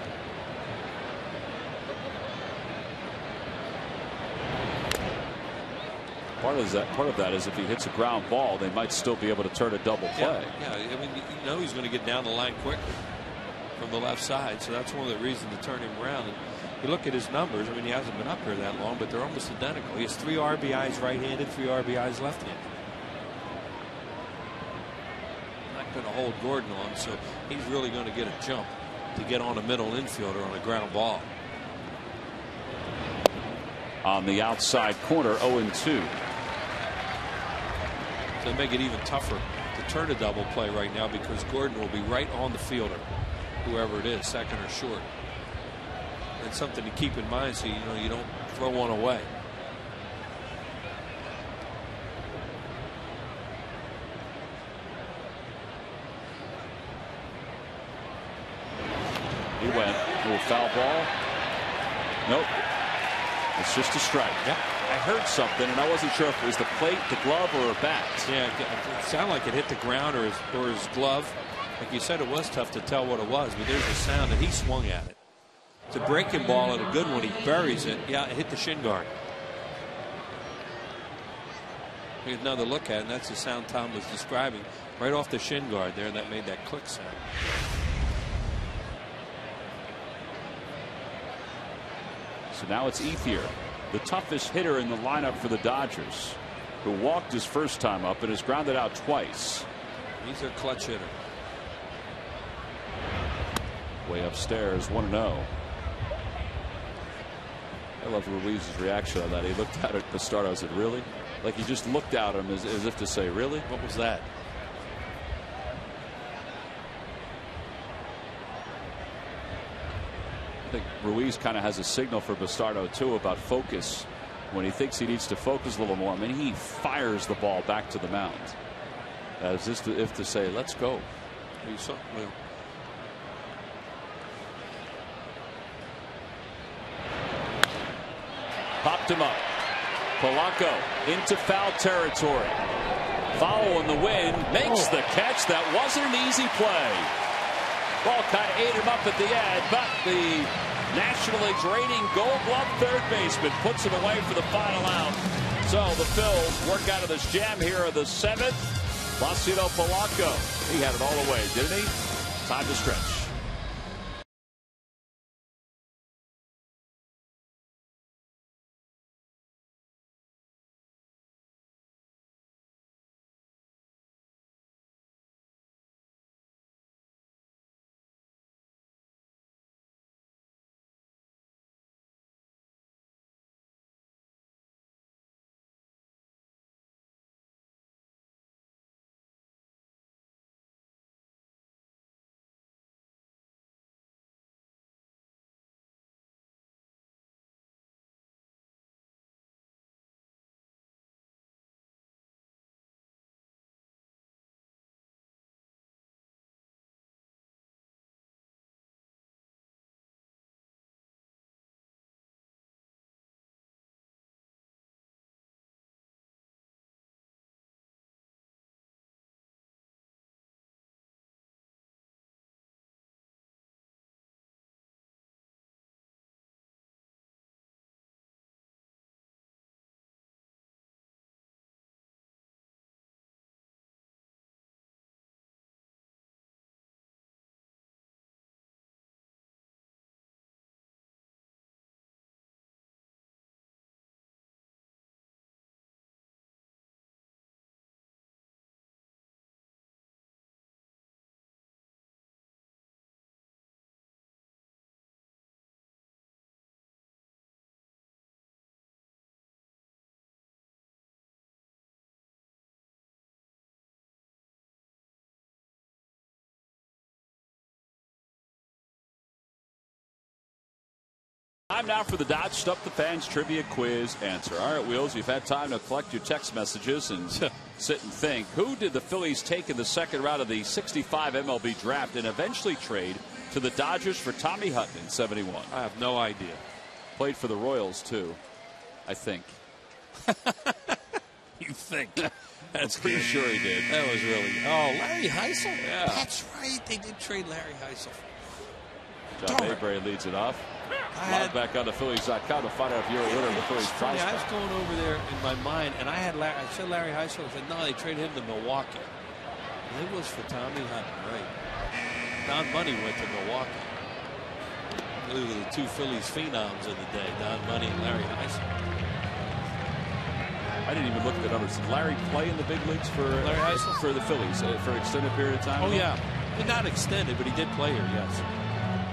Part of that is if he hits a ground ball, they might still be able to turn a double play.
Yeah, I mean, you know he's going to get down the line quickly from the left side, so that's one of the reasons to turn him around. And you look at his numbers. I mean, he hasn't been up here that long, but they're almost identical. He has 3 RBIs right-handed, 3 RBIs left-handed. Not going to hold Gordon on, so he's really going to get a jump to get on a middle infielder on a ground ball.
On the outside corner, 0-2.
To make it even tougher to turn a double play right now, because Gordon will be right on the fielder, whoever it is, second or short. That's something to keep in mind, so you don't throw one away.
He went to a foul ball. Nope. It's just a strike.
Yeah.
I heard something, and I wasn't sure if it was the plate, the glove, or a bat.
Yeah, it sounded like it hit the ground or his glove. Like you said, it was tough to tell what it was, but there's the sound, and he swung at it. It's a breaking ball and a good one. He buries it. Yeah, it hit the shin guard. Here's another look at it, and that's the sound Tom was describing. Right off the shin guard there, and that made that click sound.
So now it's Ethier, the toughest hitter in the lineup for the Dodgers, who walked his first time up and has grounded out twice.
He's their clutch hitter.
Way upstairs, 1-0. I love Ruiz's reaction on that. He looked at it at the start. I said, really? Like he just looked at him as if to say, really?
What was that?
I think Ruiz kind of has a signal for Bastardo too about focus. When he thinks he needs to focus a little more, I mean, he fires the ball back to the mound as if to say, let's go. Popped him up. Polanco into foul territory. Following the wind, makes the catch. That wasn't an easy play. Ball kind of ate him up at the end, but the National League's reigning Gold Glove third baseman puts him away for the final out. So the Phils work out of this jam here in the seventh. Placido Polanco, he had it all away, didn't he? Time to stretch. Time now for the Dodge Stuff the Fans Trivia Quiz answer. All right, Wheels, you've had time to collect your text messages and sit and think. Who did the Phillies take in the second round of the 65 MLB draft and eventually trade to the Dodgers for Tommy Hutton in 71?
I have no idea.
Played for the Royals, too, I think.
You think?
That's pretty sure he did.
That was really. Oh, Larry Heisel?
Yeah.
That's right. They did trade Larry Heisel.
John Abreu leads it off. Log back on to Phillies.com to find out if you're a winner of the Phillies prize.
I was going over there in my mind, and I said Larry Heisel. I said, no, they traded him to Milwaukee. And it was for Tommy Hutton, right? Don Money went to Milwaukee. Those were the two Phillies phenoms of the day, Don Money and Larry Heisel.
I didn't even look at the numbers. Did Larry play in the big leagues for the Phillies for an extended period of time?
Oh, yeah. Not extended, but he did play here, yes.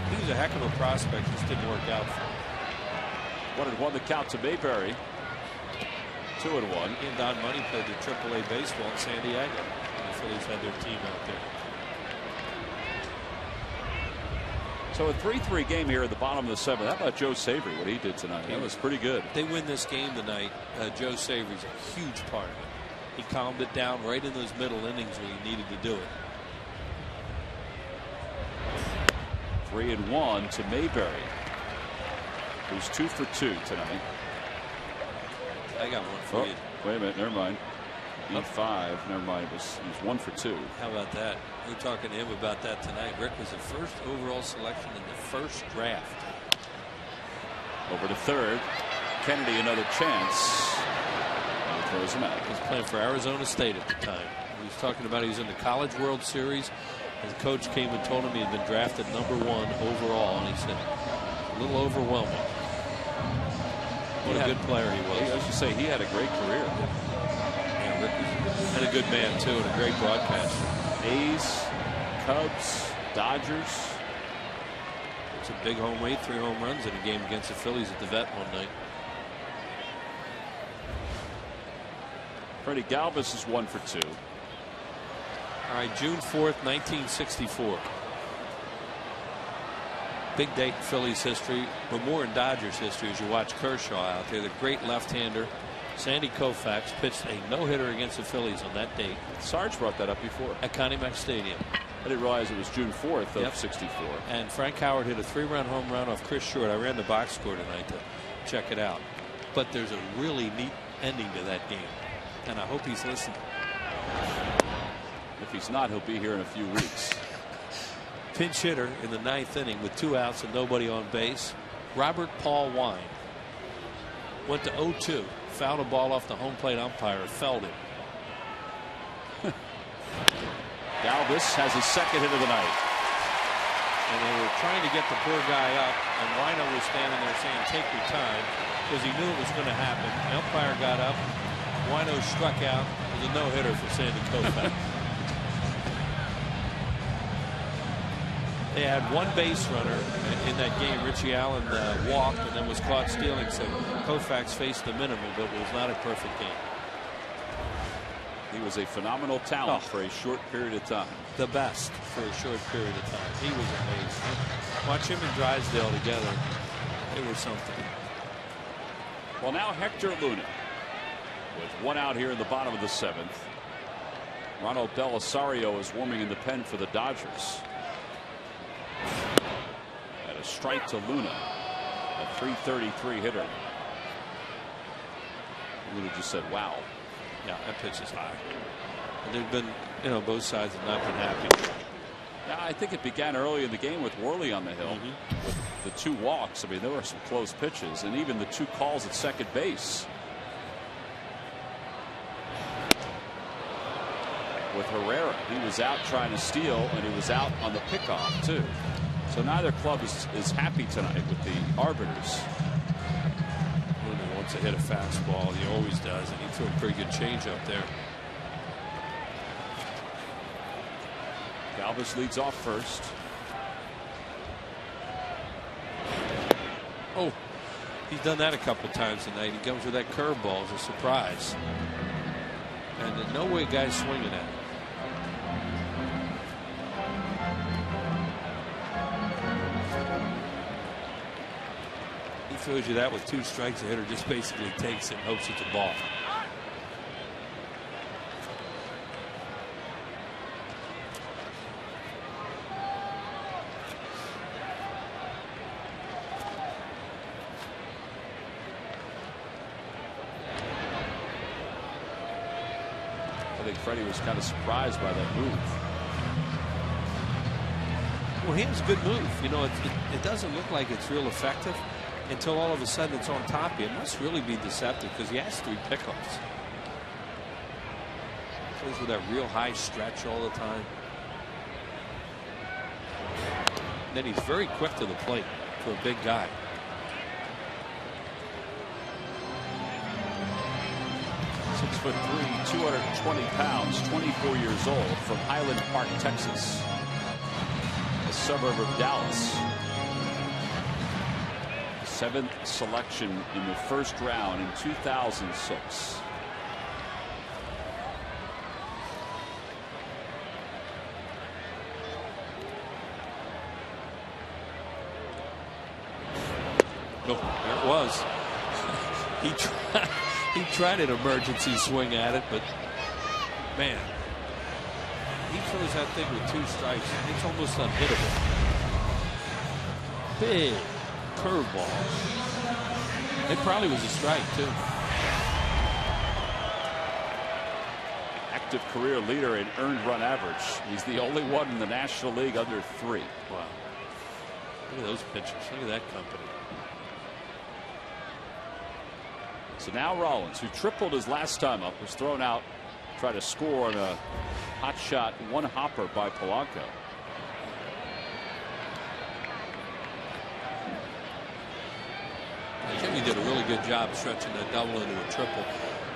He was a heck of a prospect. Just didn't work out for him.
1-1 the count to Mayberry. 2-1.
He and Don Money played the AAA baseball in San Diego. And the Phillies had their team out there.
So a 3-3 game here at the bottom of the 7th. How about Joe Savory, what he did tonight? That was pretty good.
If they win this game tonight, Joe Savory's a huge part of it. He calmed it down right in those middle innings when he needed to do it.
3-1 to Mayberry, who's 2 for 2 tonight.
I got one for you.
Wait a minute, never mind. E5, never mind. He's 1 for 2.
How about that? We were talking to him about that tonight. Rick was the first overall selection in the first draft.
Over to third. Kennedy another chance. And he throws him out.
He was playing for Arizona State at the time. He was talking about he was in the College World Series. His coach came and told him he had been drafted #1 overall, and he said, a little overwhelming. What a good player he was.
I was to say, he had a great career.
Yeah, Rick was a good man, too, and a great broadcaster.
A's, Cubs, Dodgers.
It's a big home rate, 3 home runs in a game against the Phillies at the Vet one night.
Freddie Galvis is 1 for 2.
All right, June 4th, 1964. Big day in Phillies history, but more in Dodgers history as you watch Kershaw out there. The great left-hander, Sandy Koufax, pitched a no-hitter against the Phillies on that date.
Sarge brought that up before.
At Connie Mack Stadium.
I didn't realize it was June 4th of 64.
And Frank Howard hit a 3-run home run off Chris Short. I ran the box score tonight to check it out. But there's a really neat ending to that game. And I hope he's listening.
If he's not, he'll be here in a few weeks.
Pinch hitter in the 9th inning with 2 outs and nobody on base. Robert Paul Wine went to 0-2. Fouled a ball off the home plate umpire. Felled him.
Galvis has his 2nd hit of the night.
And they were trying to get the poor guy up, and Rhino was standing there saying, take your time, because he knew it was going to happen. The umpire got up. Wino struck out. It was a no-hitter for Sandy Koufax. They had 1 base runner in that game. Richie Allen walked and then was caught stealing, so Koufax faced the minimum, but it was not a perfect game.
He was a phenomenal talent for a short period of time.
The best for a short period of time. He was amazing. Watch him and Drysdale together. They were something.
Well, now Hector Luna with 1 out here in the bottom of the 7th. Ronald Belisario is warming in the pen for the Dodgers. And a strike to Luna, a .333 hitter. Luna just said, wow.
Yeah, that pitch is high. And there's been, both sides have not been happy.
Yeah, I think it began early in the game with Worley on the hill. With the 2 walks. I mean, there were some close pitches, and even the 2 calls at second base. With Herrera, he was out trying to steal, and he was out on the pickoff too. So neither club is happy tonight with the arbiters.
Luna wants to hit a fastball. He always does, and he threw a pretty good changeup there.
Galvis leads off first.
Oh, he's done that a couple times tonight. He comes with that curveball as a surprise. And in no way guys swinging at it. He throws you that with 2 strikes. The hitter just basically takes it and hopes it's a ball.
I think Freddie was kind of surprised by that move.
Well, he has a good move. It doesn't look like it's real effective until all of a sudden it's on top of you. It must really be deceptive because he has 3 pickoffs. Plays with that real high stretch all the time. And then he's very quick to the plate for a big guy.
6'3", 220 pounds, 24 years old, from Highland Park, Texas, a suburb of Dallas. 7th selection in the first round in 2006.
Oh, there it was. He tried an emergency swing at it, but man, he throws that thing with 2 strikes. It's almost unhittable. Big curveball. It probably was a strike too.
Active career leader in earned run average. He's the only one in the National League under 3.
Wow. Look at those pitchers. Look at that company.
So now Rollins, who tripled his last time up, was thrown out, tried to score on a hot shot 1-hopper by Polanco.
Jimmy did a really good job stretching that double into a triple.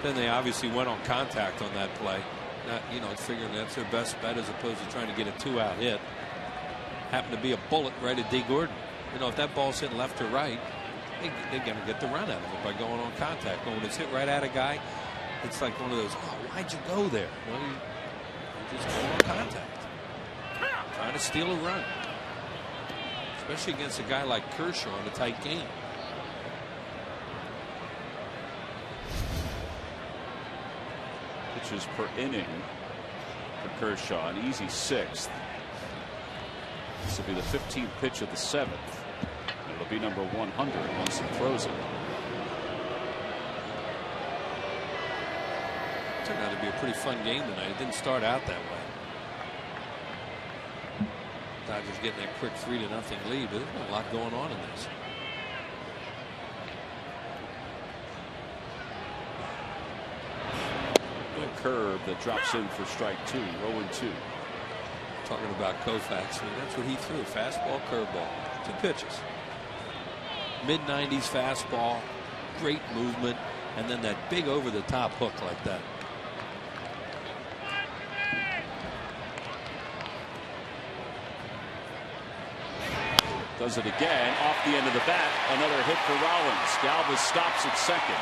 Then they obviously went on contact on that play. Not, you know, figuring that's their best bet as opposed to trying to get a 2-out hit. Happened to be a bullet right at D. Gordon. You know, if that ball's hit left or right, they're going to get the run out of it by going on contact. But when it's hit right at a guy, it's like one of those, oh, why'd you go there? Well, you just go on contact. Trying to steal a run. Especially against a guy like Kershaw in a tight game.
Pitches per inning for Kershaw, an easy 6th. This will be the 15th pitch of the 7th. It'll be number 100 once he throws it.
Turned out to be a pretty fun game tonight. It didn't start out that way. Dodgers getting that quick 3-0 lead, but there's a lot going on in this.
A curve that drops in for strike 2, 0-2.
Talking about Koufax, I mean, that's what he threw. Fastball, curveball. 2 pitches. Mid-90s fastball, great movement, and then that big over-the-top hook like that.
Does it again off the end of the bat. Another hit for Rollins. Galvis stops at second.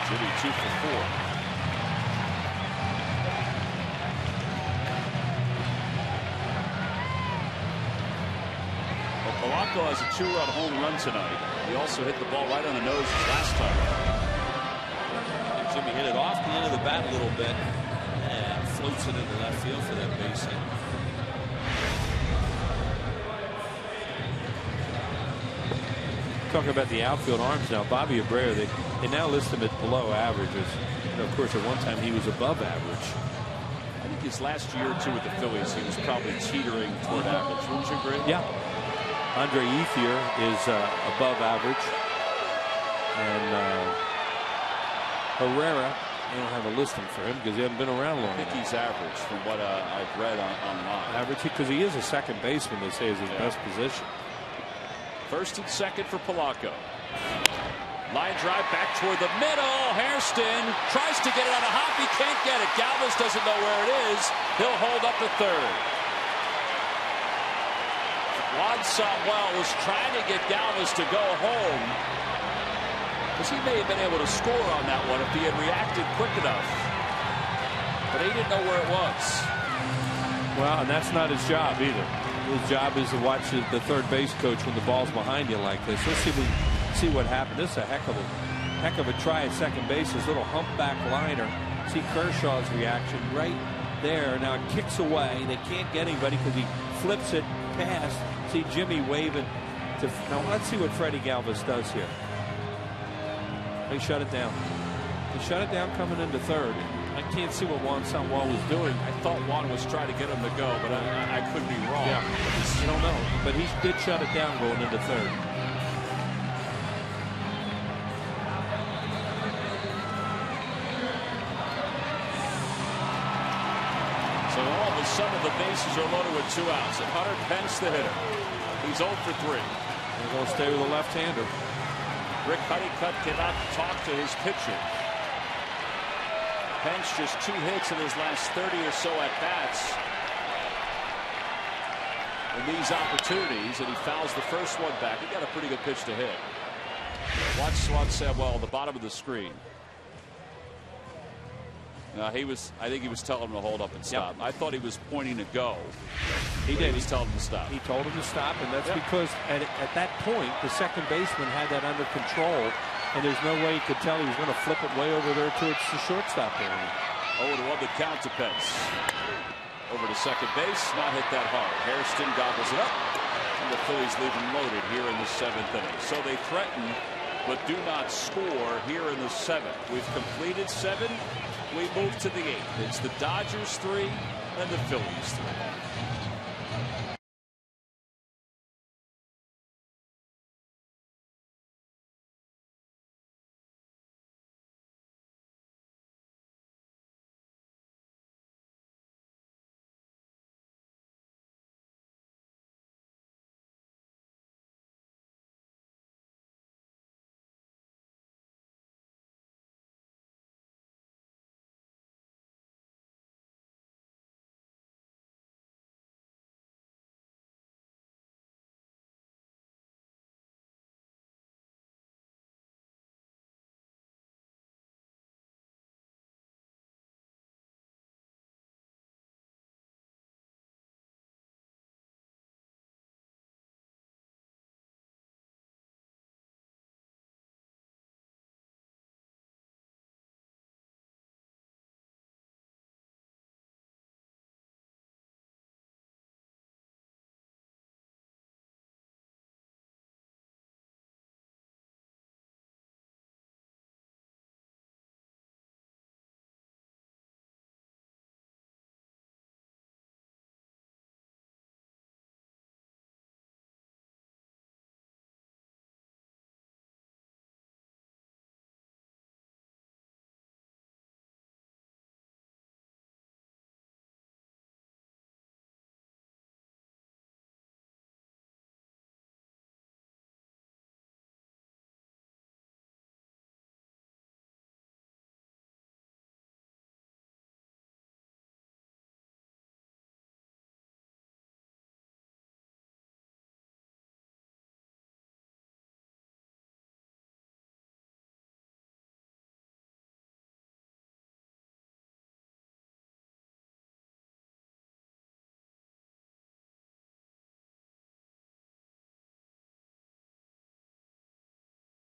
Jimmy 2 for 4. Polanco has a 2-run home run tonight. He also hit the ball right on the nose last time.
And Jimmy hit it off the end of the bat a little bit and floats it into left field for that base hit. Talking about the outfield arms now, Bobby Abreu, they now list him at below averages. You know, of course, at one time he was above average.
I think his last year or 2 with the Phillies, he was probably teetering toward average. Wouldn't you agree?
Yeah. Andre Ethier is above average. And Herrera, they don't have a listing for him because he hasn't been around long enough.
I think he's average from what I've read online.
Average because he is a second baseman, they say, is his best position.
First and second for Polanco. Line drive back toward the middle. Hairston tries to get it on a hop. He can't get it. Galvis doesn't know where it is. He'll hold up the third. Juan Samuel was trying to get Galvis to go home, because he may have been able to score on that one if he had reacted quick enough. But he didn't know where it was.
Well, and that's not his job either. His job is to watch the third base coach when the ball's behind you like this. Let's see what happened. This is a heck of a try at second base. This little humpback liner. See Kershaw's reaction right there. Now it kicks away. They can't get anybody because he flips it past. See Jimmy waving to. Now let's see what Freddie Galvis does here. They shut it down. They shut it down coming into third. I can't see what Juan Samuel was doing.
I thought Juan was trying to get him to go, but I could be wrong.
Yeah, you don't know. But he did shut it down going into third.
So all of a sudden the bases are loaded with 2 outs. And Hunter Pence, the hitter. He's 0 for 3.
They're going to stay with a left-hander.
Rick Honeycutt cannot talk to his pitcher. Pence just 2 hits in his last 30 or so at bats. In these opportunities, and he fouls the first one back. He got a pretty good pitch to hit. Watch Swan Samuel, the bottom of the screen. I think he was telling him to hold up and stop. Yep. I thought he was pointing to go.
He did.
He was telling him to stop.
He told him to stop, and that's because at that point, the second baseman had that under control, and there's no way he could tell he was going to flip it way over there towards the shortstop area.
0-1 the count to Pence. Over to second base, not hit that hard. Hairston gobbles it up, and the Phillies leave him loaded here in the 7th inning. So they threaten, but do not score here in the 7th. We've completed 7. We move to the 8th. It's the Dodgers 3 and the Phillies 3.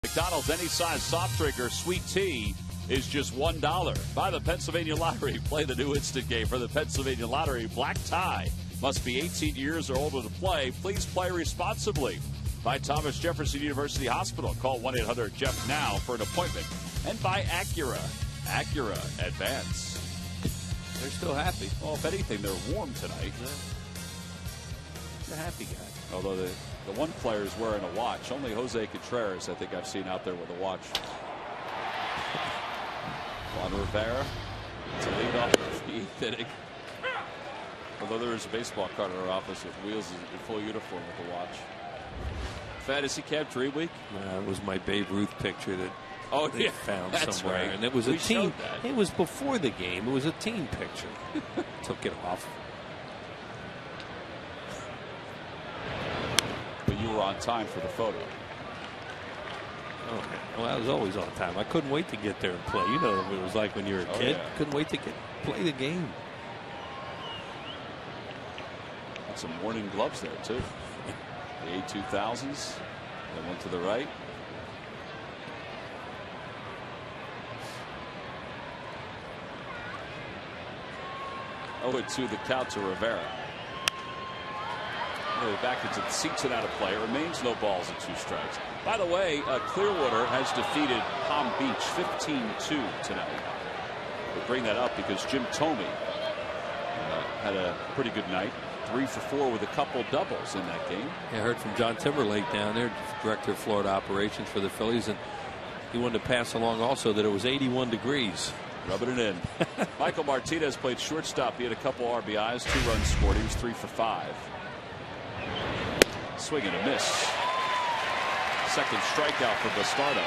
McDonald's any size soft drink or sweet tea is just $1. Buy the Pennsylvania Lottery. Play the new instant game for the Pennsylvania Lottery. Black tie. Must be 18 years or older to play. Please play responsibly. By Thomas Jefferson University Hospital. Call 1-800-JEFF now for an appointment. And by Acura. Acura Advance.
They're still happy.
Well, if anything, they're warm tonight.
Yeah. He's a happy guy.
Although the one player is wearing a watch. Only Jose Contreras, I think I've seen out there with a watch. Juan Rivera to lead off the 8th inning. Although there is a baseball card in our office with Wheels in full uniform with a watch. Fantasy Camp Dream Week.
It was my Babe Ruth picture that they found somewhere.
Right.
And it was a team. It was before the game. It was a team picture. Took it off.
But you were on time for the photo.
Oh, well, I was always on time. I couldn't wait to get there and play. You know what it was like when you were a kid.
Yeah.
Couldn't wait to play the game.
Got some morning gloves there too. The A2000s. That went to the right. Oh, to the count to Rivera. Back into the seats and out of play. It remains no balls and 2 strikes. By the way, Clearwater has defeated Palm Beach 15-2 tonight. We'll bring that up because Jim Thome had a pretty good night. 3 for 4 with a couple doubles in that game.
I heard from John Timberlake down there, director of Florida operations for the Phillies, and he wanted to pass along also that it was 81 degrees.
Rubbing it in. Michael Martinez played shortstop. He had a couple RBIs, 2 runs scored. He was 3 for 5. Swing and a miss. Second strikeout for Bastardo.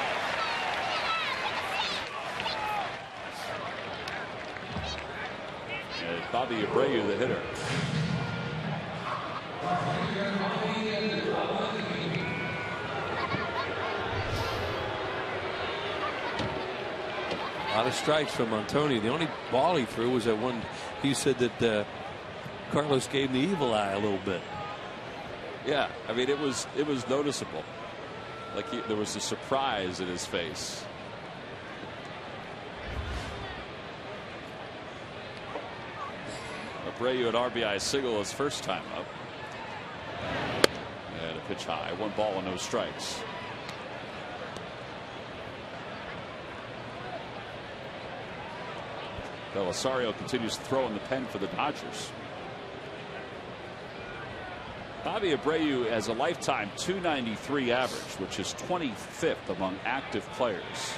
Bobby Abreu, the hitter.
A lot of strikes from Antonio. The only ball he threw was that one. He said that Carlos gave him the evil eye a little bit.
Yeah, I mean, it was noticeable. Like there was a surprise in his face. Abreu an RBI single his first time up. And a pitch high. 1 ball and no strikes. Belisario continues to throw in the pen for the Dodgers. Bobby Abreu has a lifetime .293 average, which is 25th among active players.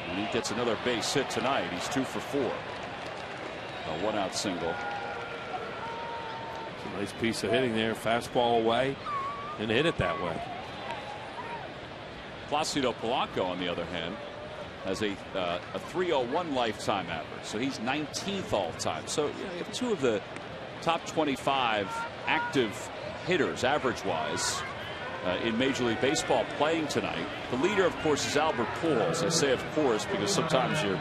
And he gets another base hit tonight. He's 2 for 4. A 1-out single.
It's a nice piece of hitting there. Fastball away and hit it that way.
Placido Polanco, on the other hand, has a 301 lifetime average. So he's 19th all time. So you have 2 of the top 25 active hitters, average-wise, in Major League Baseball playing tonight. The leader, of course, is Albert Pujols. I say, of course, because sometimes the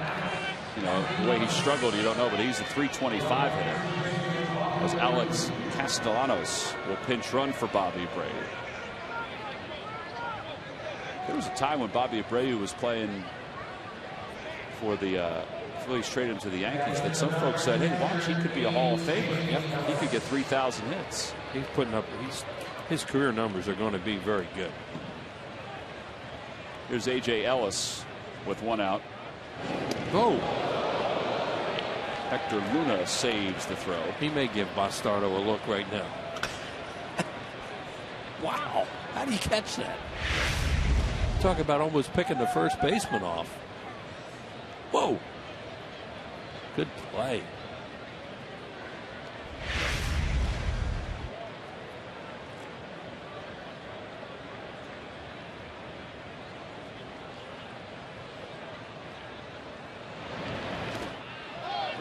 way he struggled, you don't know, but he's a 325 hitter. As Alex Castellanos will pinch run for Bobby Abreu. There was a time when Bobby Abreu was playing for the Phillies, traded him to the Yankees, that some folks said, hey, watch, he could be a Hall of Famer. Yep. He could get 3,000 hits.
He's putting up, his career numbers are going to be very good.
Here's A.J. Ellis with 1 out.
Oh.
Hector Luna saves the throw.
He may give Bastardo a look right now. Wow. How do you catch that? Talk about almost picking the first baseman off. Whoa. Good play.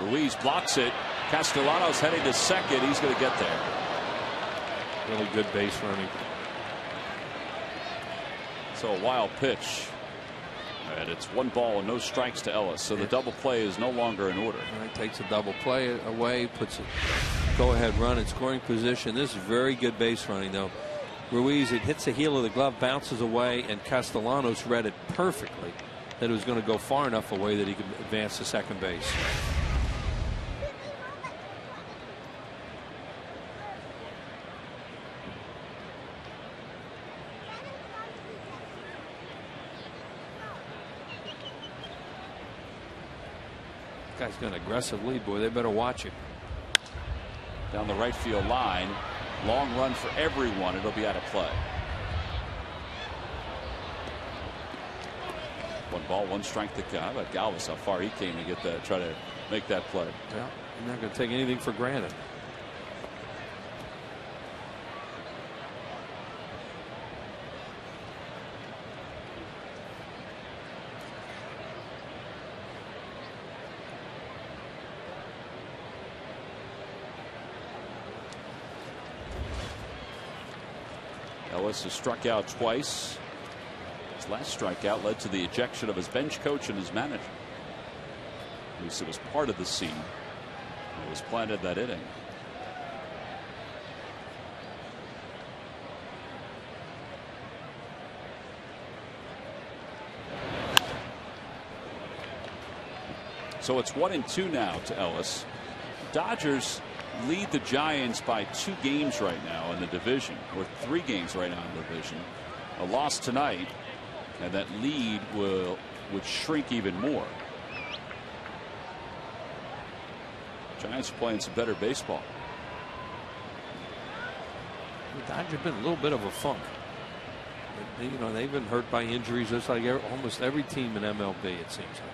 Ruiz blocks it. Castellanos heading to second. He's going to get there.
Really good base running.
So a wild pitch. And it's 1 ball and no strikes to Ellis. So the double play is no longer in order.
Right, takes a double play away, puts a go-ahead run in scoring position. This is very good base running, though. Ruiz, it hits the heel of the glove, bounces away, and Castellanos read it perfectly that it was going to go far enough away that he could advance to second base. Guy's got an aggressive lead, boy. They better watch him.
Down the right field line. Long run for everyone. It'll be out of play. 1 ball, 1 strike to How about Galvis? How far he came to get that, try to make that play.
Yeah, he's not going to take anything for granted.
Ellis has struck out twice. His last strikeout led to the ejection of his bench coach and his manager. At least it was part of the scene that was planted that inning. So it's 1-2 now to Ellis. Dodgers lead the Giants by 2 games right now in the division, or 3 games right now in the division. A loss tonight, and that lead would shrink even more. Giants are playing some better baseball.
The Dodgers have been a little bit of a funk. They've been hurt by injuries just like almost every team in MLB, it seems like.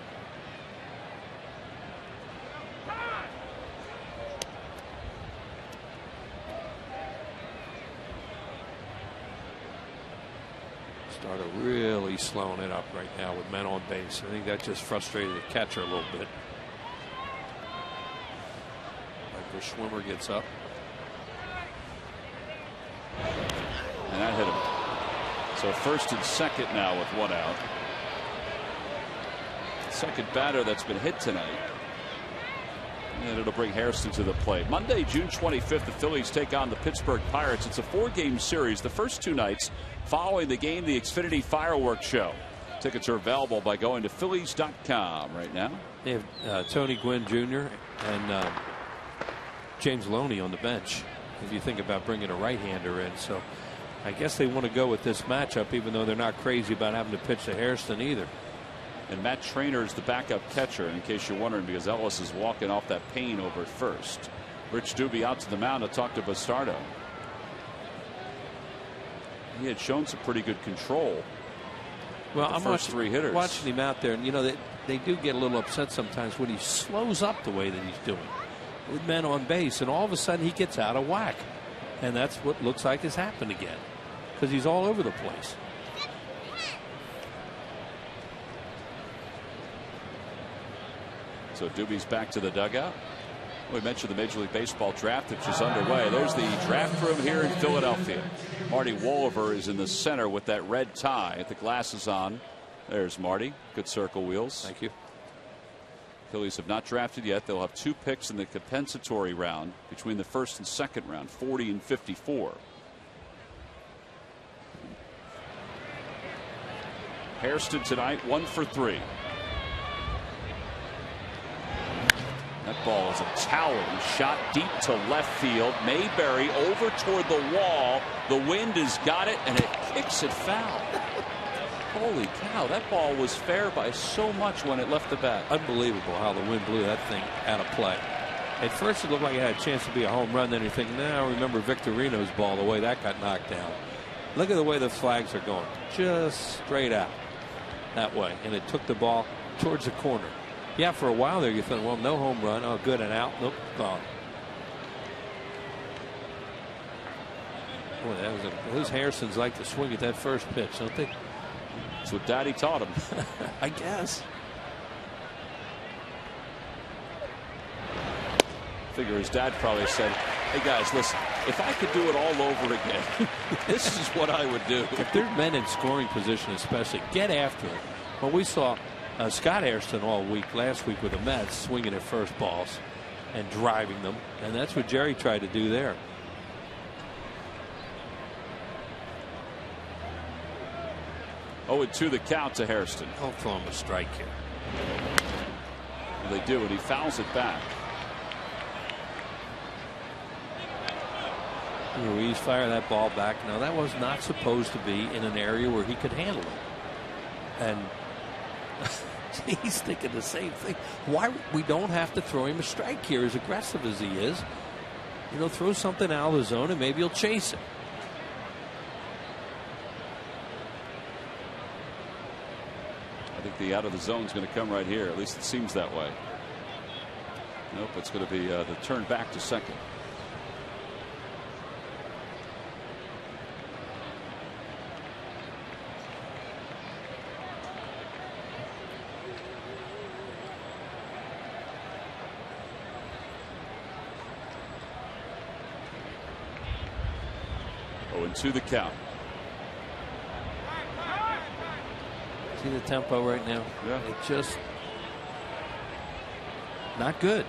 Started really slowing it up right now with men on base. I think that just frustrated the catcher a little bit. after Schwimmer gets up.
And that hit him. So first and second now with one out. Second batter that's been hit tonight. And it'll bring Hairston to the plate. Monday, June 25th, the Phillies take on the Pittsburgh Pirates. It's a 4-game series. The first 2 nights following the game, the Xfinity Fireworks Show. Tickets are available by going to Phillies.com right now.
They have Tony Gwynn Jr. and James Loney on the bench. If you think about bringing a right-hander in, so I guess they want to go with this matchup, even though they're not crazy about having to pitch to Hairston either.
And Matt Trainer is the backup catcher, in case you're wondering, because Ellis is walking off that pane over at first. Rich Doobie out to the mound to talk to Bastardo. He had shown some pretty good control.
Well, I'm
watching 3 hitters.
Watching him out there, and you know they do get a little upset sometimes when he slows up the way that he's doing with men on base, and all of a sudden he gets out of whack, and that's what looks like has happened again because he's all over the place.
So Doobie's back to the dugout. We mentioned the Major League Baseball draft, which is underway. There's the draft room here in Philadelphia. Marty Wolliver is in the center with that red tie, the glasses on. There's Marty. Good circle wheels.
Thank you.
Phillies have not drafted yet. They'll have 2 picks in the compensatory round between the first and second round, 40 and 54. Hairston tonight, 1 for 3. That ball is a towering shot deep to left field. Mayberry over toward the wall. The wind has got it, and it kicks it foul. Holy cow, that ball was fair by so much when it left the bat.
Unbelievable how the wind blew that thing out of play. At first it looked like it had a chance to be a home run. Then you think, now remember Victorino's ball, the way that got knocked down. Look at the way the flags are going. Just straight out that way. And it took the ball towards the corner. Yeah, for a while there you thought, well, no home run. Oh, good and out. Nope, gone. Boy, those Hairston's like to swing at that first pitch, don't they?
That's what Daddy taught him.
I guess.
Figure his dad probably said, hey guys, listen, if I could do it all over again, this is what I would do.
If there's men in scoring position especially, get after it. Well, we saw Scott Hairston all week, last week with the Mets, swinging at first balls and driving them. And that's what Jerry tried to do there.
Oh, and 2 the count to Hairston.
Don't throw him a strike here.
They do, and he fouls it back.
Ruiz fire that ball back. No, that was not supposed to be in an area where he could handle it. And he's thinking the same thing. Why we don't have to throw him a strike here, as aggressive as he is. You know, throw something out of the zone and maybe he'll chase it.
I think the out of the zone is going to come right here. At least it seems that way. Nope, it's going to be the turn back to second. Oh, and 2 the count.
See the tempo right now?
Yeah.
It's just not good.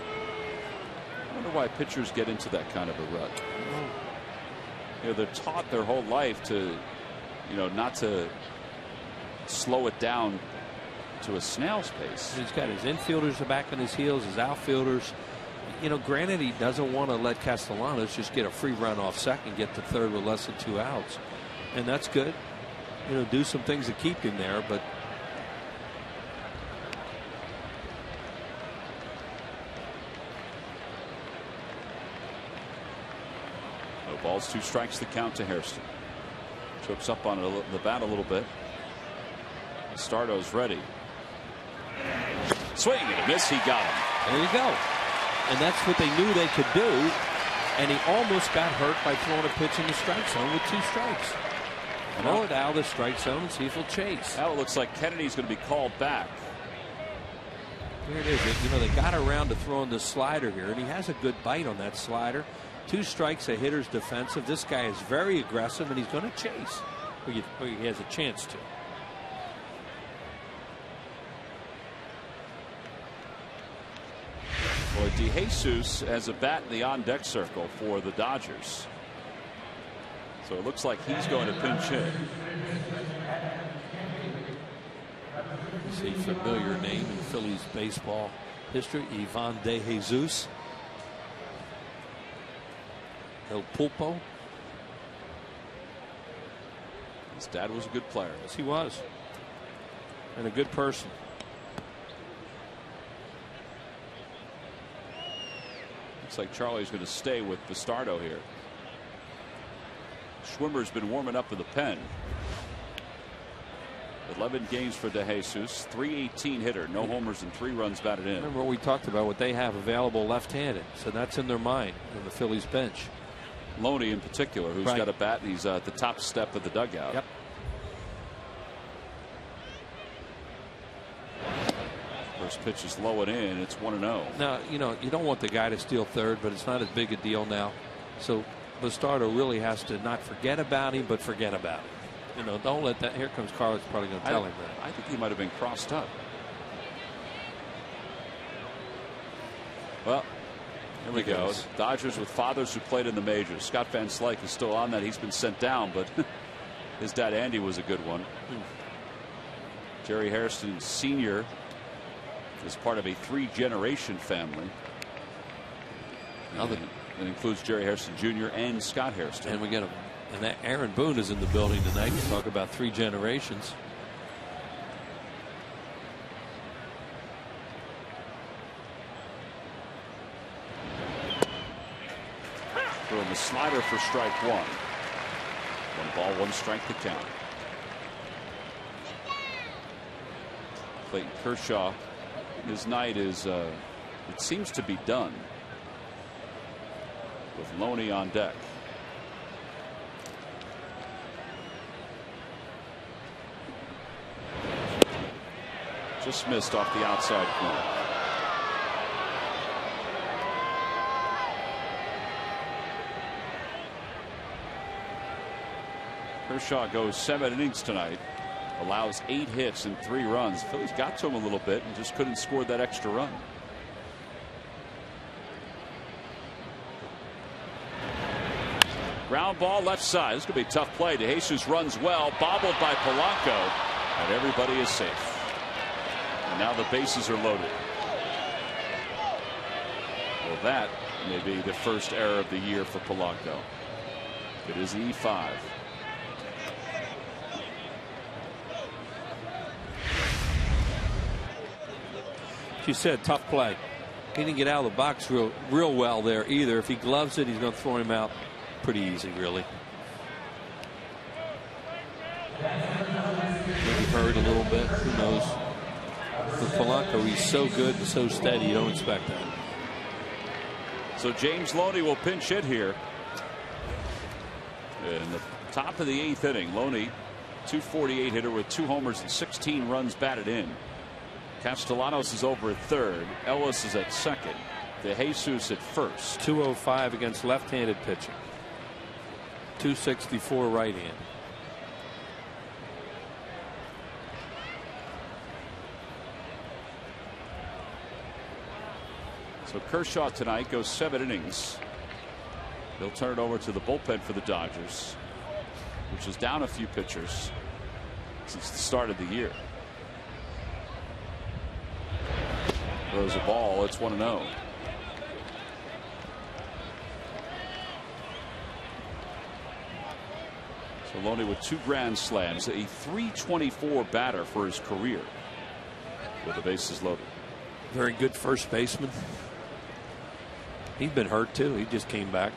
I wonder why pitchers get into that kind of a rut. You know, they're taught their whole life to, you know, not to slow it down to a snail's pace.
He's got his infielders back on his heels, his outfielders. You know, granted, he doesn't want to let Castellanos just get a free run off second, get to third with less than 2 outs. And that's good. You know, do some things to keep him there, but
no balls, 2 strikes the count to Hairston. Trips up on the bat a little bit. Stardo's ready. Swing and a miss. He got him.
There you go. And that's what they knew they could do. And he almost got hurt by throwing a pitch in the strike zone with 2 strikes. Throw it out of the strike zone and see if he'll chase.
Now it looks like Kennedy's going to be called back.
Here it is. You know, they got around to throwing the slider here, and he has a good bite on that slider. 2 strikes, a hitter's defensive. This guy is very aggressive, and he's going to chase. Or he has a chance to.
Boy, DeJesus has a bat in the on-deck circle for the Dodgers. So it looks like he's going to pinch hit.
It's a familiar name in Phillies baseball history, Ivan DeJesus. El Pulpo.
His dad was a good player.
Yes, he was. And a good person.
Looks like Charlie's going to stay with Bastardo here. Schwimmer's been warming up in the pen. 11 games for DeJesus, .318 hitter, no homers and 3 runs batted in.
Remember what we talked about, what they have available left-handed, so that's in their mind on the Phillies bench.
Loney in particular, who's got a bat, and he's at the top step of the dugout.
Yep.
First pitch is low and in. It's 1-0.
Now, you know, you don't want the guy to steal third, but it's not as big a deal now. So Bastardo really has to not forget about him, but forget about him. You know, don't let that. Here comes Carlos, probably going to tell him that.
I think he might have been crossed up. Well, here we go. Dodgers with fathers who played in the majors. Scott Van Slyke is still on that. He's been sent down, but his dad Andy was a good one. Jerry Hairston Sr. is part of a 3-generation family. That includes Jerry Hairston Jr. and Scott Hairston.
And we get and that Aaron Boone is in the building tonight to talk about 3 generations.
Throwing the slider for strike 1. 1 ball, 1 strike to count. Clayton Kershaw, his night is, it seems to be done with Loney on deck. Just missed off the outside corner. Kershaw goes 7 innings tonight. Allows 8 hits and 3 runs. Phillies got to him a little bit and just couldn't score that extra run. Ground ball left side. This is going to be a tough play. DeJesus runs well, bobbled by Polanco, and everybody is safe. And now the bases are loaded. Well, that may be the first error of the year for Polanco. It is the E5.
She said tough play. He didn't get out of the box real well there either. If he gloves it, he's going to throw him out pretty easy, really. Maybe hurt a little bit. Who knows? With Polanco, he's so good and so steady, you don't expect that.
So James Loney will pinch hit here. In the top of the 8th inning, Loney, .248 hitter with 2 homers and 16 runs batted in. Castellanos is over at third. Ellis is at second. DeJesus at first.
.205 against left-handed pitching. .264 right hand.
So Kershaw tonight goes 7 innings. They'll turn it over to the bullpen for the Dodgers, which is down a few pitchers since the start of the year. Throws a ball. It's 1-0. So Loney with 2 grand slams, a .324 batter for his career with the bases loaded.
Very good first baseman. He's been hurt too. He just came back.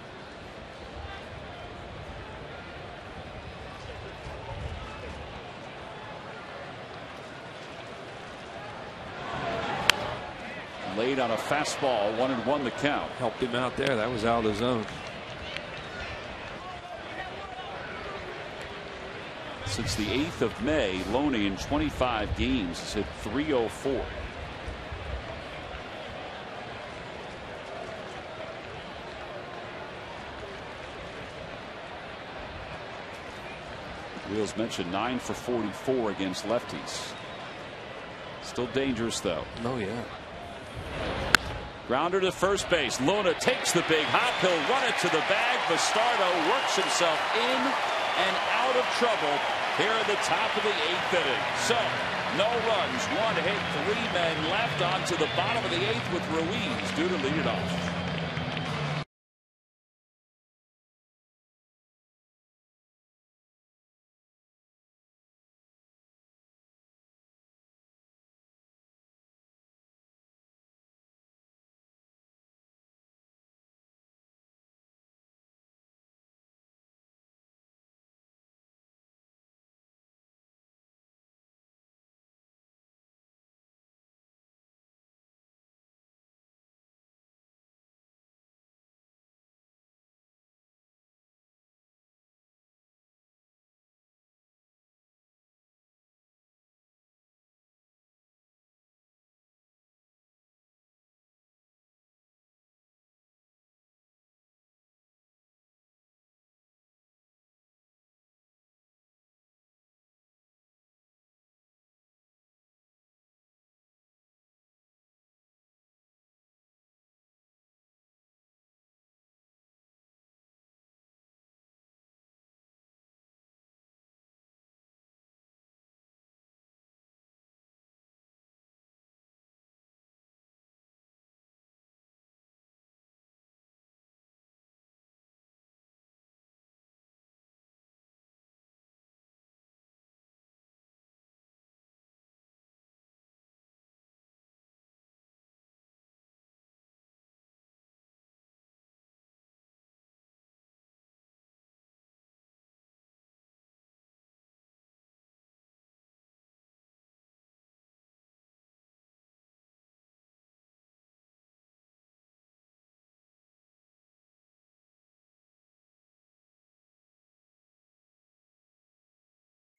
Laid on a fastball, 1-1 the count.
Helped him out there. That was out of the zone.
Since the 8th of May, Loney in 25 games has hit .304. Wheels mentioned 9 for 44 against lefties. Still dangerous though.
Oh yeah.
Grounder to first base. Luna takes the big hop. He'll run it to the bag. Bastardo works himself in and out of trouble here at the top of the 8th inning. So no runs, 1 hit, 3 men left. On to the bottom of the 8th with Ruiz due to lead it off.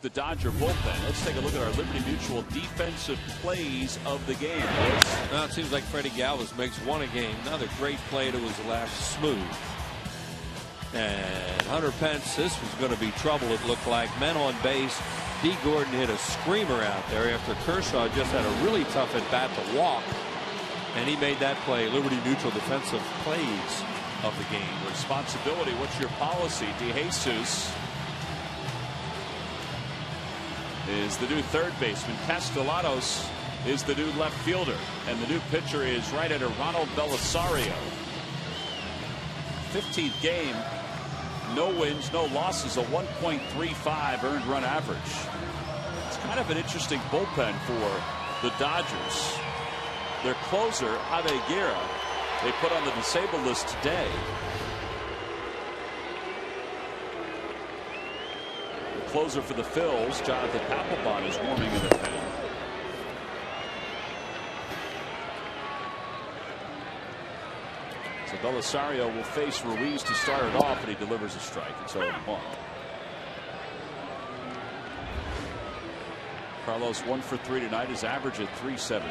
The Dodger bullpen. Let's take a look at our Liberty Mutual defensive plays of the game.
Now it seems like Freddie Galvis makes one a game. Another great play to his left, smooth. And Hunter Pence, this was going to be trouble, it looked like. Men on base. D. Gordon hit a screamer out there after Kershaw just had a really tough at bat to walk. And he made that play. Liberty Mutual defensive plays of the game.
Responsibility, what's your policy? DeJesus is the new third baseman. Castellanos is the new left fielder. And the new pitcher is right-hander Ronald Belisario. 15th game, no wins, no losses, a 1.35 earned run average. It's kind of an interesting bullpen for the Dodgers. Their closer, Javi Guerra, they put on the disabled list today. Closer for the Phillies, Jonathan Papelbon, is warming in the pen. So Belisario will face Ruiz to start it off, and he delivers a strike. It's 0-1. Carlos 1 for 3 tonight, his average at 370.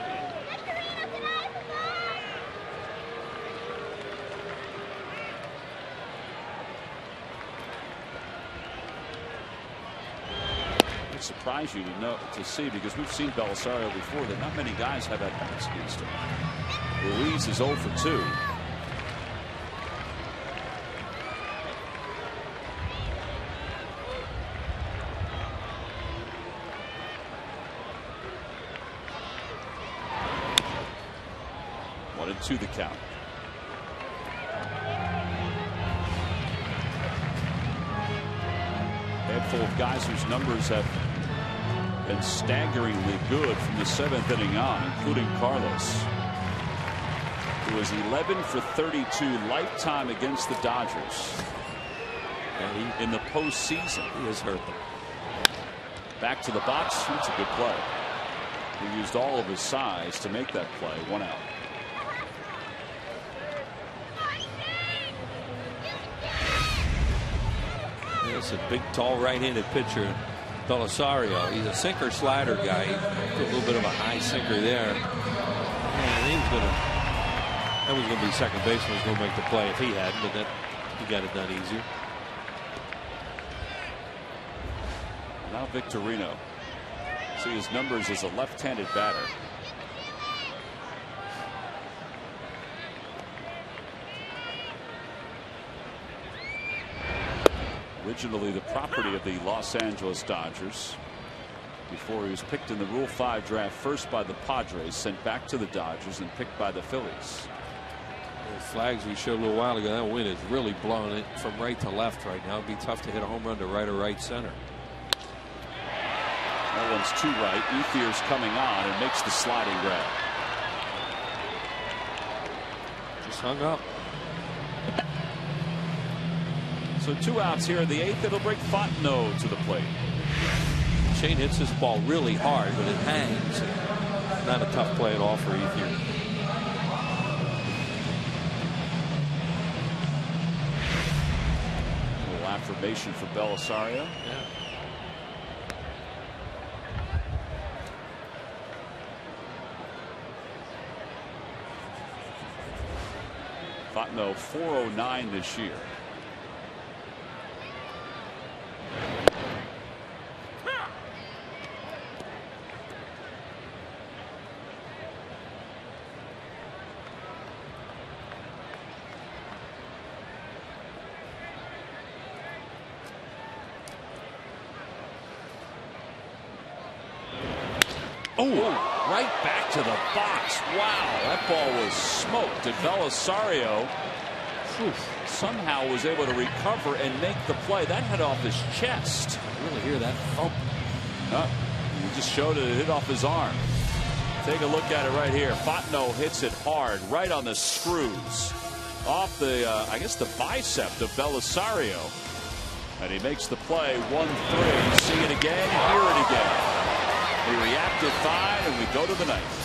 Surprise you to see, because we've seen Belisario before that not many guys have at bats against him. Ruiz is 0 for 2. One and 2 the count. Handful of guys whose numbers have been staggeringly good from the 7th inning on, including Carlos, who is 11 for 32 lifetime against the Dodgers. And in the postseason, he has hurt them. Back to the box. It's a good play. He used all of his size to make that play. 1 out.
It's a big, tall, right-handed pitcher, Belisario. He's a sinker slider guy. A little bit of a high sinker there. And that was going to be second baseman was going to make the play if he hadn't, but he got it done easier.
Now Victorino. See his numbers as a left-handed batter. Originally the property of the Los Angeles Dodgers before he was picked in the Rule 5 draft first by the Padres, sent back to the Dodgers, and picked by the Phillies.
The flags we showed a little while ago, that wind is really blowing it from right to left right now. It'd be tough to hit a home run to right or right center.
That one's too right. Ethier's coming on and makes the sliding grab.
Just hung up.
So 2 outs here in the 8th. It'll bring Fontenot to the plate.
Shane hits this ball really hard, but it hangs. Not a tough play at all for Ethier.
A little affirmation for Belisario.
Yeah.
Fontenot 409 this year. Oh, right back to the box. Wow, that ball was smoked. And Belisario somehow was able to recover and make the play. That hit off his chest.
Really hear that thump.
He just showed it hit off his arm. Take a look at it right here. Fontenot hits it hard, right on the screws. Off the, I guess, the bicep of Belisario. And he makes the play 1-3. See it again, hear it again. He reacted fine, and we go to the 9th.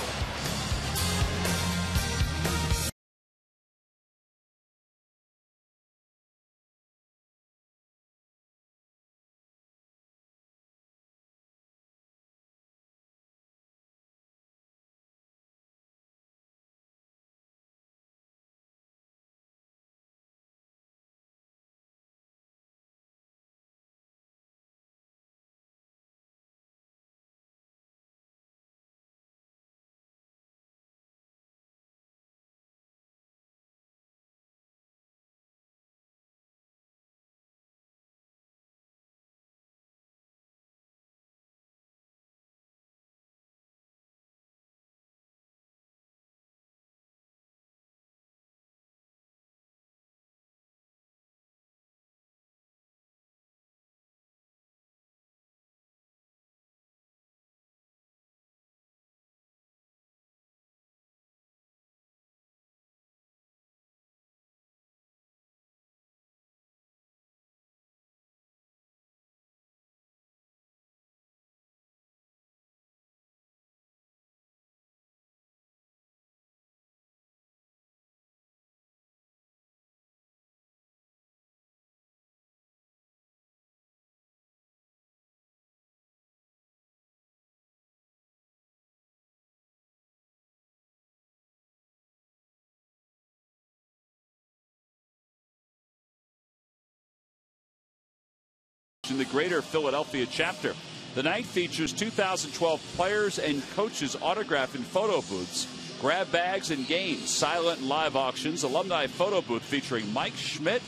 In the greater Philadelphia chapter. The night features 2012 players and coaches autograph and photo booths, grab bags and games, silent and live auctions, alumni photo booth featuring Mike Schmidt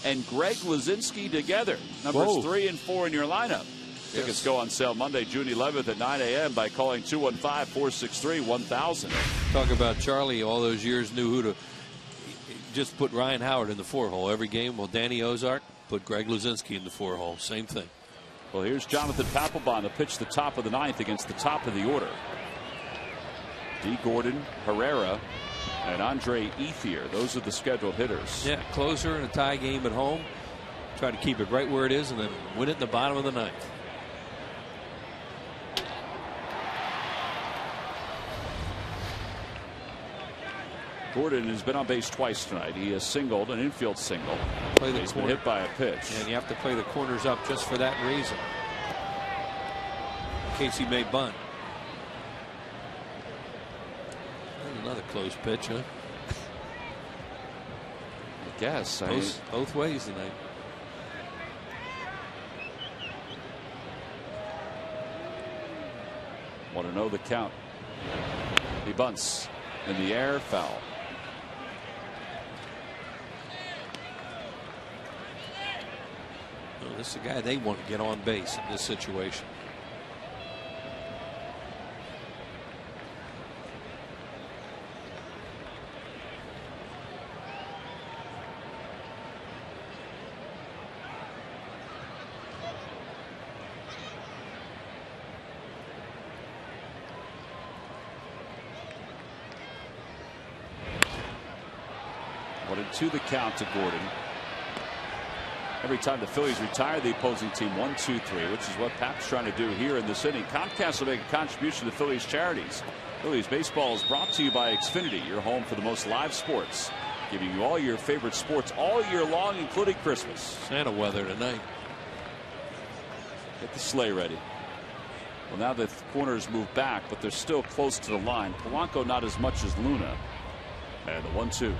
and Greg Luzinski together. Numbers 3 and 4 in your lineup. Yes. Tickets go on sale Monday, June 11th at 9 a.m. by calling 215-463-1000.
Talk about Charlie all those years knew who to just put Ryan Howard in the 4-hole every game. Well, Danny Ozark put Greg Luzinski in the 4-hole. Same thing.
Well, here's Jonathan Papelbon to pitch the top of the 9th against the top of the order. D. Gordon, Herrera, and Andre Ethier. Those are the scheduled hitters.
Yeah, closer in a tie game at home. Try to keep it right where it is and then win it in the bottom of the 9th.
Gordon has been on base twice tonight. He has singled, an infield single. He's been hit by a pitch.
And you have to play the corners up just for that reason. In case he may bunt. That's another close pitch, huh?
I guess.
Both ways tonight.
1-0 the count. He bunts in the air, foul.
Well, this is the guy they want to get on base in this situation.
To the count to Gordon. Every time the Phillies retire the opposing team 1-2-3, which is what Pap's trying to do here in this inning. Comcast will make a contribution to Phillies charities. Phillies baseball is brought to you by Xfinity, your home for the most live sports, giving you all your favorite sports all year long, including Christmas.
Santa weather tonight.
Get the sleigh ready. Well, now the corners move back, but they're still close to the line. Polanco not as much as Luna. And the 1-2.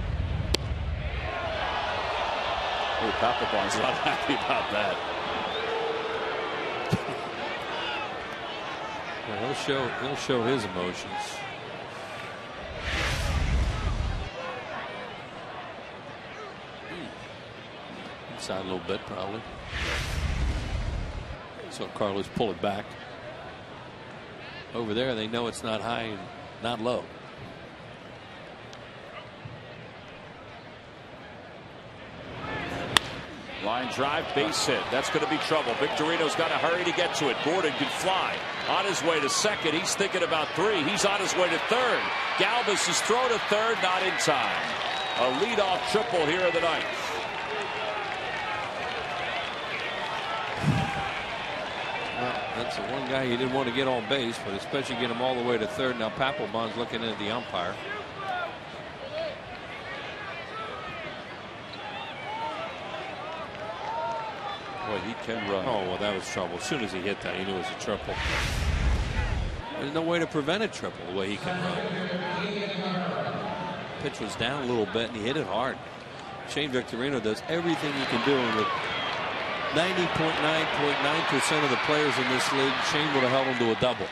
Oh, Papelbon's not happy about that.
Well, he'll show his emotions. Inside a little bit, probably. So Carlos pull it back. Over there, they know it's not high and not low.
Line drive, base hit. That's going to be trouble. Victorino's got to hurry to get to it. Gordon can fly. On his way to second. He's thinking about three. He's on his way to third. Galvis is thrown to third, not in time. A leadoff triple here in the ninth.
Well, that's the one guy you didn't want to get on base, but especially get him all the way to third. Now Papelbon's looking at the umpire.
Boy, he can run.
Oh, well, that was trouble. As soon as he hit that, he knew it was a triple. There's no way to prevent a triple the way he can run. Pitch was down a little bit, and he hit it hard. Shane Victorino does everything he can do, and with 90.9% of the players in this league, Shane would have held him to a double.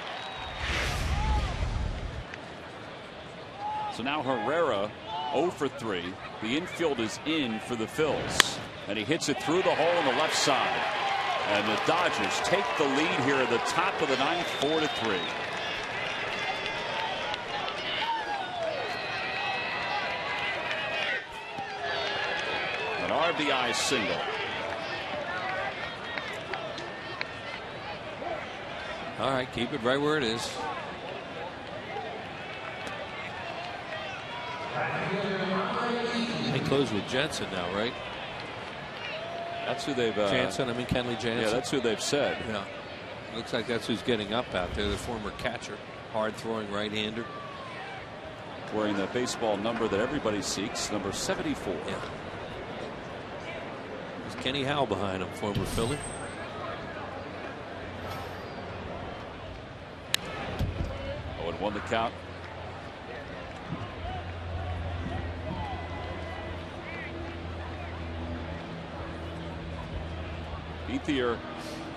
So now Herrera 0 for 3. The infield is in for the Phils. And he hits it through the hole on the left side. And the Dodgers take the lead here at the top of the ninth, 4-3. An RBI single.
All right, keep it right where it is. They close with Jensen now, right?
That's who they've
Jansen, Kenley Jansen.
Yeah, that's who they've said.
Yeah, looks like that's who's getting up out there. The former catcher, hard throwing right-hander,
wearing the baseball number that everybody seeks, number 74.
Yeah. There's Kenny Howell behind him, former Philly.
Oh, and 1 the count. Ethier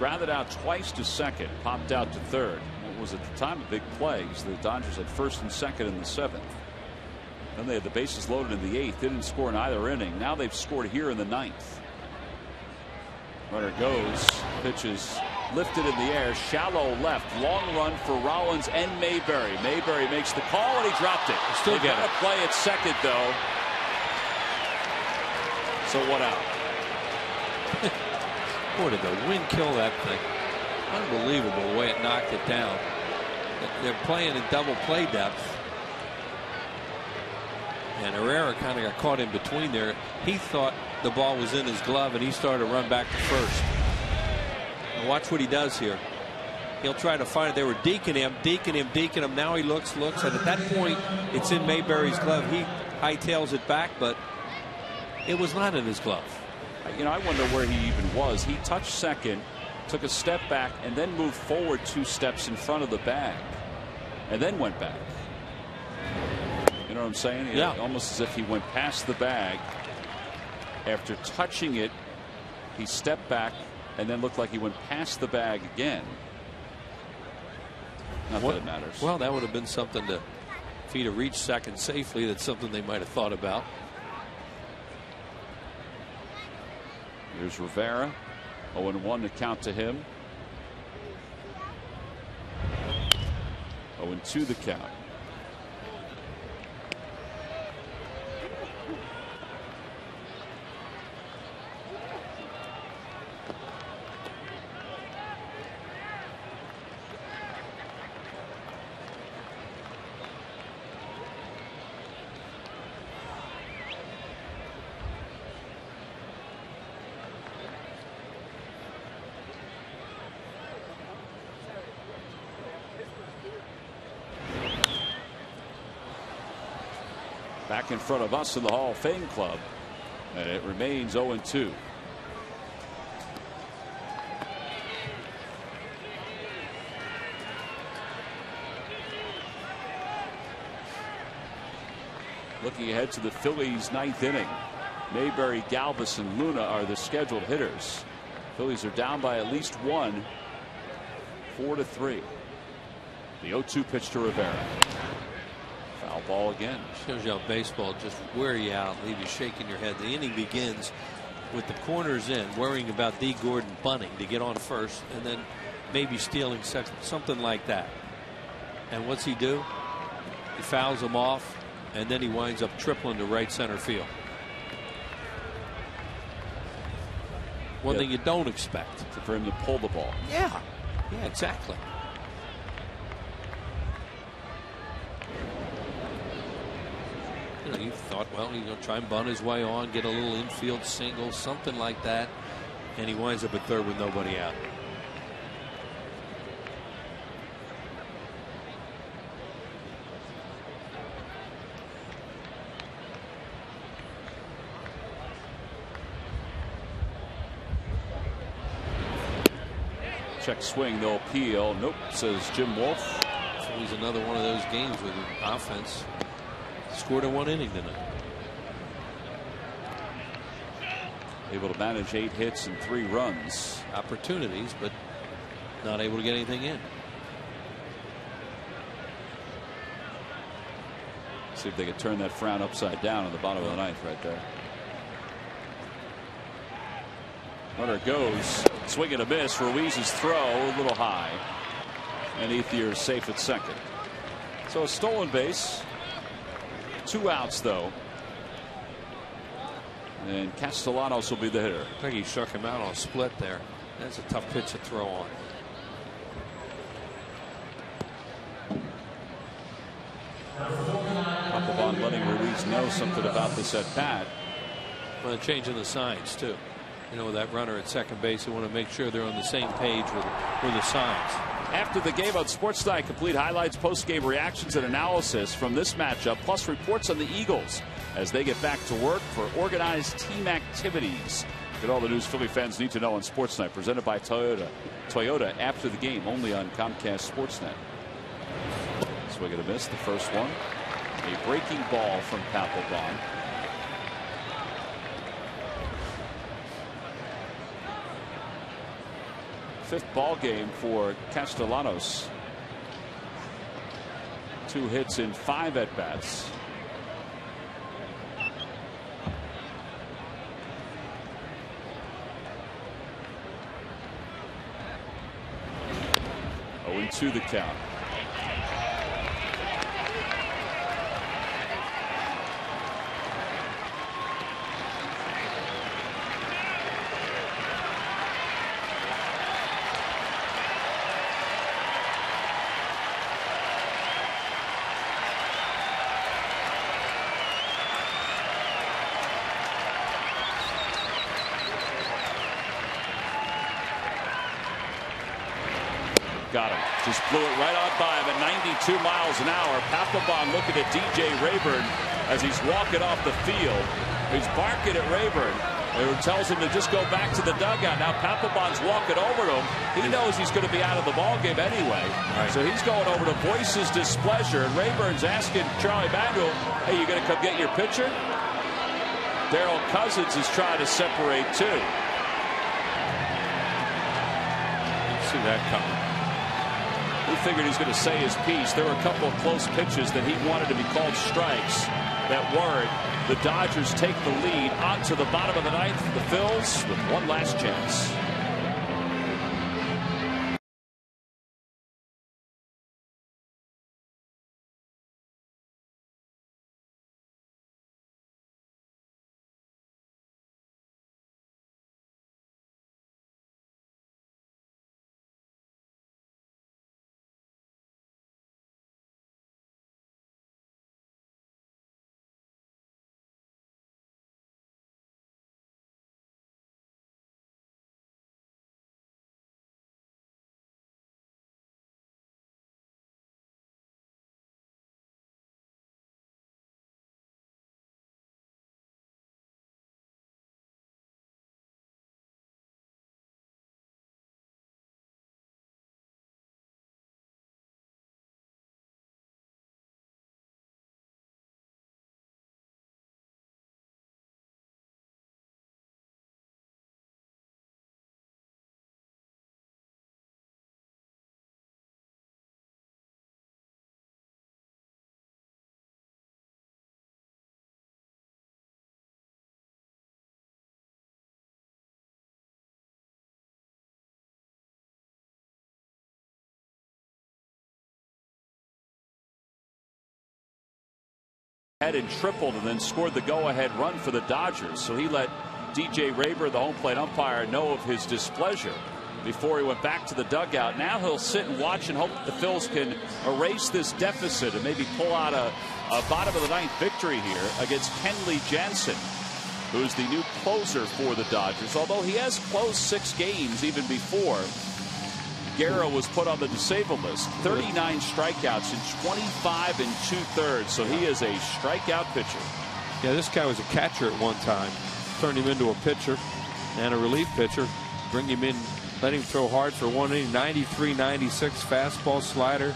grounded out twice to second, popped out to third. What was at the time a big play. The Dodgers had first and second in the 7th. Then they had the bases loaded in the 8th. Didn't score in either inning. Now they've scored here in the 9th. Runner goes. Pitches lifted in the air. Shallow left. Long run for Rollins and Mayberry. Mayberry makes the call and he dropped it.
Still
got to play at second though. So 1 out.
Boy, did the wind kill that thing. Unbelievable the way it knocked it down. They're playing in double play depth. And Herrera kind of got caught in between there. He thought the ball was in his glove and he started to run back to first. And watch what he does here. He'll try to find it. They were deking him. Now he looks. And at that point, it's in Mayberry's glove. He hightails it back, but it was not in his glove.
I wonder where he even was. He touched second, took a step back, and then moved forward 2 steps in front of the bag, and then went back. You know what I'm saying?
Yeah.
Almost as if he went past the bag. After touching it, he stepped back, and then looked like he went past the bag again. Not that it matters.
Well, that would have been something to, if he'd have reached second safely, that's something they might have thought about.
Here's Rivera. 0-1 to count to him. 0-2 the count. Back in front of us in the Hall of Fame club, and it remains 0-2. Looking ahead to the Phillies' ninth inning, Mayberry, Galvis, and Luna are the scheduled hitters. Phillies are down by at least one, 4-3. The 0-2 pitch to Rivera. Foul ball again.
Shows you how baseball just wear you out, leave you shaking your head. The inning begins with the corners in, worrying about D. Gordon bunting to get on first, and then maybe stealing second, something like that. And what's he do? He fouls him off, and then he winds up tripling to right center field. One thing you don't expect.
For him to pull the ball.
Yeah, exactly. You know, you thought, well, he's going to try and bunt his way on, get a little infield single, something like that, and he winds up at third with nobody out.
Check swing, they'll appeal. Nope, says Jim Wolf.
So he's another one of those games with an offense. Scored in one inning tonight.
Able to manage 8 hits and 3 runs.
Opportunities, but not able to get anything in.
See if they could turn that frown upside down in the bottom of the ninth right there. Runner goes. Swing and a miss. Ruiz's throw a little high. And Ethier is safe at second. So a stolen base. 2 outs though. And Castellanos will be the hitter.
I think he struck him out on a split there. That's a tough pitch to throw on.
Papelbon letting Ruiz know something about this at bat.
Well, changing the signs too. You know, with that runner at second base, they want to make sure they're on the same page with the signs.
After the game on Sports Night, complete highlights, post-game reactions, and analysis from this matchup, plus reports on the Eagles as they get back to work for organized team activities. Get all the news Philly fans need to know on Sports Night, presented by Toyota. Toyota after the game, only on Comcast Sportsnet. Swing and a miss, the first one. A breaking ball from Papelbon. Fifth ball game for Castellanos. 2 hits in 5 at bats. Oh, 0-2 the count. Got him. Just blew it right on by him at 92 miles an hour. Papelbon looking at DJ Rayburn as he's walking off the field. He's barking at Rayburn. It tells him to just go back to the dugout. Now Papelbon's walking over to him. He knows he's going to be out of the ballgame anyway. Right. So he's going over to voice his displeasure. And Rayburn's asking Charlie Manuel, hey, you going to come get your pitcher? Darrell Cousins is trying to separate too.
See that coming.
He figured he's going to say his piece. There were a couple of close pitches that he wanted to be called strikes that weren't. The Dodgers take the lead onto the bottom of the ninth. The Phils with one last chance. And tripled and then scored the go-ahead run for the Dodgers. So he let DJ Raber, the home plate umpire, know of his displeasure before he went back to the dugout. Now he'll sit and watch and hope that the Phils can erase this deficit and maybe pull out a bottom of the ninth victory here against Kenley Jansen, who's the new closer for the Dodgers. Although he has closed 6 games even before Guerra was put on the disabled list. 39 strikeouts in 25 2/3. So he is a strikeout pitcher.
Yeah, this guy was a catcher at one time. Turned him into a pitcher and a relief pitcher. Bring him in, let him throw hard for 1 inning. 93, 96 fastball, slider,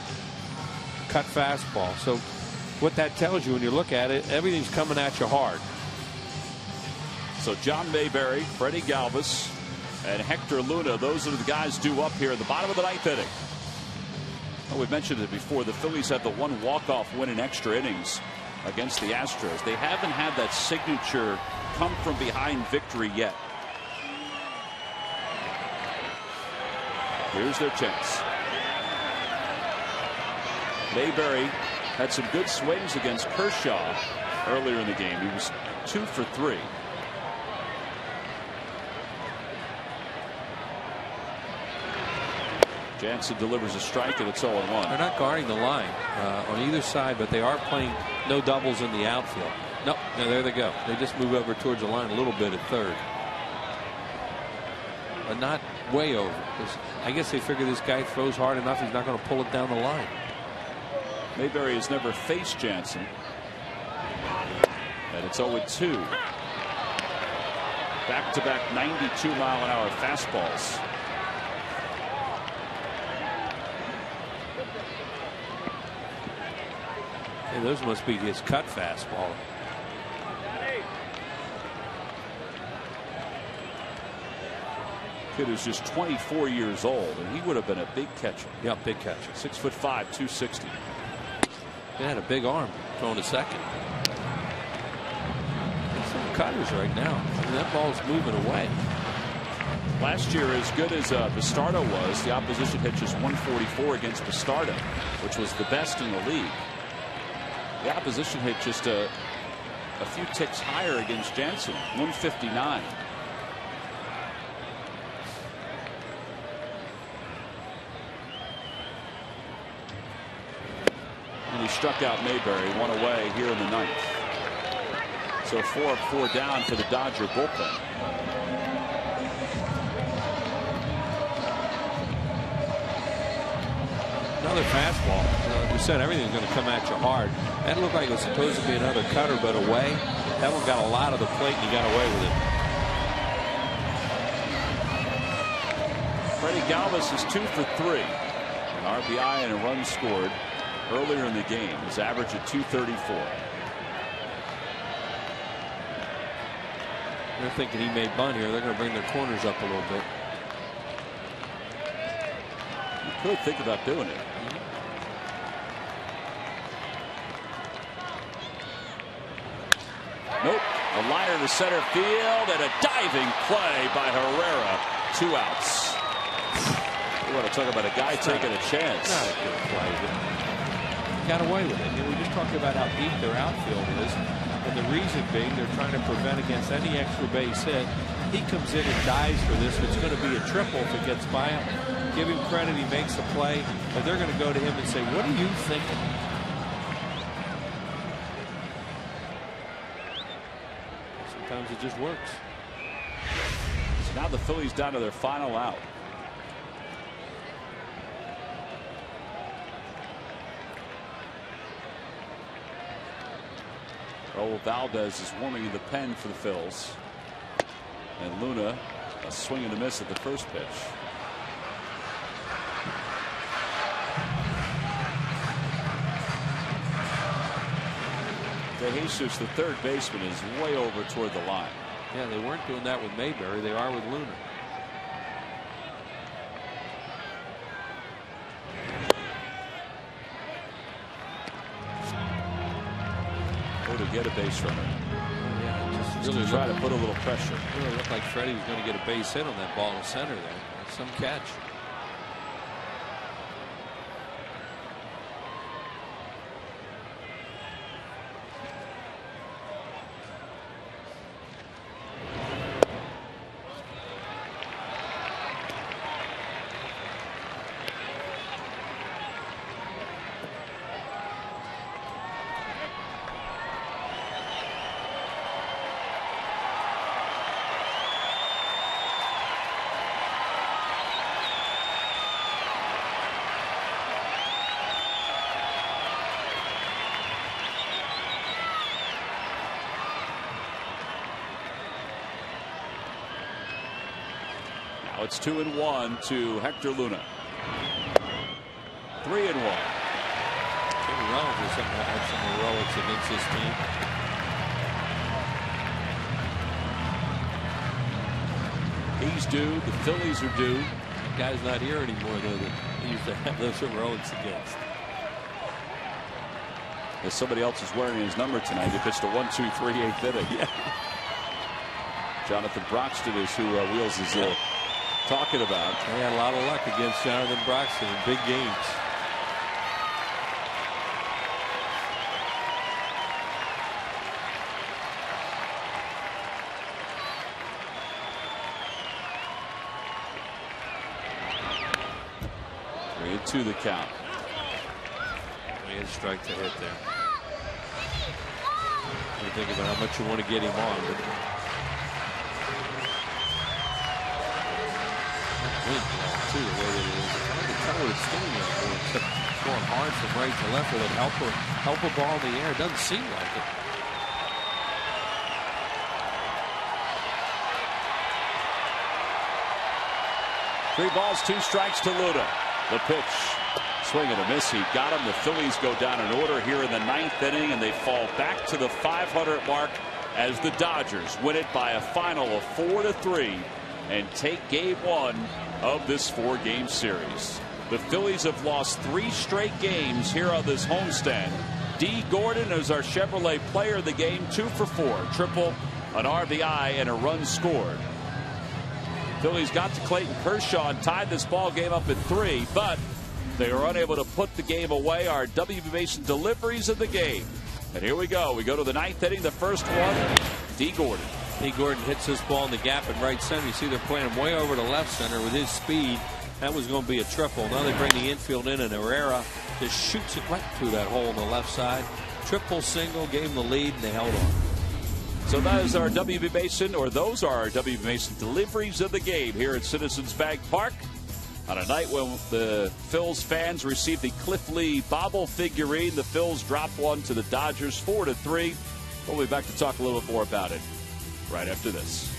cut fastball. So what that tells you when you look at it, everything's coming at you hard.
So John Mayberry, Freddie Galvis, and Hector Luna, those are the guys due up here at the bottom of the ninth inning. Well, we've mentioned it before. The Phillies had the one walk-off win in extra innings against the Astros. They haven't had that signature come from behind victory yet. Here's their chance. Mayberry had some good swings against Kershaw earlier in the game. He was 2 for 3. Jansen delivers a strike, and it's 0-1.
They're not guarding the line on either side, but they are playing no doubles in the outfield. No, there they go. They just move over towards the line a little bit at third, but not way over. I guess they figure this guy throws hard enough, he's not going to pull it down the line.
Mayberry has never faced Jansen, and it's 0-2. Back-to-back 92-mile-an-hour fastballs.
Hey, those must be his cut fastball.
Kid is just 24 years old, and he would have been a big catcher.
Yeah, big catcher.
6'5", 260.
He had a big arm throwing to second. Some cutters right now. I mean, that ball's moving away.
Last year, as good as Bastardo was, the opposition hit just 144 against Bastardo, which was the best in the league. The opposition hit just a few ticks higher against Jansen, 159. And he struck out Mayberry, 1 away here in the ninth. So 4 up, 4 down for the Dodger bullpen.
Another fastball. We said everything's going to come at you hard. That looked like it was supposed to be another cutter, but away. That one got a lot of the plate, and he got away with it.
Freddie Galvis is 2 for 3. An RBI and a run scored earlier in the game. His average at 234.
They're thinking he may bunt here. They're going to bring their corners up a little bit.
You could think about doing it. liner to center field and a diving play by Herrera. 2 outs. You want to talk about a guy taking a chance.
Not a good play, but got away with it. And we just talked about how deep their outfield is. And the reason being they're trying to prevent against any extra base hit. He comes in and dives for this. It's going to be a triple if it gets by him. Give him credit. He makes the play. But they're going to go to him and say, what are you thinking? Sometimes it just works.
So now the Phillies down to their final out. Raul Valdez is warming in the pen for the Phils. And Luna, a swing and a miss at the first pitch. De Jesus, the third baseman, is way over toward the line.
Yeah, they weren't doing that with Mayberry. They are with Luna.
To get a base runner.
Yeah,
just really try to put a little pressure.
It really looked like Freddie was going to get a base hit on that ball in center there. Some catch.
It's 2-1 to Hector Luna. 3-1.
Jimmy Rollins has had some heroics against this team.
He's due. The Phillies are due.
The guy's not here anymore, though, that he used to have those heroics against.
As somebody else is wearing his number tonight, he pitched a 1-2-3 8th inning.
Yeah.
Jonathan Broxton is who Wheels is talking about.
They had a lot of luck against Jonathan Broxton in big games.
To the count.
He had a strike to hit there. You think about how much you want to get him on, but wind blow too, the way that it is. It's hard to tell what it's doing anymore, except going hard from right to left. Will it help a ball in the air? It doesn't seem like it.
Three balls, 2 strikes to Luna. The pitch, swing and a miss. He got him. The Phillies go down in order here in the 9th inning, and they fall back to the 500 mark as the Dodgers win it by a final of 4-3 and take game 1 of this 4-game series. The Phillies have lost 3 straight games here on this homestand. D. Gordon is our Chevrolet player of the game, 2 for 4, triple, an RBI, and a run scored. Phillies got to Clayton Kershaw and tied this ball game up at 3, but they were unable to put the game away. Our WB Mason deliveries of the game. And here we go. We go to the 9th inning. The first one, D. Gordon.
D. Gordon hits this ball in the gap in right center. You see they're playing him way over to left center with his speed. That was going to be a triple. Now they bring the infield in, and Herrera just shoots it right through that hole on the left side. Triple, single, gave him the lead, and they held on.
So that is our WB Mason, or those are our WB Mason deliveries of the game here at Citizens Bank Park on a night when the Phils fans received the Cliff Lee bobble figurine. The Phils drop one to the Dodgers 4-3. We'll be back to talk a little bit more about it right after this.